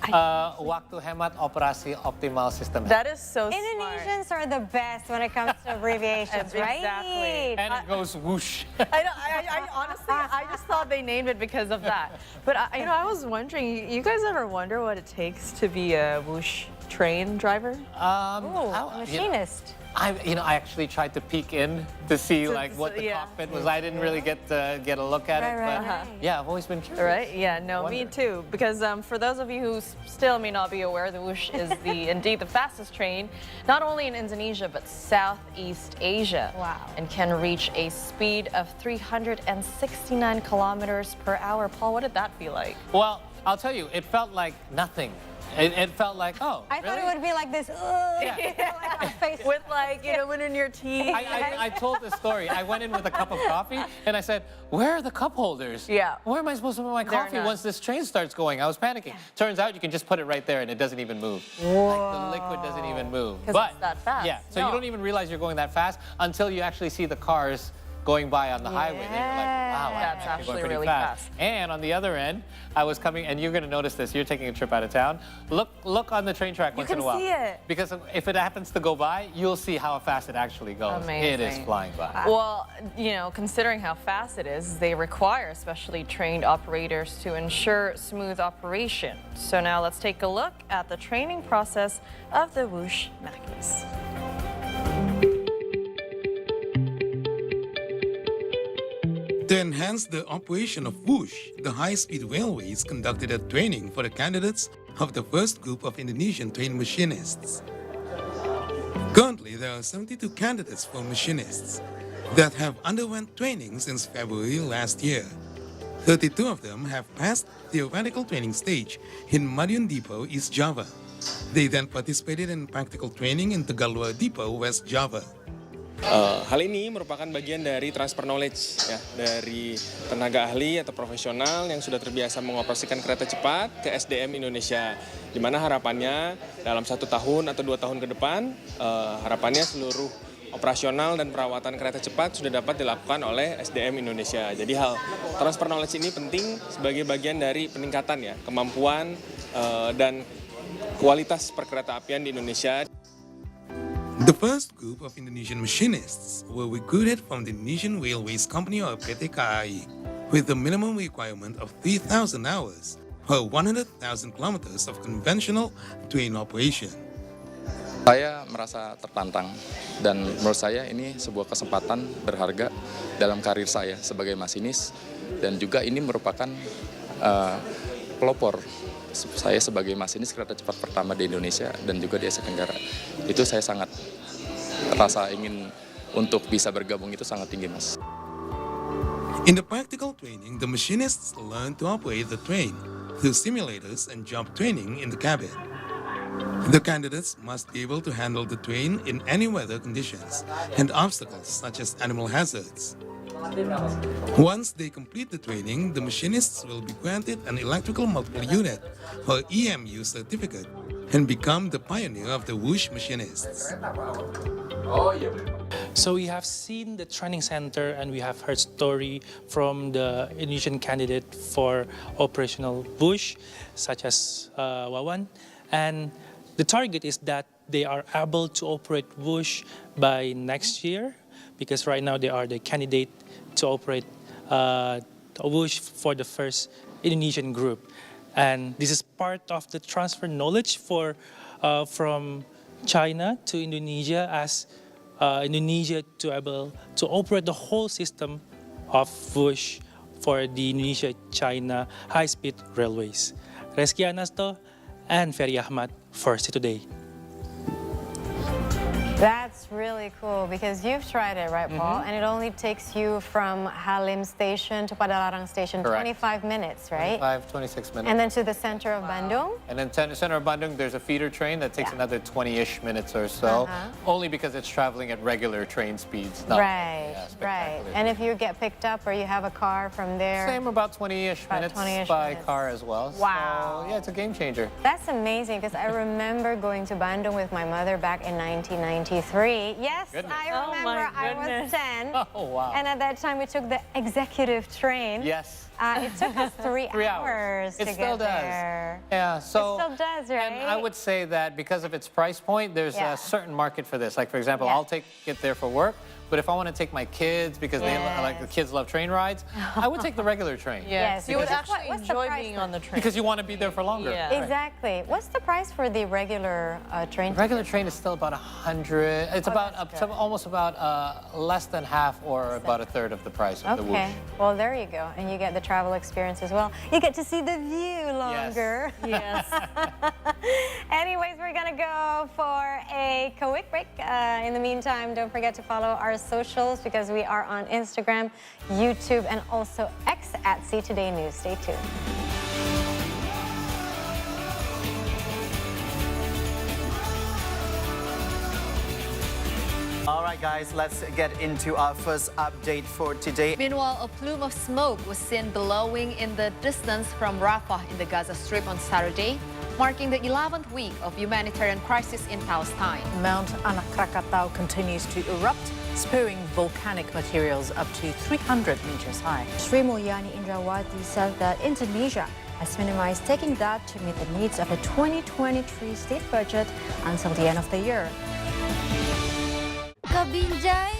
Waktu Hemat Operasi Optimal System. That is so Indonesians are the best when it comes to abbreviations, right? Exactly. And it goes whoosh. I honestly, I just thought they named it because of that. But I was wondering, you guys ever wonder what it takes to be a whoosh train driver? A machinist. I actually tried to peek in to see like what the cockpit was. I didn't really get a look at it, but yeah, I've always been curious. Right? Yeah, no, me too. Because for those of you who still may not be aware, the whoosh is indeed the fastest train, not only in Indonesia but Southeast Asia. Wow. And can reach a speed of 369 kilometers per hour. Paul, what did that feel like? Well, I'll tell you, it felt like nothing. It felt like, oh, I thought it would be like this. Like on face. With like, one in your teeth. I told this story. I went in with a cup of coffee and I said, where are the cup holders? Yeah. Where am I supposed to put my coffee once this train starts going? I was panicking. Turns out you can just put it right there and it doesn't even move. Whoa. Like the liquid doesn't even move. Because it's that fast. Yeah, so you don't even realize you're going that fast until you actually see the cars going by on the highway. And you're like, wow, that's I'm actually going pretty really fast. fast. And on the other end, I was coming, and you're going to notice this. You're taking a trip out of town. Look on the train track once in a while. You can see it. Because if it happens to go by, you'll see how fast it actually goes. Amazing. It is flying by. Well, considering how fast it is, they require specially trained operators to ensure smooth operation. So now let's take a look at the training process of the whoosh Mackies. To enhance the operation of Whoosh, the high-speed railways conducted a training for the candidates of the first group of Indonesian train machinists. Currently, there are 72 candidates for machinists that have underwent training since February last year. 32 of them have passed theoretical training stage in Madiun Depot, East Java. They then participated in practical training in Tegalua Depot, West Java. Hal ini merupakan bagian dari transfer knowledge ya, dari tenaga ahli atau profesional yang sudah terbiasa mengoperasikan kereta cepat ke SDM Indonesia. Di mana harapannya dalam 1 tahun atau 2 tahun ke depan, harapannya seluruh operasional dan perawatan kereta cepat sudah dapat dilakukan oleh SDM Indonesia. Jadi hal transfer knowledge ini penting sebagai bagian dari peningkatan ya kemampuan dan kualitas perkereta apian di Indonesia. The first group of Indonesian machinists were recruited from the Indonesian Railways Company or PT KAI with the minimum requirement of 3,000 hours or 100,000 kilometers of conventional train operation. Saya merasa tertantang dan menurut saya ini sebuah kesempatan berharga dalam karir saya sebagai masinis dan juga ini merupakan pelopor saya sebagai masinis kereta cepat pertama di Indonesia dan juga di Asia Tenggara. Itu saya sangat rasa ingin untuk bisa bergabung itu sangat tinggi, Mas. In the practical training, the machinists learn to operate the train through simulators and job training in the cabin. The candidates must be able to handle the train in any weather conditions and obstacles such as animal hazards. Once they complete the training, the machinists will be granted an electrical multiple unit or EMU certificate and become the pioneer of the whoosh machinists. So we have seen the training center and we have heard story from the Indonesian candidate for operational whoosh, such as Wawan, and the target is that they are able to operate whoosh by next year, because right now they are the candidate to operate whoosh for the first Indonesian group. And this is part of the transfer knowledge from China to Indonesia, as Indonesia to able to operate the whole system of whoosh for the Indonesia-China high-speed railways. Reski Anasto and Ferry Ahmad for City Today. That's really cool because you've tried it, right, Paul? And it only takes you from Halim Station to Padalarang Station, Correct. 25 minutes, right? 26 minutes. And then to the center of Bandung? And then center of Bandung, there's a feeder train that takes another 20-ish minutes or so, only because it's traveling at regular train speeds. Not, Right, right. And if you get picked up or you have a car from there? Same, about 20-ish minutes by car as well. Wow. So, yeah, it's a game changer. That's amazing because I remember going to Bandung with my mother back in 1993. Yes, Goodness. I remember I was 10. Oh, wow. And at that time we took the executive train. Yes. It took us 3 hours to It still get does. there. Yeah, so It still does, right? And I would say that because of its price point, there's a certain market for this. Like, for example, I'll take it there for work. But if I want to take my kids, because they like the kids love train rides, I would take the regular train. Yes, you would because- actually What's the enjoy price being for- on the train. Because you want to be there for longer. Yeah. Right. Exactly. What's the price for the regular train? Regular train is still about 100. It's about almost about less than half or about a third of the price of the Okay, whoosh. well there you go, and you get the travel experience as well. You get to see the view longer. Yes. Anyways, we're gonna go for a quick break. In the meantime, don't forget to follow our socials because we are on Instagram, YouTube, and also X at See Today News. Stay tuned. All right, guys, let's get into our first update for today. Meanwhile, a plume of smoke was seen billowing in the distance from Rafah in the Gaza Strip on Saturday, marking the 11th week of humanitarian crisis in Palestine. Mount Anak Krakatau continues to erupt, spewing volcanic materials up to 300 meters high. Sri Mulyani Indrawati said that Indonesia has minimized taking that to meet the needs of the 2023 state budget until the end of the year. Ke Binjai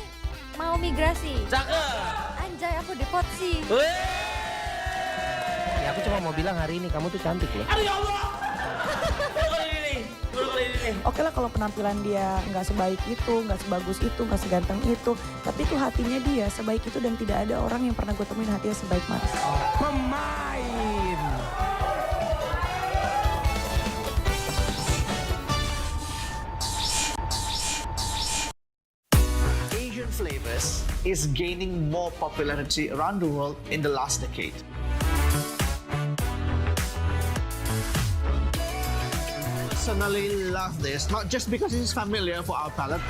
mau migrasi. Anjay, aku deportasi. Ya aku cuma mau bilang hari ini kamu tuh cantik loh. Aduh ya Allah. Oke lah kalau penampilan dia nggak sebaik itu, nggak sebagus itu, nggak seganteng itu, tapi itu hatinya dia sebaik itu dan tidak ada orang yang pernah gue temuin hatinya sebaik Mas. Pemain. Asian flavors is gaining more popularity around the world in the last decade. personally love this, not just because it's familiar for our palate,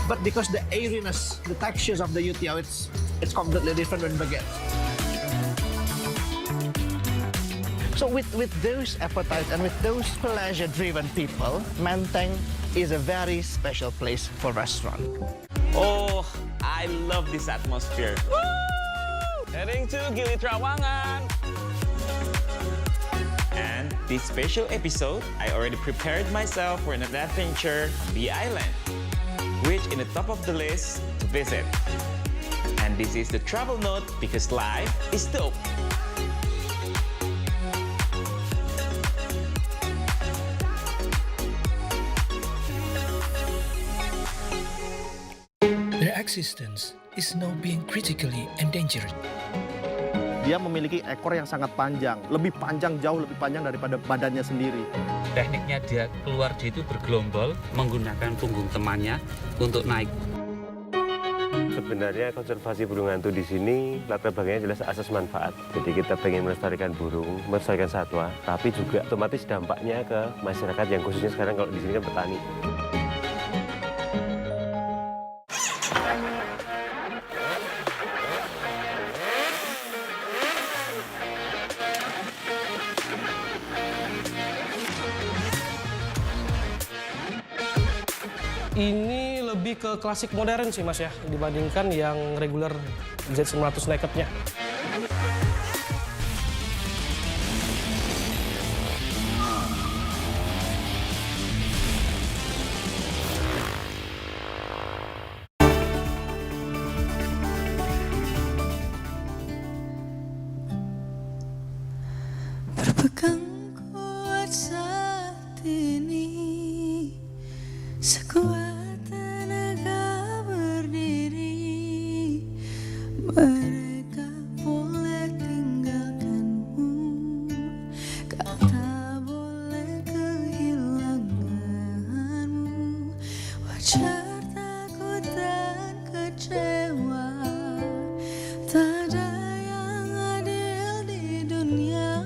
but because the airiness, the textures of the youtiao, it's completely different when baguette. So with those appetites and with those pleasure-driven people, Menteng is a very special place for restaurant. Oh, I love this atmosphere. Woo! Heading to Gili Trawangan. And this special episode, I already prepared myself for an adventure on the island, which in the top of the list to visit. And this is the travel note because life is dope. Their existence is now being critically endangered. Dia memiliki ekor yang sangat panjang, jauh lebih panjang daripada badannya sendiri. Tekniknya dia keluar dia itu bergelombol menggunakan punggung temannya untuk naik. Sebenarnya konservasi burung hantu di sini latar belakangnya jelas asas manfaat. Jadi kita pengen melestarikan burung, melestarikan satwa, tapi juga otomatis dampaknya ke masyarakat yang khususnya sekarang kalau di sini kan petani. Ini lebih ke klasik modern sih Mas ya, dibandingkan yang regular Z900 naked-nya. Berpegang kuat saat ini, sekuat tenaga berdiri. Mereka boleh tinggalkanmu, kau tak boleh kehilanganmu. Wajar takut dan kecewa, tak ada yang adil di dunia.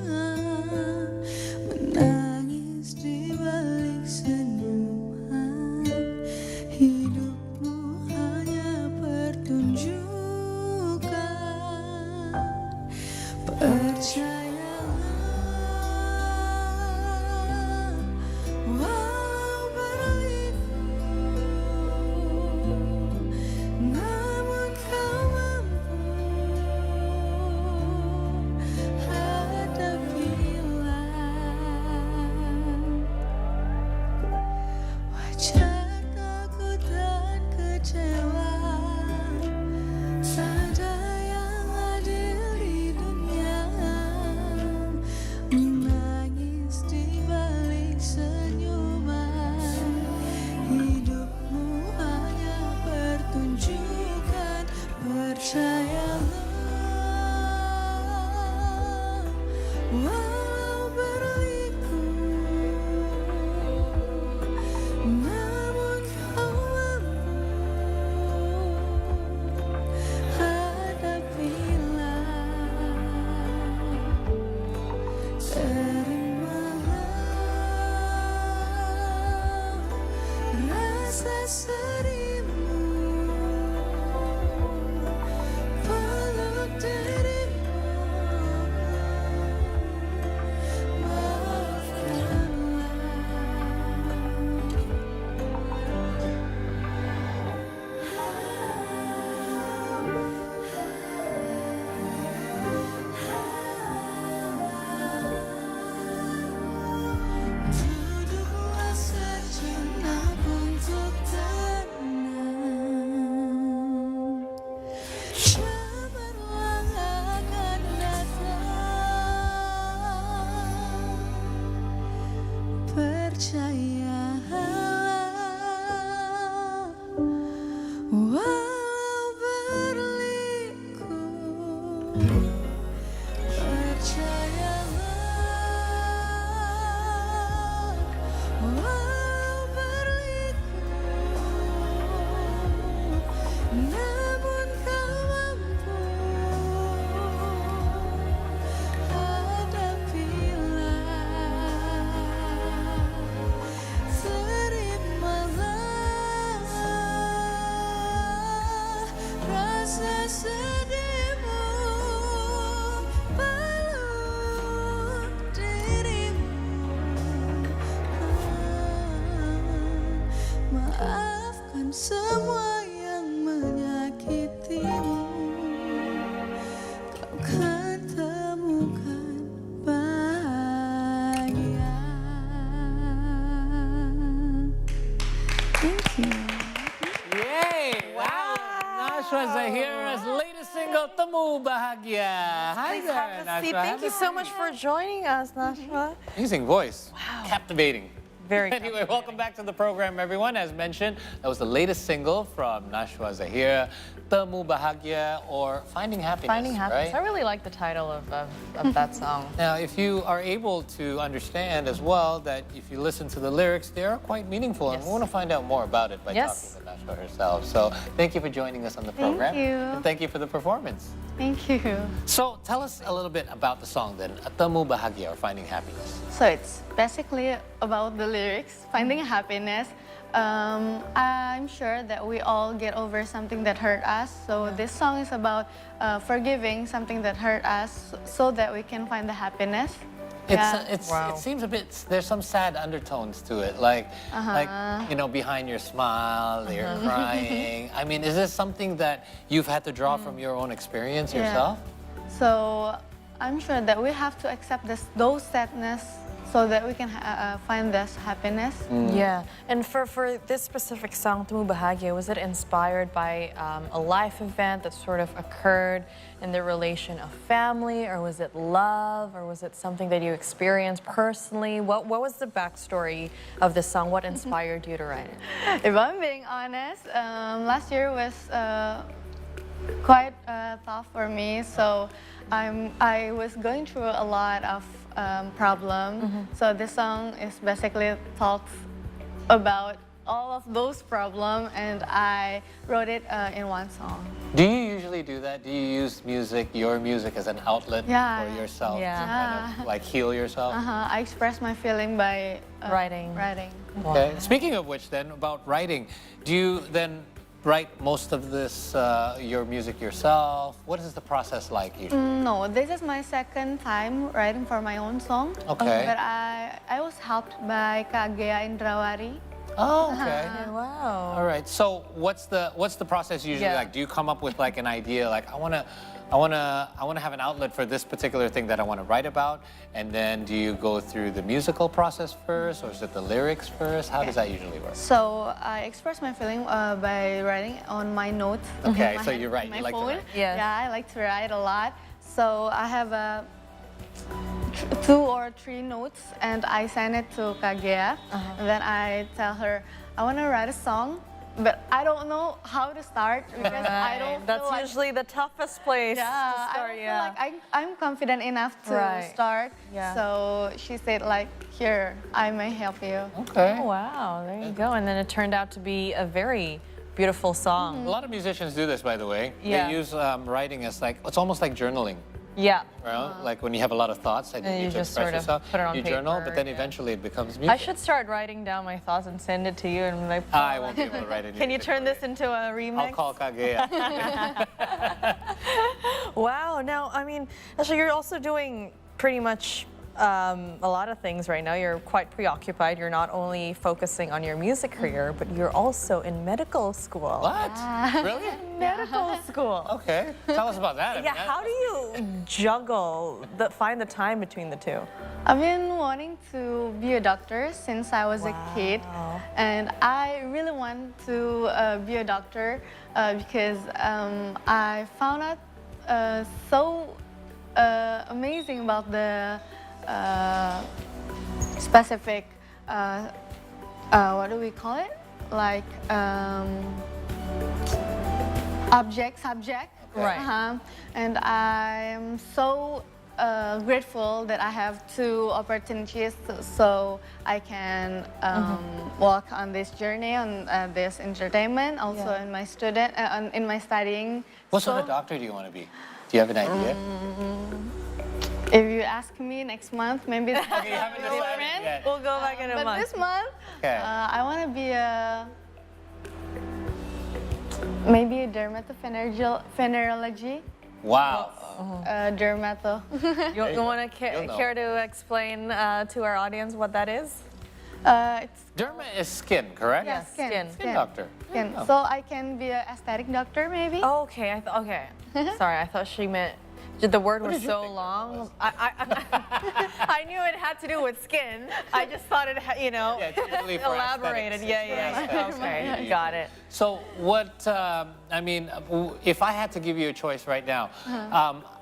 Menangis di balik senyuman, hidupmu hanya pertunjukan. Percayalah, walau berliku, namun kau mampu hadapilah. Wajar takut dan kecewa, tak ada yang adil di dunia. Menangis di balik senyuman, hidupmu hanya pertunjukan. Percayalah, walau berliku, namun kau mampu hadapilah. Terimalah rasa sedihmu, peluk dirimu, duduklah sejenak untuk tenang. rasa sedihmu, peluk dirimu. Maafkan semua yang menyakitimu. Kau kan temukan bahagia. Thank you. Yay! Wow! Nashwa Zahira's latest single, Temu Bahagia. Hi there, Have a seat. Nashwa. Thank you so much for joining us, Nashwa. Amazing voice. Wow. Captivating. Very Anyway, welcome back to the program, everyone. As mentioned, that was the latest single from Nashwa Zahira, Temu Bahagia, or Finding Happiness. Finding Happiness. Right? I really like the title of that song. Now, if you are able to understand as well that if you listen to the lyrics, they are quite meaningful, and we want to find out more about it by talking to Nashwa herself. So thank you for joining us on the program. Thank you. And thank you for the performance. Thank you. So tell us a little bit about the song then, Temu Bahagia, or Finding Happiness. So it's basically about the lyrics, finding happiness. I'm sure that we all get over something that hurt us. So this song is about forgiving something that hurt us so that we can find the happiness. It seems a bit, there's some sad undertones to it, like, you know, behind your smile, you're crying. I mean, is this something that you've had to draw from your own experience yourself? So I'm sure that we have to accept those sadness so that we can find this happiness. Yeah, and for this specific song, Temu Bahagia, was it inspired by a life event that sort of occurred in the relation of family, or was it love, or was it something that you experienced personally? What was the backstory of this song? What inspired you to write it? If I'm being honest, last year was quite tough for me. So I was going through a lot of problem. So this song is basically talks about all of those problems, and I wrote it in one song. Do you usually do that? Do you use music, your music, as an outlet for yourself to kind of like heal yourself? I express my feeling by writing. Okay. Speaking of which, then, about writing, do you then write most of this, your music yourself? What is the process like usually? No, this is my second time writing for my own song. Okay. But I was helped by Kak Gea Indrawari. Oh, okay. Wow. All right. So what's the process usually like? Do you come up with like an idea, like I wanna have an outlet for this particular thing that I want to write about, and then do you go through the musical process first, or is it the lyrics first? How does that usually work? So I express my feeling by writing on my notes. Okay, my so you write. my You like phone. to write. Yeah, I like to write a lot. So I have 2 or 3 notes, and I send it to Kak Gea, and then I tell her I want to write a song, but I don't know how to start because I don't. That's feel like, usually the toughest place to start. I don't feel like I'm confident enough to start. Yeah. So she said like, here, I may help you. Okay. Oh, wow, there you go. And then it turned out to be a very beautiful song. A lot of musicians do this, by the way. Yeah. They use writing as like, it's almost like journaling. Yeah. Right? Like when you have a lot of thoughts that And you you to just express sort of yourself, put it on you journal, paper, but then eventually it becomes music. I should start writing down my thoughts and send it to you, and like. I won't be able to write it. Can you turn this into a remix? I'll call Kak Gea. Wow. Now, I mean, so you're also doing pretty much a lot of things right now. You're quite preoccupied. You're not only focusing on your music career, but you're also in medical school. What? Really? Medical school. Okay. Tell us about that. I Yeah, mean, how do you juggle, find the time between the two? I've been wanting to be a doctor since I was a kid, and I really want to be a doctor because I found out so amazing about the specific, what do we call it? Like subject. Right. And I'm so grateful that I have 2 opportunities so I can walk on this journey, on this entertainment, also in my in my studying. What sort of doctor do you want to be? Do you have an idea? If you ask me next month, maybe it's Okay, you haven't decided yet. We'll go back in a but month. this month, Okay. I want to be a Maybe dermatovenerology. Wow. Dermato. You want to care to explain to our audience what that is? Derma is skin, correct? Yeah, skin. Skin doctor. Skin. Oh. So I can be an aesthetic doctor, maybe. Oh, okay. Okay. Sorry, I thought she meant. The word was so long. I knew it had to do with skin. I just thought it, elaborated. Yeah. Okay, got it. So what? I mean, if I had to give you a choice right now,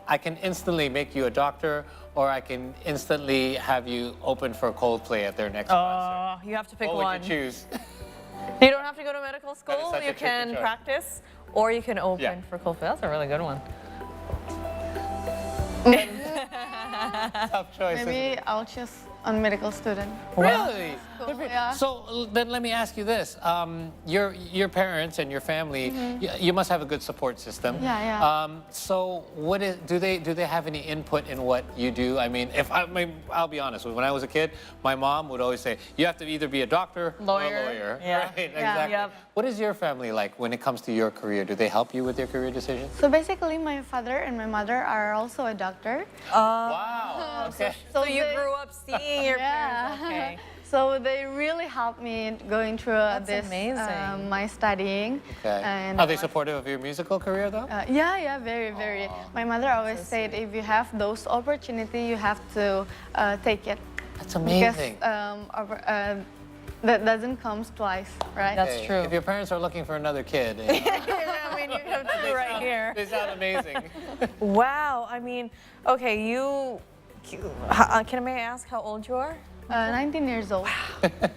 I can instantly make you a doctor, or I can instantly have you open for Coldplay at their next concert. You have to pick what one. What would you choose? You don't have to go to medical school. such a You can tricky choice. practice, or you can open for Coldplay. That's a really good one. Tough choice. Maybe I'll choose a medical student. Really? Yeah. So then let me ask you this: your parents and your family, you must have a good support system. Yeah. So do they have any input in what you do? I mean, I'll be honest. When I was a kid, my mom would always say, "You have to either be a doctor or a lawyer." Yeah. Right. Exactly. Yep. What is your family like when it comes to your career? Do they help you with your career decisions? So basically, my father and my mother are also a doctor. Wow. Okay. So you grew up seeing your parents. Okay. So they really helped me going through this amazing. my studying. Okay. And Are they supportive of your musical career, though? Yeah, very. My mother always said, if you have those opportunity, you have to take it. That's amazing. Because that doesn't come twice, right? That's true. If your parents are looking for another kid, I mean, you have two right here. They sound amazing. Wow. I mean, okay, can I ask how old you are? 19 years old.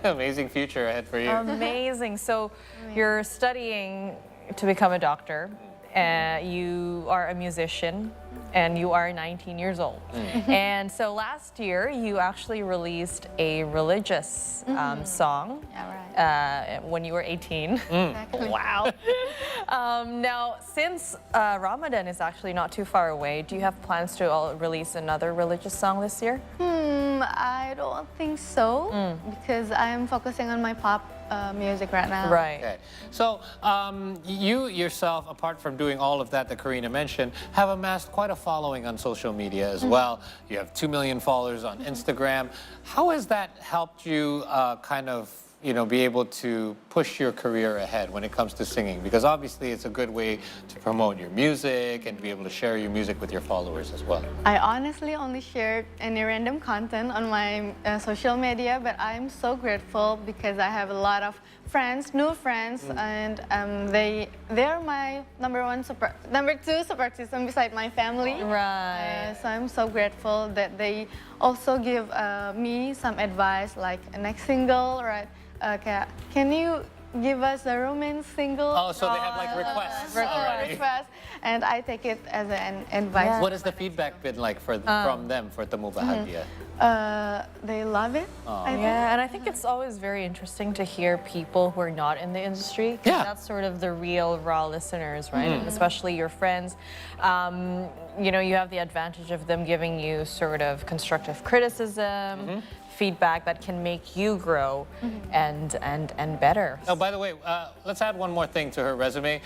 Amazing future ahead for you. Amazing. So you're studying to become a doctor. You are a musician. And you are 19 years old. And so last year, you actually released a religious song when you were 18. Exactly. Wow. Now, since Ramadan is actually not too far away, do you have plans to release another religious song this year? I don't think so, because I'm focusing on my pop music right now. Right. Okay. So you yourself, apart from doing all of that Karina mentioned, have amassed quite a following on social media as well. You have 2 million followers on Instagram. How has that helped you be able to push your career ahead when it comes to singing? Because obviously it's a good way to promote your music and be able to share your music with your followers as well. I honestly only shared any random content on my social media, but I'm so grateful because I have a lot of friends, new friends, and they're my number two support system beside my family. Right. So I'm so grateful that they also give me some advice, like next single, right? Can you give us a romance single? Oh, so they have like requests. Requests, and I take it as an advice. What has the feedback been like from them for Temu Bahagia? They love it. Yeah, and I think it's always very interesting to hear people who are not in the industry. Yeah. That's sort of the real, raw listeners, right? And especially your friends. You have the advantage of them giving you sort of constructive criticism, feedback that can make you grow and better. Oh, by the way, let's add one more thing to her resume.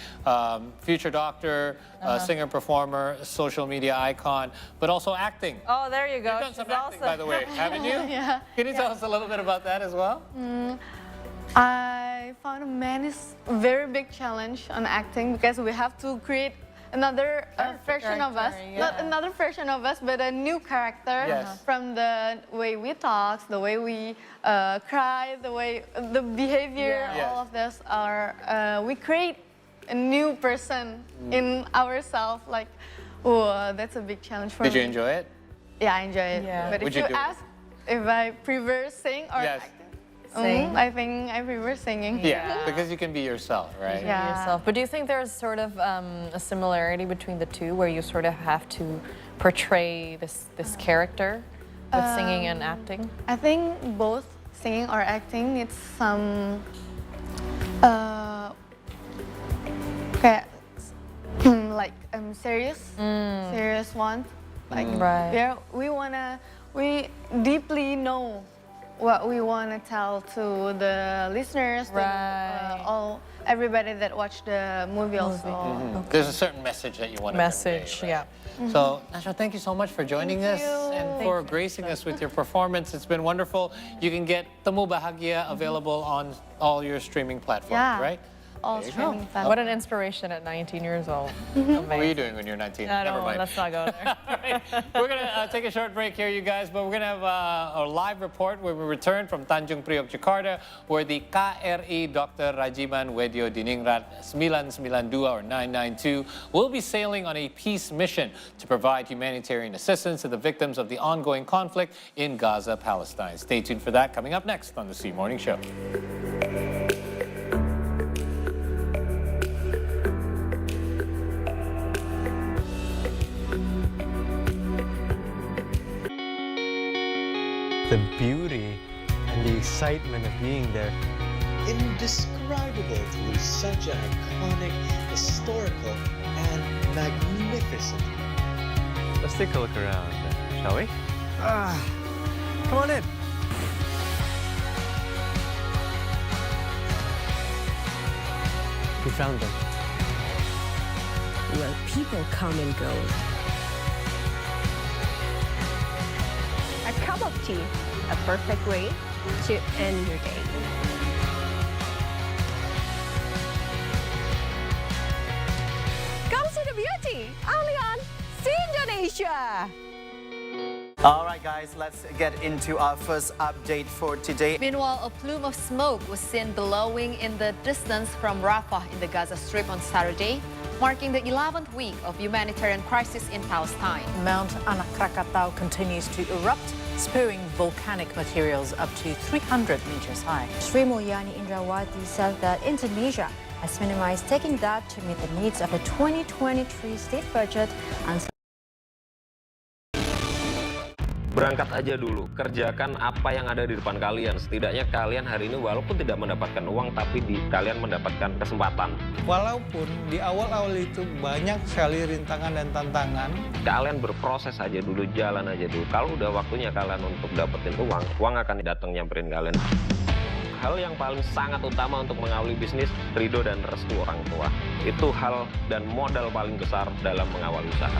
Future doctor, singer, performer, social media icon, but also acting. Oh, there you go. You've done some acting, by the way, haven't you? Yeah. Can you tell us a little bit about that as well? I found many very big challenge on acting because we have to create another version of us. Not another version of us, but a new character from the way we talk, the way we cry, the behavior, all of this are, we create a new person in ourselves. Like, oh, that's a big challenge for me. Did you enjoy it? Yeah, I enjoy it. Yeah. But Would if you you ask if I prefer sing or acting, I think I prefer singing. Yeah, because you can be yourself, right? Yeah. Yourself. But do you think there's sort of a similarity between the two, where you sort of have to portray this character with singing and acting? I think both singing or acting needs some serious one. Like we deeply know what we want to tell to the listeners, everybody that watched the movie also. There's a certain message that you want to convey, right? So, Nasha, thank you so much for joining us and for gracing us with your performance. It's been wonderful. You can get Temu Bahagia available on all your streaming platforms, right? All streaming platforms. What an inspiration at 19 years old. What were you doing when you were 19? Never mind. Let's not go there. Right. We're going to take a short break here, you guys, but we're going to have a live report where we return from Tanjung Priok, Jakarta, where the KRI Dr. Rajiman Wedyo Diningrat 992 or 992 will be sailing on a peace mission to provide humanitarian assistance to the victims of the ongoing conflict in Gaza, Palestine. Stay tuned for that coming up next on the C Morning Show. The beauty and the excitement of being there. Indescribable to lose such an iconic, historical, and magnificent. Let's take a look around, shall we? Come on in. We found them. Where people come and go. A cup of tea, a perfect way to end your day. Come see the beauty, only on C Indonesia. All right, guys, let's get into our first update for today. Meanwhile, a plume of smoke was seen billowing in the distance from Rafah in the Gaza Strip on Saturday, marking the 11th week of humanitarian crisis in Palestine. Mount Anak Krakatau continues to erupt, spewing volcanic materials up to 300 meters high. Sri Mulyani Indrawati said that Indonesia has minimized taking that to meet the needs of the 2023 state budget until Berangkat aja dulu, kerjakan apa yang ada di depan kalian. Setidaknya kalian hari ini walaupun tidak mendapatkan uang, tapi kalian mendapatkan kesempatan. Walaupun di awal-awal itu banyak sekali rintangan dan tantangan. Kalian berproses aja dulu, jalan aja dulu. Kalau udah waktunya kalian untuk dapetin uang akan datang nyamperin kalian. Hal yang paling sangat utama untuk mengawali bisnis, ridho dan restu orang tua. Itu hal dan modal paling besar dalam mengawali usaha.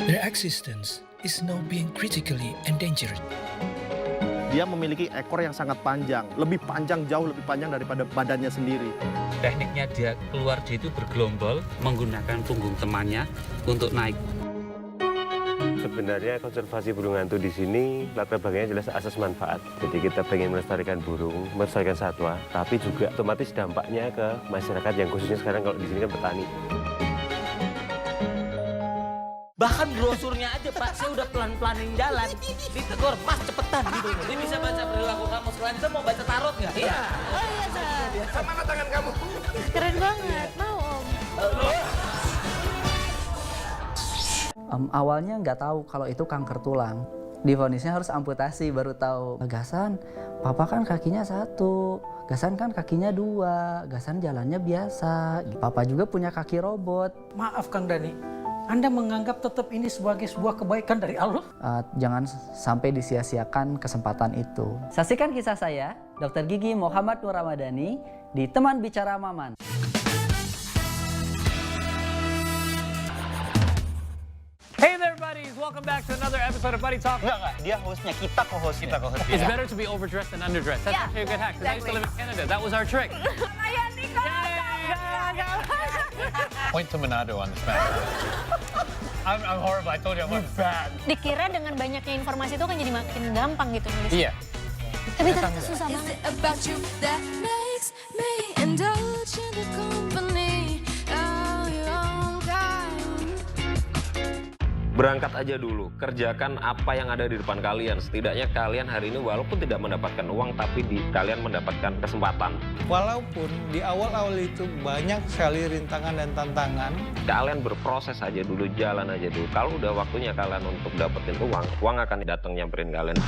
Their existence is now being critically endangered. Dia memiliki ekor yang sangat panjang, jauh lebih panjang daripada badannya sendiri. Tekniknya dia itu bergelombol menggunakan punggung temannya untuk naik. Sebenarnya konservasi burung hantu di sini latar belakangnya jelas asas manfaat. Jadi kita pengen melestarikan burung, melestarikan satwa, tapi juga otomatis dampaknya ke masyarakat yang khususnya sekarang kalau di sini kan petani. Bahkan brosurnya aja Pak, saya udah pelan-pelanin jalan. Ditegur, Mas cepetan gitu. Dia bisa baca perilaku kamu. Sekarang kita mau baca tarot nggak? Iya. Oh iya, Sar. Sama mana tangan kamu? Keren banget. Mau, Om. Awalnya nggak tahu kalau itu kanker tulang. Divonisnya harus amputasi, baru tahu. Gasan, Papa kan kakinya 1. Gasan kan kakinya 2. Gasan jalannya biasa. Papa juga punya kaki robot. Maaf Kang Dani, Anda menganggap tetap ini sebagai sebuah kebaikan dari Allah? Jangan sampai disia-siakan kesempatan itu. Saksikan kisah saya, Dr. Gigi Muhammad Nur Ramadhani, di Teman Bicara Maman. Hey there, buddies! Welcome back to another episode of Buddy Talk. Enggak, dia hostnya, kita co-hostnya. It's better to be overdressed than underdressed. That's actually a good hack, because I used to live in Canada. That was our trick. Point to Manado on the smash. I'm horrible. I told you I'm bad. Dikira dengan banyaknya informasi itu kan jadi makin gampang gitu nulisnya. Iya. Tapi ternyata susah banget. Berangkat aja dulu, kerjakan apa yang ada di depan kalian. Setidaknya kalian hari ini walaupun tidak mendapatkan uang, tapi kalian mendapatkan kesempatan. Walaupun di awal-awal itu banyak sekali rintangan dan tantangan. Kalian berproses aja dulu, jalan aja dulu. Kalau udah waktunya kalian untuk dapetin uang akan datang nyamperin kalian.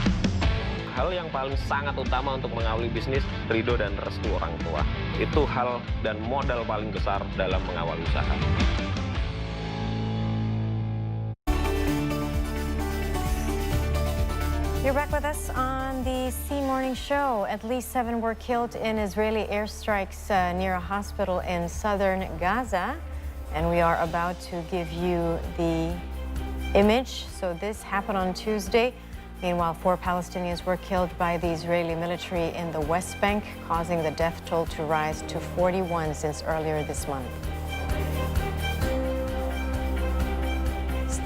Hal yang paling sangat utama untuk mengawali bisnis, ridho dan restu orang tua. Itu hal dan modal paling besar dalam mengawali usaha. You're back with us on the C Morning Show. At least 7 were killed in Israeli airstrikes near a hospital in southern Gaza. And we are about to give you the image. So this happened on Tuesday. Meanwhile, 4 Palestinians were killed by the Israeli military in the West Bank, causing the death toll to rise to 41 since earlier this month.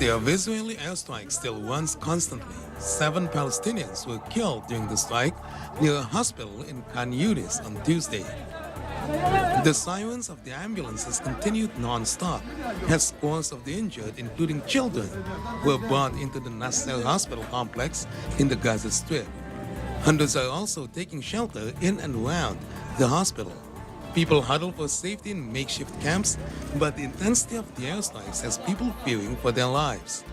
The Israeli airstrike still runs constantly. 7 Palestinians were killed during the strike near a hospital in Khan Yunis on Tuesday. The sirens of the ambulances continued non-stop as scores of the injured, including children, were brought into the Nasser hospital complex in the Gaza Strip. Hundreds are also taking shelter in and around the hospital. People huddle for safety in makeshift camps, but the intensity of the airstrikes has people fearing for their lives.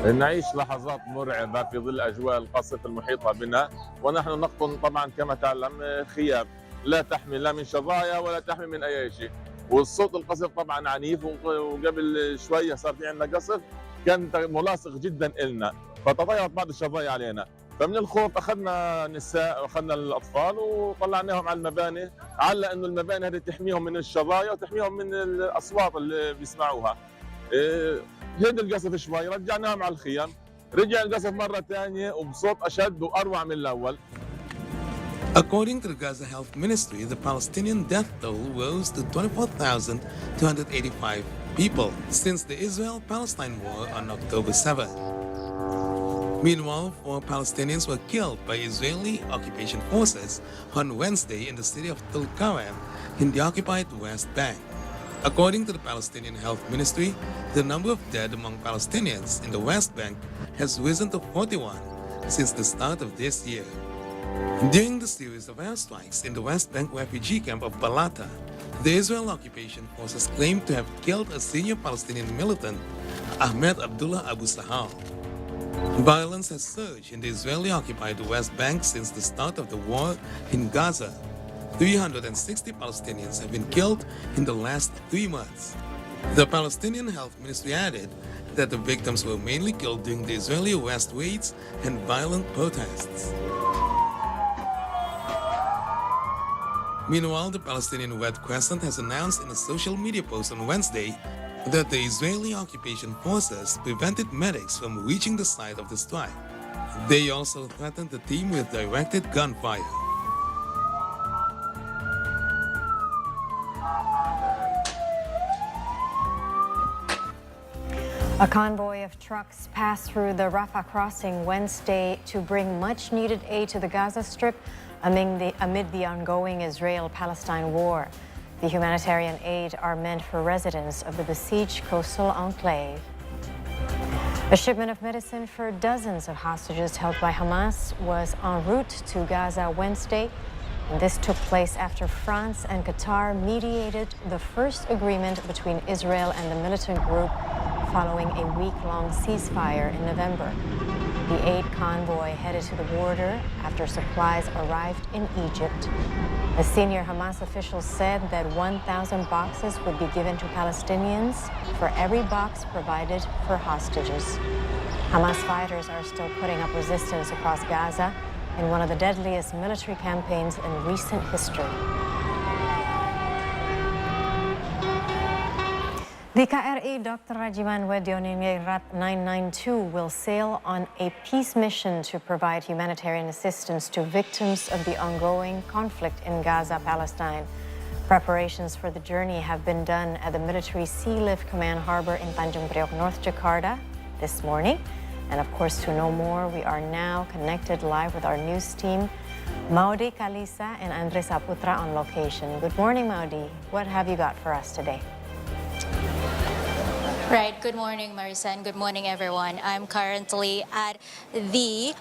نعيش لحظات مرعبة في ظل أجواء القصف المحيطة بنا، ونحن نقطن طبعا كما تعلم خيام لا تحمي لا من شظايا ولا تحمي من أي شيء، والصوت القصف طبعا عنيف، وقبل شوية صار في عندنا قصف كان ملاصق جدا إلنا، فتطايرت بعض الشظايا علينا، فمن الخوف أخذنا النساء وأخذنا الأطفال وطلعناهم على المباني، على إنه المباني هذه تحميهم من الشظايا وتحميهم من الأصوات اللي بيسمعوها. هدي القصف شوي رجعناهم على الخيام، رجع القصف مرة ثانية وبصوت أشد وأروع من الأول. According to the Gaza Health Ministry, the Palestinian death toll rose to 24,285 people since the Israel-Palestine war on October 7. Meanwhile, 4 Palestinians were killed by Israeli occupation forces on Wednesday in the city of Tulkarem in the occupied West Bank. According to the Palestinian Health Ministry, the number of dead among Palestinians in the West Bank has risen to 41 since the start of this year. During the series of airstrikes in the West Bank refugee camp of Balata, the Israel occupation forces claimed to have killed a senior Palestinian militant, Ahmed Abdullah Abu Sahal. Violence has surged in the Israeli-occupied West Bank since the start of the war in Gaza. 360 Palestinians have been killed in the last 3 months. The Palestinian Health Ministry added that the victims were mainly killed during the Israeli arrest raids and violent protests. Meanwhile, the Palestinian Red Crescent has announced in a social media post on Wednesday that the Israeli occupation forces prevented medics from reaching the site of the strike. They also threatened the team with directed gunfire. A convoy of trucks passed through the Rafah crossing Wednesday to bring much-needed aid to the Gaza Strip amid the ongoing Israel-Palestine war. The humanitarian aid are meant for residents of the besieged coastal enclave. A shipment of medicine for dozens of hostages held by Hamas was en route to Gaza Wednesday. And this took place after France and Qatar mediated the first agreement between Israel and the militant group following a week-long ceasefire in November. The aid convoy headed to the border after supplies arrived in Egypt. A senior Hamas official said that 1,000 boxes would be given to Palestinians for every box provided for hostages. Hamas fighters are still putting up resistance across Gaza in one of the deadliest military campaigns in recent history. The KRI Dr. Rajiman Wedioningrat 992 will sail on a peace mission to provide humanitarian assistance to victims of the ongoing conflict in Gaza, Palestine. Preparations for the journey have been done at the Military Sea Lift Command Harbor in Tanjung Priok, North Jakarta this morning. And of course, to know more, we are now connected live with our news team, Maudi Kalisa and Andre Saputra on location. Good morning, Maudi. What have you got for us today? Right. Good morning, Marisa, and good morning, everyone. I'm currently at the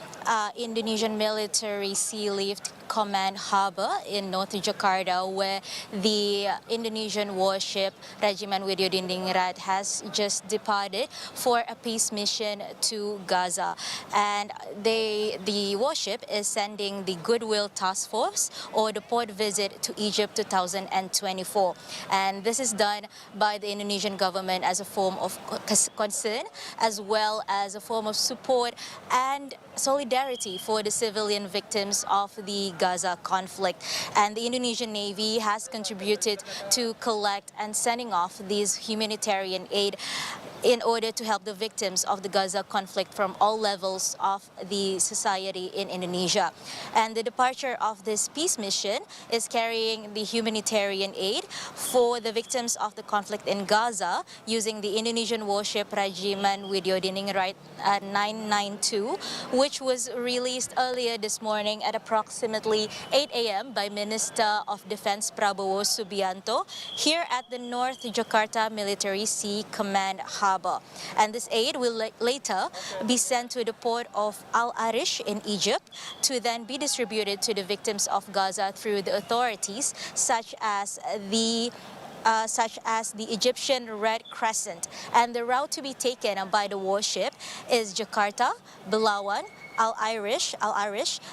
Indonesian Military Sea Lift Command Harbor in North Jakarta, where the Indonesian warship Rajiman Widyodiningrat has just departed for a peace mission to Gaza. And the warship is sending the Goodwill Task Force or the port visit to Egypt 2024. And this is done by the Indonesian government as a form of concern, as well as a form of support and solidarity for the civilian victims of the Gaza conflict. And the Indonesian Navy has contributed to collect and sending off these humanitarian aid in order to help the victims of the Gaza conflict from all levels of the society in Indonesia. And the departure of this peace mission is carrying the humanitarian aid for the victims of the conflict in Gaza using the Indonesian warship Rajiman Widyodiningrat 992, which was released earlier this morning at approximately 8 a.m. by Minister of Defense Prabowo Subianto here at the North Jakarta Military Sea Command Harbor. And this aid will later be sent to the port of Al Arish in Egypt to then be distributed to the victims of Gaza through the authorities such as the Egyptian Red Crescent. And the route to be taken by the warship is Jakarta, Belawan, Al Arish,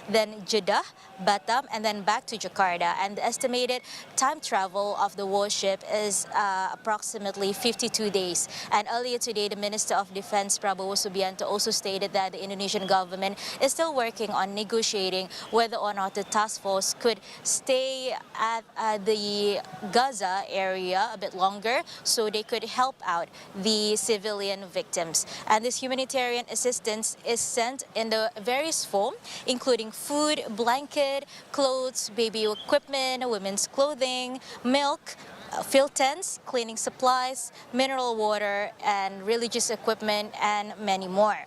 then Jeddah, Batam, and then back to Jakarta. And the estimated time travel of the warship is approximately 52 days. And earlier today, the Minister of Defense Prabowo Subianto also stated that the Indonesian government is still working on negotiating whether or not the task force could stay at the Gaza area a bit longer so they could help out the civilian victims. And this humanitarian assistance is sent in the various form, including food, blanket, clothes, baby equipment, women's clothing, milk, field tents, cleaning supplies, mineral water, and religious equipment, and many more.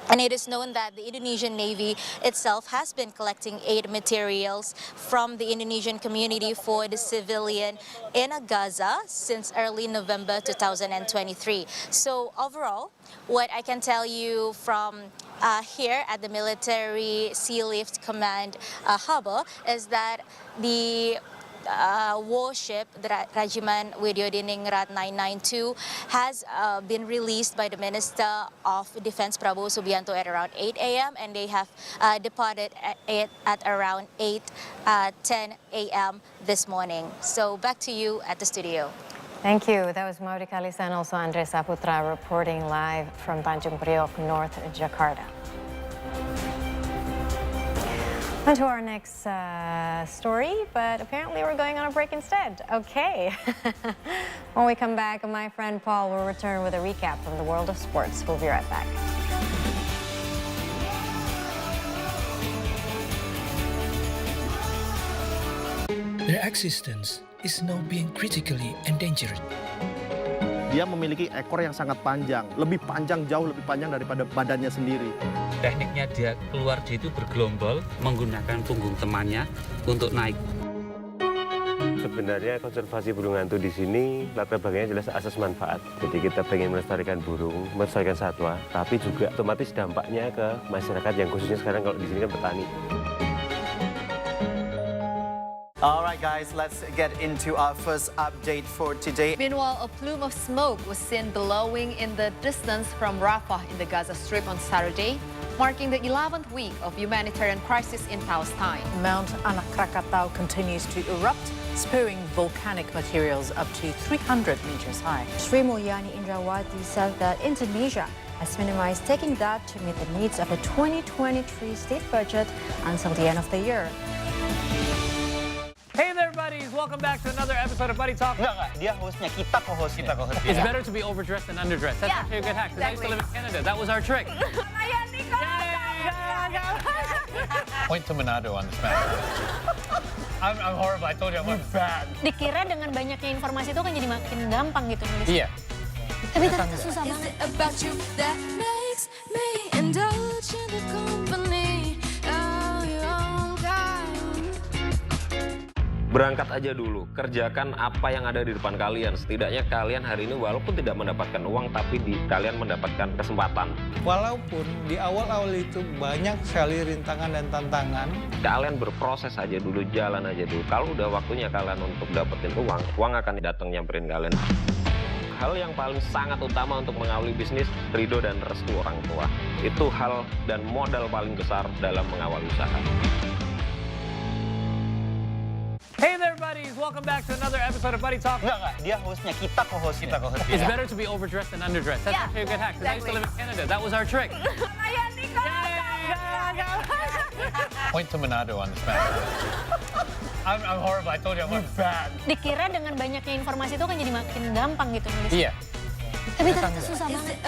And it is known that the Indonesian Navy itself has been collecting aid materials from the Indonesian community for the civilian in Gaza since early November 2023. So overall, what I can tell you from here at the Military Sea Lift Command Harbor is that the warship, the Rajiman Widyodiningrat 992, has been released by the Minister of Defense Prabowo Subianto at around 8 a.m. and they have departed at around 8:10 a.m. this morning. So back to you at the studio. Thank you. That was Maudi Kalisa and also Andre Saputra reporting live from Tanjung Priok, North Jakarta. On to our next story, but apparently we're going on a break instead. Okay. When we come back, my friend Paul will return with a recap from the world of sports. We'll be right back. Their existence is now being critically endangered. Dia memiliki ekor yang sangat panjang, jauh lebih panjang daripada badannya sendiri. Tekniknya dia itu bergelombol menggunakan punggung temannya untuk naik. Sebenarnya konservasi burung hantu di sini latar belakangnya jelas asas manfaat. Jadi kita pengen melestarikan burung, melestarikan satwa, tapi juga otomatis dampaknya ke masyarakat yang khususnya sekarang kalau di sini kan petani. All right, guys, let's get into our first update for today. Meanwhile, a plume of smoke was seen billowing in the distance from Rafah in the Gaza Strip on Saturday, marking the 11th week of humanitarian crisis in Palestine. Mount Anak Krakatau continues to erupt, spewing volcanic materials up to 300 meters high. Sri Mulyani Indrawati said that Indonesia has minimized taking that to meet the needs of the 2023 state budget until the end of the year. Hey there, buddies! Welcome back to another episode of Buddy Talk. Enggak, dia hostnya, kita co-hostnya. It's better to be overdressed than underdressed. That's actually a good hack, because I used to live in Canada. That was our trick. Point to Manado on this map. I'm horrible. I told you I'm bad. Dikira dengan banyaknya informasi itu kan jadi makin gampang gitu nulisnya. Iya. Tapi ternyata susah banget. Berangkat aja dulu, kerjakan apa yang ada di depan kalian. Setidaknya kalian hari ini walaupun tidak mendapatkan uang, tapi kalian mendapatkan kesempatan. Walaupun di awal-awal itu banyak sekali rintangan dan tantangan. Kalian berproses aja dulu, jalan aja dulu. Kalau udah waktunya kalian untuk dapetin uang akan datang nyamperin kalian. Hal yang paling sangat utama untuk mengawali bisnis, ridho dan restu orang tua. Itu hal dan modal paling besar dalam mengawali usaha. Hey there, buddies! Welcome back to another episode of Buddy Talk. Enggak. Dia hostnya, kita co-hostnya. It's better to be overdressed than underdressed. That's actually a good hack, because I used to live in Canada. That was our trick. Point to Manado on this map. I'm horrible. I told you I'm bad. Dikira dengan banyaknya informasi itu kan jadi makin gampang gitu nulis. Iya. Tapi ternyata susah banget.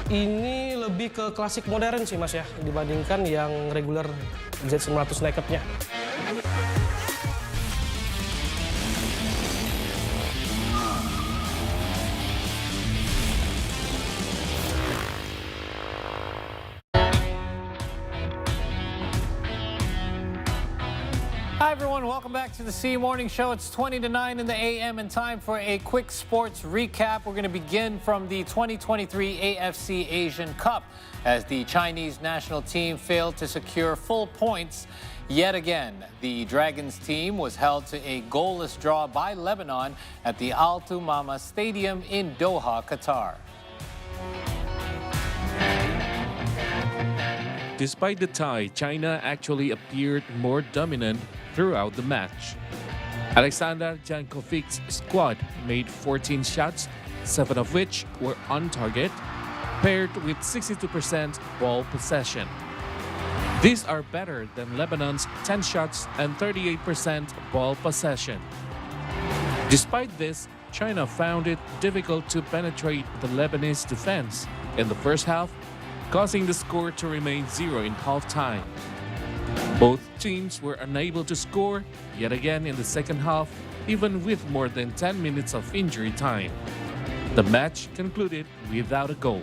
Ini lebih ke klasik modern sih Mas ya, dibandingkan yang regular Z900 nakednya. Hi everyone, welcome back to the C Morning Show. It's 20 to 9 in the AM and time for a quick sports recap. We're going to begin from the 2023 AFC Asian Cup as the Chinese national team failed to secure full points yet again. The Dragons team was held to a goalless draw by Lebanon at the Al Thumama Stadium in Doha, Qatar. Despite the tie, China actually appeared more dominant throughout the match. Alexander Jankovic's squad made 14 shots, 7 of which were on target, paired with 62% ball possession. These are better than Lebanon's 10 shots and 38% ball possession. Despite this, China found it difficult to penetrate the Lebanese defense in the first half, causing the score to remain 0 in halftime. Both teams were unable to score yet again in the second half, even with more than 10 minutes of injury time. The match concluded without a goal.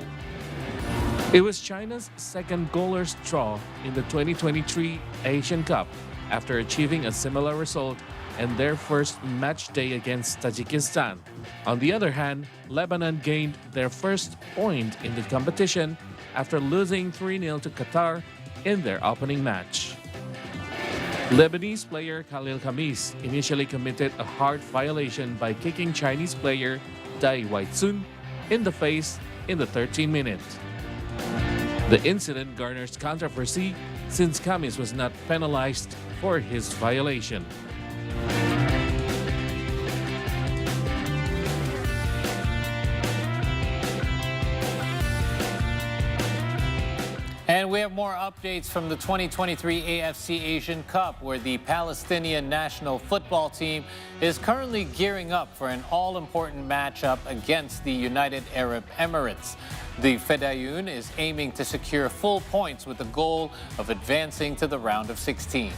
It was China's second goalless draw in the 2023 Asian Cup after achieving a similar result in their first match day against Tajikistan. On the other hand, Lebanon gained their first point in the competition after losing 3-0 to Qatar in their opening match. Lebanese player Khalil Khamis initially committed a hard violation by kicking Chinese player Dai Waitsun in the face in the 13th minute. The incident garners controversy since Khamis was not penalized for his violation. And we have more updates from the 2023 AFC Asian Cup, where the Palestinian national football team is currently gearing up for an all-important matchup against the United Arab Emirates. The Fedayeen is aiming to secure full points with the goal of advancing to the round of 16.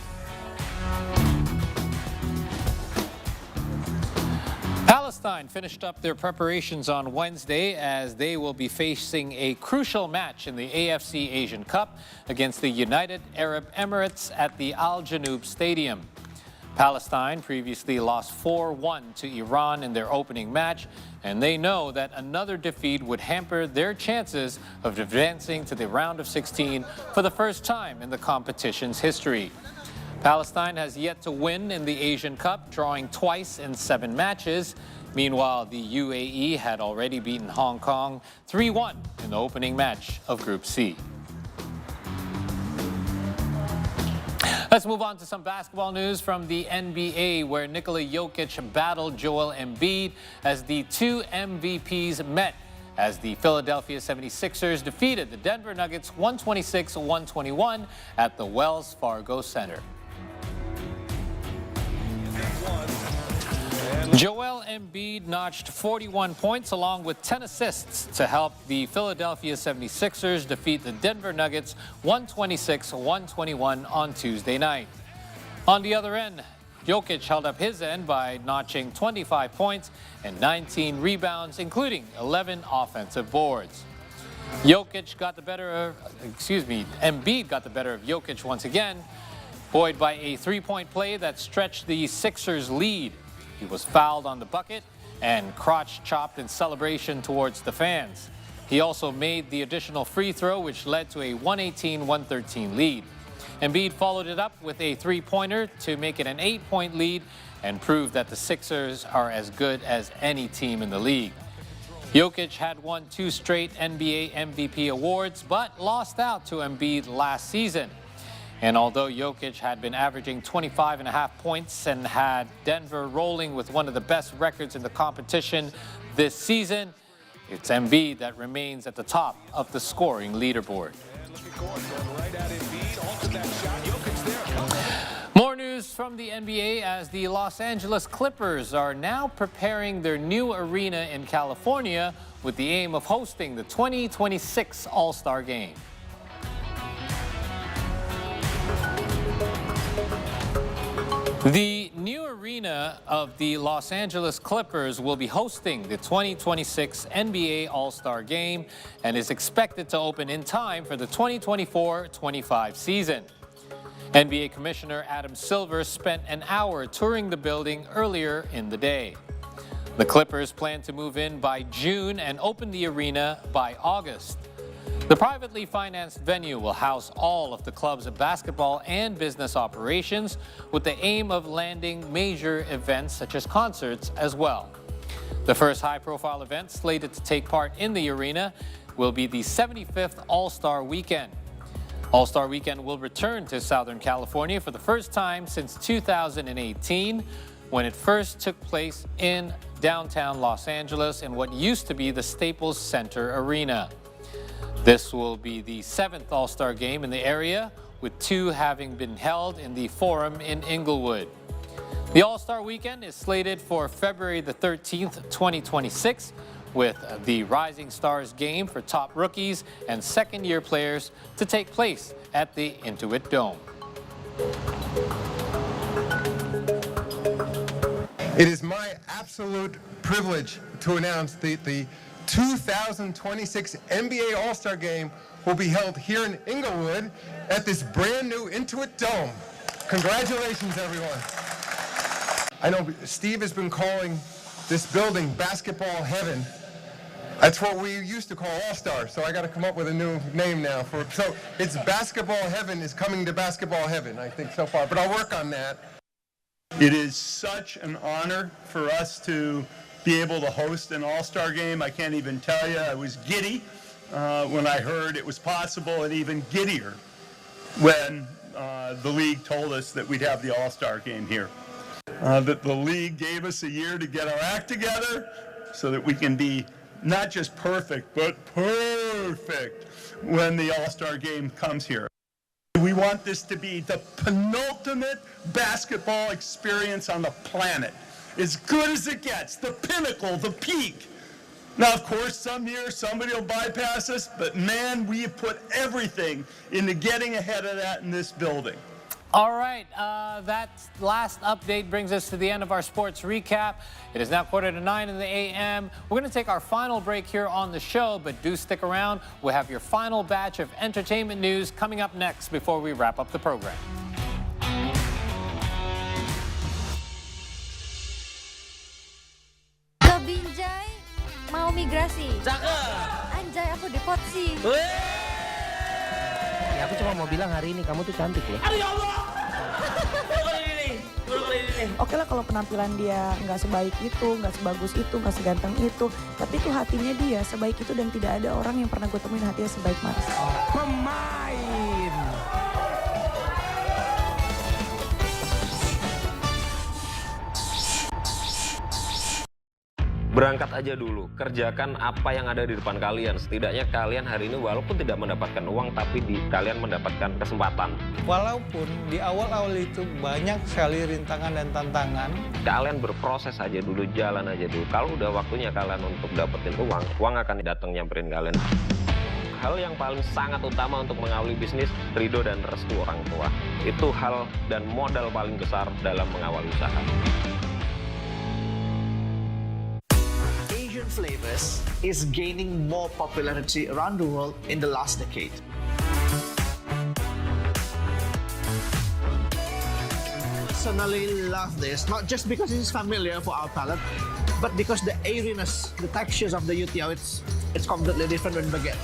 Palestine finished up their preparations on Wednesday as they will be facing a crucial match in the AFC Asian Cup against the United Arab Emirates at the Al Janoub Stadium. Palestine previously lost 4-1 to Iran in their opening match, and they know that another defeat would hamper their chances of advancing to the round of 16 for the first time in the competition's history. Palestine has yet to win in the Asian Cup, drawing twice in 7 matches. Meanwhile, the UAE had already beaten Hong Kong 3-1 in the opening match of Group C. Let's move on to some basketball news from the NBA, where Nikola Jokic battled Joel Embiid as the two MVPs met as the Philadelphia 76ers defeated the Denver Nuggets 126-121 at the Wells Fargo Center. Joel Embiid notched 41 points along with 10 assists to help the Philadelphia 76ers defeat the Denver Nuggets 126-121 on Tuesday night. On the other end, Jokic held up his end by notching 25 points and 19 rebounds, including 11 offensive boards. Embiid got the better of Jokic once again, buoyed by a three-point play that stretched the Sixers' lead. He was fouled on the bucket and crotch chopped in celebration towards the fans. He also made the additional free throw, which led to a 118-113 lead. Embiid followed it up with a three-pointer to make it an 8-point lead and prove that the Sixers are as good as any team in the league. Jokic had won 2 straight NBA MVP awards, but lost out to Embiid last season. And although Jokic had been averaging 25.5 points and had Denver rolling with one of the best records in the competition this season, it's Embiid that remains at the top of the scoring leaderboard. More news from the NBA as the Los Angeles Clippers are now preparing their new arena in California with the aim of hosting the 2026 All-Star Game. The new arena of the Los Angeles Clippers will be hosting the 2026 NBA All-Star Game and is expected to open in time for the 2024-25 season. NBA Commissioner Adam Silver spent an hour touring the building earlier in the day. The Clippers plan to move in by June and open the arena by August. The privately financed venue will house all of the club's basketball and business operations with the aim of landing major events such as concerts as well. The first high-profile event slated to take part in the arena will be the 75th All-Star Weekend. All-Star Weekend will return to Southern California for the first time since 2018, when it first took place in downtown Los Angeles in what used to be the Staples Center Arena. This will be the 7th All-Star Game in the area, with 2 having been held in the Forum in Inglewood. The All-Star Weekend is slated for February the 13th, 2026, with the Rising Stars game for top rookies and second-year players to take place at the Intuit Dome. It is my absolute privilege to announce the 2026 NBA All-Star Game will be held here in Inglewood at this brand new Intuit Dome. Congratulations, everyone. I know Steve has been calling this building basketball heaven. That's what we used to call All-Star, so I got to come up with a new name now. So it's basketball heaven is coming to basketball heaven, I think, so far, but I'll work on that. It is such an honor for us to be able to host an All-Star Game. I can't even tell you, I was giddy when I heard it was possible, and even giddier when the league told us that we'd have the All-Star Game here. That the league gave us a year to get our act together so that we can be not just perfect, but perfect when the All-Star Game comes here. We want this to be the penultimate basketball experience on the planet. As good as it gets, the pinnacle, the peak. Now, of course, some years somebody will bypass us, but man, we have put everything into getting ahead of that in this building. All right, that last update brings us to the end of our sports recap. It is now 8:45 in the a.m. We're going to take our final break here on the show, but do stick around. We'll have your final batch of entertainment news coming up next before we wrap up the program. Ke Binjai mau migrasi. Cakep. Anjay, aku depotsi. Ya, aku cuma mau bilang hari ini kamu tuh cantik loh. Aduh ya Allah. Oke lah kalau penampilan dia nggak sebaik itu, nggak sebagus itu, nggak seganteng itu, tapi itu hatinya dia sebaik itu dan tidak ada orang yang pernah gue temuin hatinya sebaik Maris. Pemain. Berangkat aja dulu, kerjakan apa yang ada di depan kalian. Setidaknya kalian hari ini walaupun tidak mendapatkan uang, tapi kalian mendapatkan kesempatan. Walaupun di awal-awal itu banyak sekali rintangan dan tantangan. Kalian berproses aja dulu, jalan aja dulu. Kalau udah waktunya kalian untuk dapetin uang akan datang nyamperin kalian. Hal yang paling sangat utama untuk mengawali bisnis, ridho dan restu orang tua. Itu hal dan modal paling besar dalam mengawali usaha. Asian flavors is gaining more popularity around the world in the last decade. Personally love this, not just because it's familiar for our palate, but because the airiness, the textures of the youtiao, it's completely different than baguette.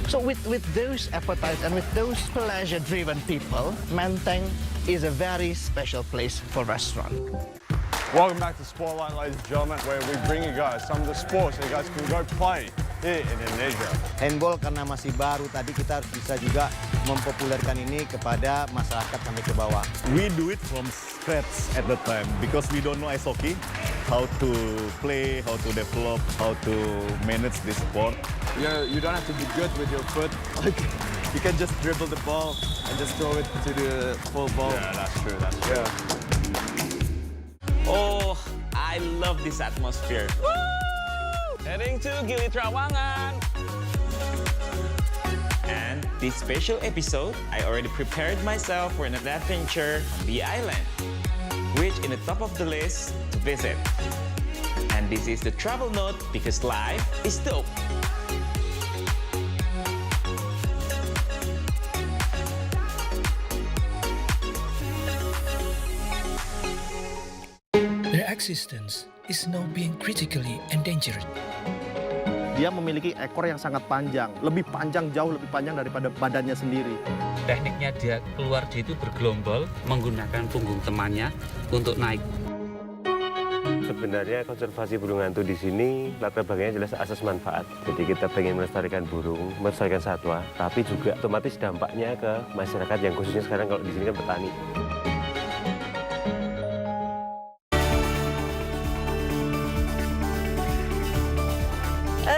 So with those appetites and with those pleasure-driven people, Menteng is a very special place for restaurant. Welcome back to Spotlight, ladies and gentlemen, where we bring you guys some of the sports that you guys can go play here in Indonesia. Handball karena masih baru, tadi kita harus bisa juga mempopulerkan ini kepada masyarakat sampai ke bawah. We do it from scratch at the time because we don't know ice hockey, how to play, how to develop, how to manage this sport. You don't have to be good with your foot. You can just dribble the ball and just throw it to the full ball. Yeah, that's true. That's true. Yeah. Oh, I love this atmosphere. Woo! Heading to Gili Trawangan. And this special episode, I already prepared myself for an adventure on the island, which in the top of the list to visit. And this is the travel note because life is dope. Their existence is now being critically endangered. Dia memiliki ekor yang sangat panjang, jauh lebih panjang daripada badannya sendiri. Tekniknya dia keluar dia itu bergelombol menggunakan punggung temannya untuk naik. Sebenarnya konservasi burung hantu di sini latar belakangnya jelas asas manfaat. Jadi kita pengen melestarikan burung, melestarikan satwa, tapi juga otomatis dampaknya ke masyarakat yang khususnya sekarang kalau di sini kan petani.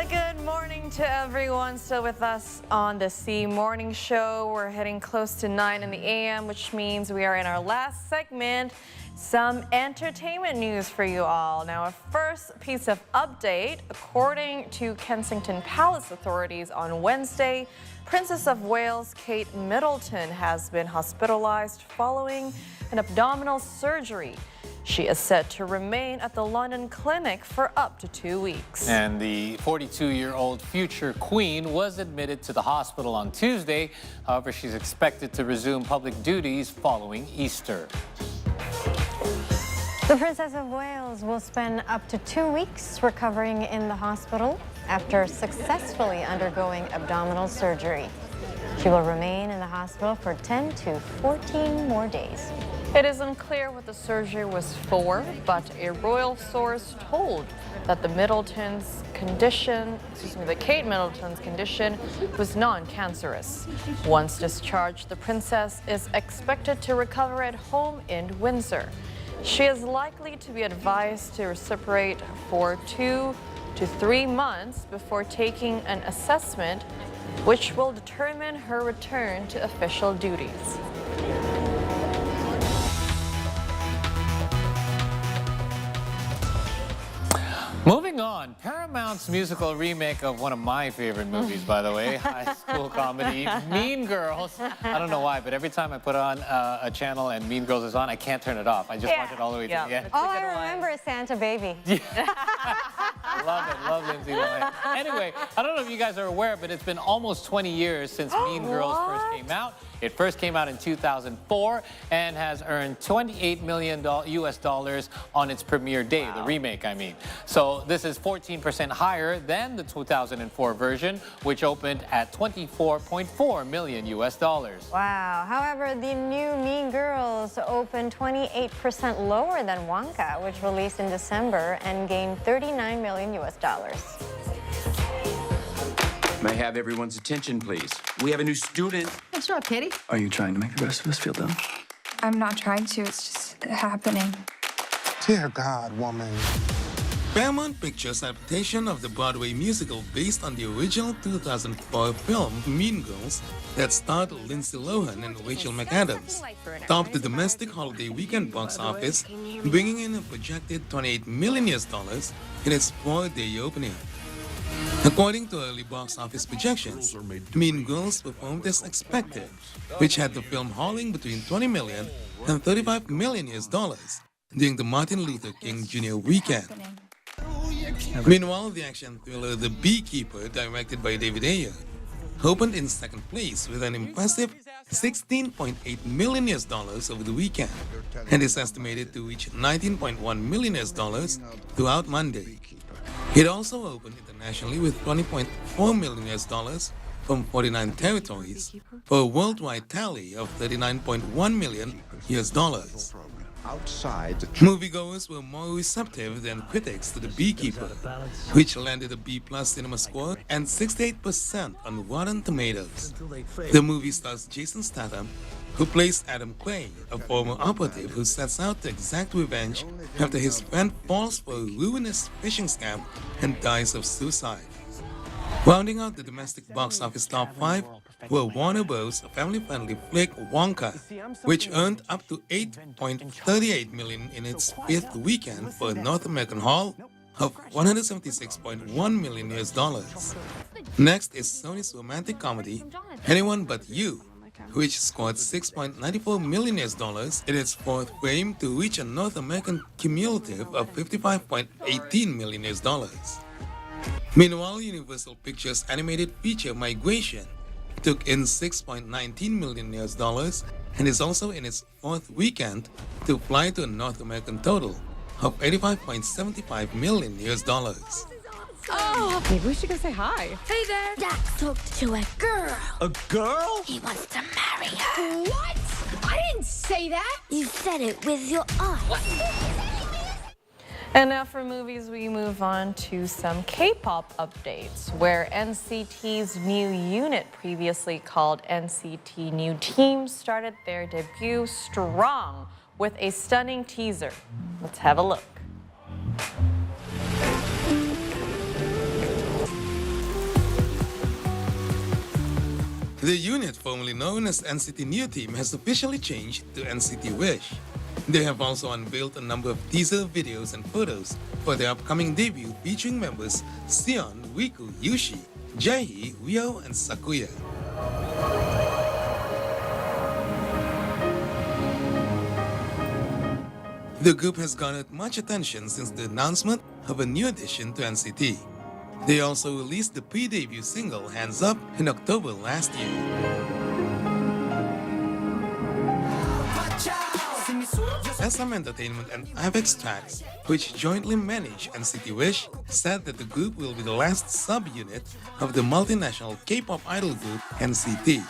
Good morning to everyone still with us on the C Morning Show. We're heading close to 9 in the a.m., which means we are in our last segment. Some entertainment news for you all. Now, a first piece of update. According to Kensington Palace authorities on Wednesday, Princess of Wales Kate Middleton has been hospitalized following an abdominal surgery. She is set to remain at the London clinic for up to 2 weeks. And the 42-year-old future queen was admitted to the hospital on Tuesday. However, she's expected to resume public duties following Easter. The Princess of Wales will spend up to 2 weeks recovering in the hospital after successfully undergoing abdominal surgery. She will remain in the hospital for 10 to 14 more days. It is unclear what the surgery was for, but a royal source told that the Kate Middleton's condition was non-cancerous. Once discharged, the princess is expected to recover at home in Windsor. She is likely to be advised to recuperate for 2 to 3 months before taking an assessment, which will determine her return to official duties. Moving on, Paramount's musical remake of one of my favorite movies, by the way, high school comedy, Mean Girls. I don't know why, but every time I put on a channel and Mean Girls is on, I can't turn it off. I just watch it all the way to the end. All I remember is Santa Baby. Love Lindsay Lohan. Anyway, I don't know if you guys are aware, but it's been almost 20 years since Mean Girls first came out. It first came out in 2004 and has earned $28 million US on its premiere day, the remake, I mean. So this is 14% higher than the 2004 version, which opened at $24.4 million US. Wow. However, the new Mean Girls opened 28% lower than Wonka, which released in December and gained $39 million US. May I have everyone's attention, please? We have a new student. What's up, Kitty? Are you trying to make the rest of us feel dumb? I'm not trying to, it's just happening. Dear God, woman. Paramount Pictures' adaptation of the Broadway musical based on the original 2004 film Mean Girls that starred Lindsay Lohan and Rachel McAdams topped the domestic holiday weekend box office, bringing in a projected $28 million in its four-day opening. According to early box office projections, Mean Girls performed as expected, which had the film hauling between $20 million and $35 million during the Martin Luther King Jr. weekend. Meanwhile, the action thriller The Beekeeper, directed by David Ayer, opened in second place with an impressive $16.8 million over the weekend and is estimated to reach $19.1 million throughout Monday. It also opened internationally with $20.4 million from 49 territories for a worldwide tally of $39.1 million. Moviegoers were more receptive than critics to The Beekeeper, which landed a B+ cinema score and 68% on Rotten Tomatoes. The movie stars Jason Statham, who plays Adam Clay, a former operative who sets out to exact revenge after his friend falls for a ruinous phishing scam and dies of suicide. Rounding out the domestic box office top 5 were Warner Bros. Family-friendly flick Wonka, which earned up to $8.38 million in its fifth weekend for a North American haul of $176.1 million. Next is Sony's romantic comedy Anyone But You, which scored $6.94 million in its fourth frame to reach a North American cumulative of $55.18 million. Meanwhile, Universal Pictures' animated feature Migration took in $6.19 million and is also in its fourth weekend to fly to a North American total of $85.75 million. Oh, maybe we should go say hi. Hey there. Jack talked to a girl. A girl? He wants to marry her. What? I didn't say that. You said it with your eyes. What? And now for movies, we move on to some K-pop updates, where NCT's new unit, previously called NCT New Team, started their debut strong with a stunning teaser. Let's have a look. The unit, formerly known as NCT New Team, has officially changed to NCT Wish. They have also unveiled a number of teaser videos and photos for their upcoming debut featuring members Sion, Riku, Yushi, Jaehee, Ryo, and Sakuya. The group has garnered much attention since the announcement of a new addition to NCT. They also released the pre-debut single Hands Up in October last year. SM Entertainment and Avex Tracks, which jointly manage NCT Wish, said that the group will be the last sub-unit of the multinational K-pop idol group NCT.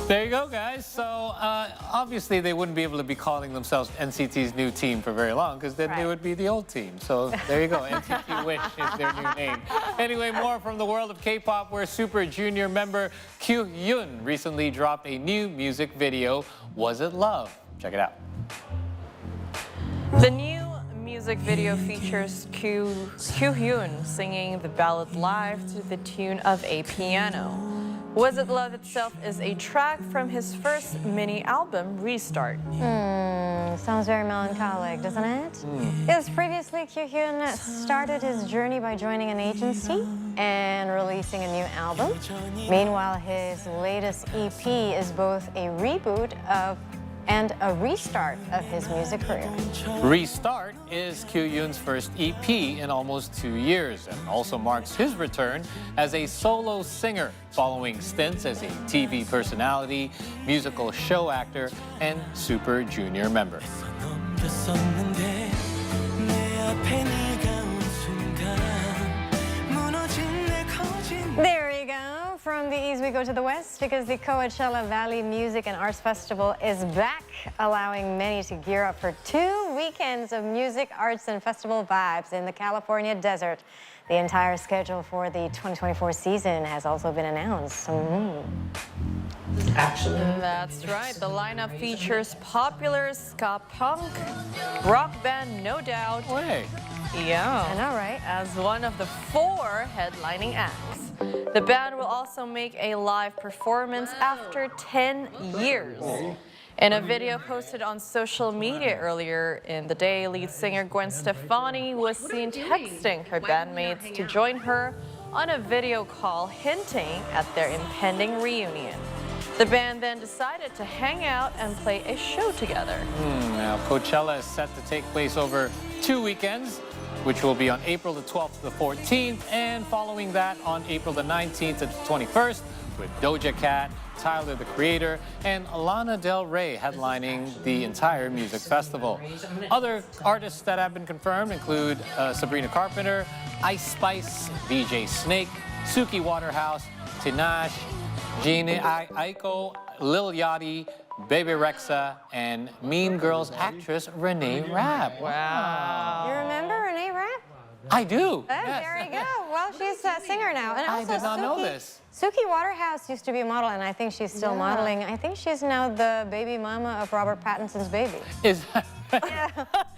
There you go, guys. So obviously they wouldn't be able to be calling themselves NCT's New Team for very long, because then they would be the old team. So there you go. NCT Wish is their new name. Anyway, more from the world of K-pop, where Super Junior member Kyuhyun recently dropped a new music video, Was It Love? Check it out. The new music video features Kyuhyun singing the ballad live to the tune of a piano. Was It Love itself is a track from his first mini album, Restart. Sounds very melancholic, doesn't it? Yes, previously Kyuhyun started his journey by joining an agency and releasing a new album. Meanwhile, his latest EP is both a reboot of and a restart of his music career. Restart is Kyuhyun's first EP in almost 2 years and also marks his return as a solo singer following stints as a TV personality, musical show actor, and Super Junior member. There you go. From the East, we go to the West because the Coachella Valley Music and Arts Festival is back, allowing many to gear up for 2 weekends of music, arts, and festival vibes in the California desert. The entire schedule for the 2024 season has also been announced. Actually. That's right. The lineup features popular ska punk rock band No Doubt. Yeah. I know, right? As one of the 4 headlining acts. The band will also make a live performance after 10 years. In a video posted on social media earlier in the day, lead singer Gwen Stefani was seen texting her bandmates to join her on a video call hinting at their impending reunion. The band then decided to hang out and play a show together. Now, Coachella is set to take place over 2 weekends, which will be on April the 12th to the 14th, and following that on April the 19th to the 21st, with Doja Cat, Tyler, the Creator, and Lana Del Rey headlining the entire music festival. Other artists that have been confirmed include Sabrina Carpenter, Ice Spice, DJ Snake, Suki Waterhouse, Tinashe, Jhené Aiko, Lil Yachty, Bebe Rexha, and Mean Girls actress Renee Rapp. Wow. You remember Renee Rapp? I do. Yes. There you go. Well, she's a singer now. And I also did not know this. Suki Waterhouse used to be a model, and I think she's still modeling. I think she's now the baby mama of Robert Pattinson's baby. Is Yeah.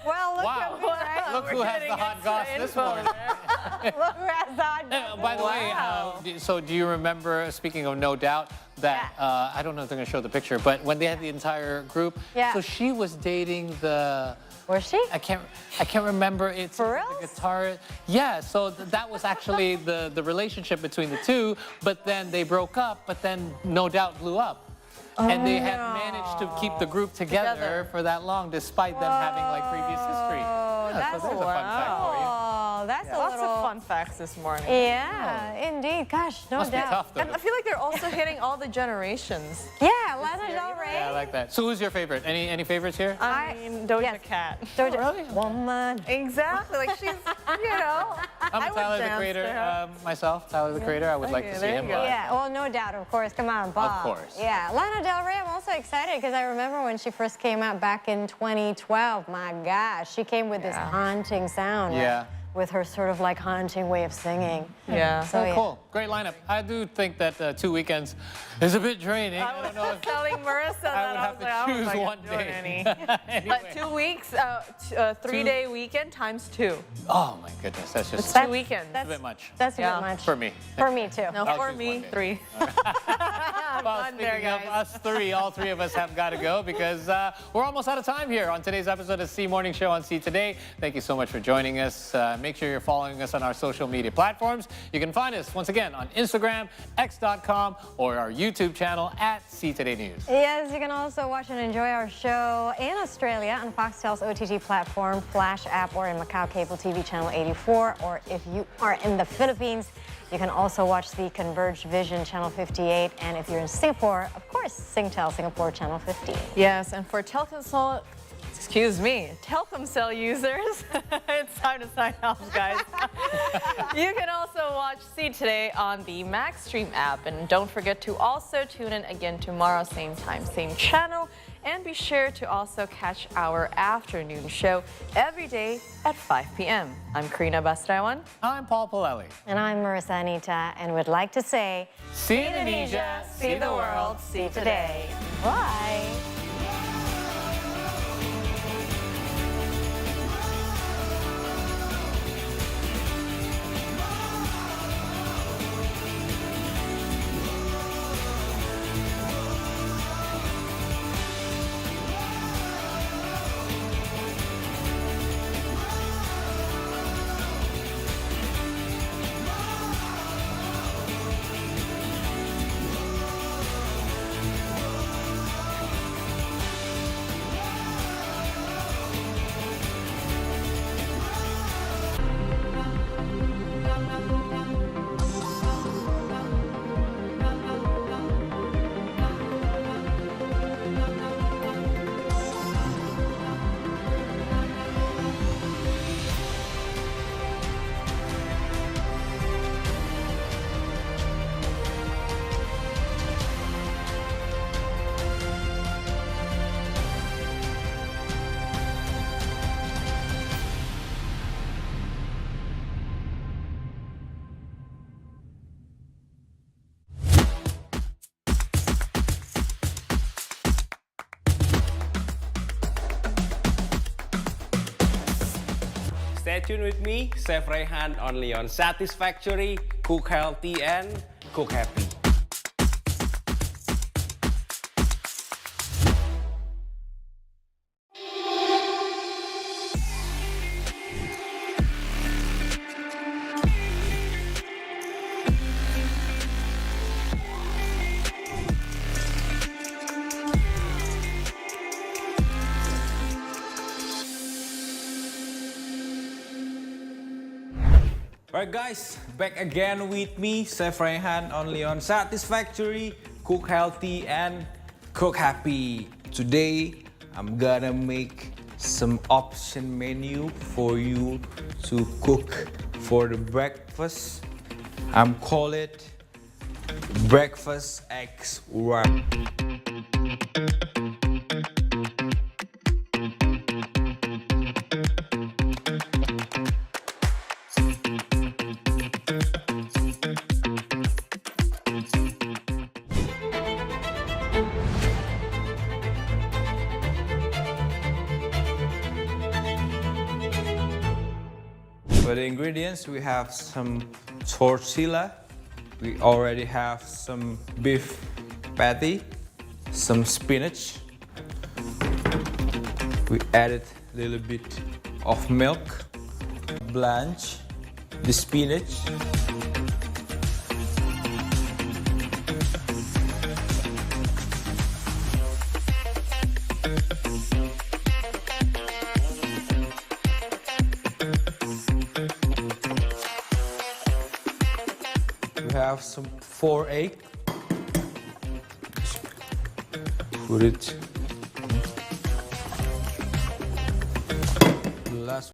Well, look Wow. at right? Look who has the hot goss this morning. Look who has the hot goss. By the way, so do you remember, speaking of No Doubt, that, I don't know if they're going to show the picture, but when they had the entire group, so she was dating the... Was she? I can't remember. It's the guitar. Yeah, so that was actually the relationship between the two, but then they broke up, but then No Doubt blew up. And they had managed to keep the group together for that long, despite them having like previous history. That's so there's a fun fact for you. Oh, that's Lots of fun facts this morning. Yeah, indeed. Gosh, no Must be doubt. tough, though. And I feel like they're also hitting all the generations. Yeah, Lana Del Rey. Yeah, I like that. So who's your favorite? Any favorites here? I mean, Doja Cat. Doja, really? Woman. Exactly. Like she's, you know. I'm Tyler, the Creator. Myself, Tyler, the Creator. I would like to see him live. Yeah, well, no doubt, of course. Come on, Bob. Of course. Yeah, Lana Del Rey, I'm also excited because I remember when she first came out back in 2012. My gosh, she came with this haunting sound. Yeah. With her sort of like haunting way of singing. Yeah. So yeah. Cool. Great lineup. I do think that 2 weekends is a bit draining. I don't know if telling Marissa that I would have to choose one day. But 2 weeks, 3-day weekend times 2. Oh my goodness, that's just 2 weekends. That's a bit much. That's a bit much. For me. For me too. No, for me, 3. Well, speaking of us 3, all 3 of us have got to go because we're almost out of time here on today's episode of C Morning Show on C Today. Thank you so much for joining us. Make sure you're following us on our social media platforms. You can find us, once again, on Instagram, x.com, or our YouTube channel at C Today News. Yes, you can also watch and enjoy our show in Australia on Foxtel's OTT platform, Flash app, or in Macau Cable TV Channel 84. Or if you are in the Philippines, you can also watch the Converged Vision Channel 58. And if you're in Singapore, of course, Singtel Singapore Channel 50. Yes, and for Telkomsel users, it's time to sign off, guys. You can also watch See Today on the MaxStream app. And don't forget to also tune in again tomorrow, same time, same channel. And be sure to also catch our afternoon show every day at 5 p.m. I'm Karina Bastrawan. I'm Paul Palelli. And I'm Marissa Anita, and would like to say, see Indonesia, see the world, see today. Bye. stay tuned with me, Chef Rehan, only on Satisfactory, Cook Healthy and Cook Happy. Alright guys, back again with me, Chef Rehan, only on Satisfactory, Cook Healthy and Cook Happy. Today, I'm gonna make some option menu for you to cook for the breakfast. I'm call it breakfast eggs wrap. For the ingredients, we have some tortilla, we already have some beef patty, some spinach, we added a little bit of milk, blanch the spinach, we have some 4 eggs. Put it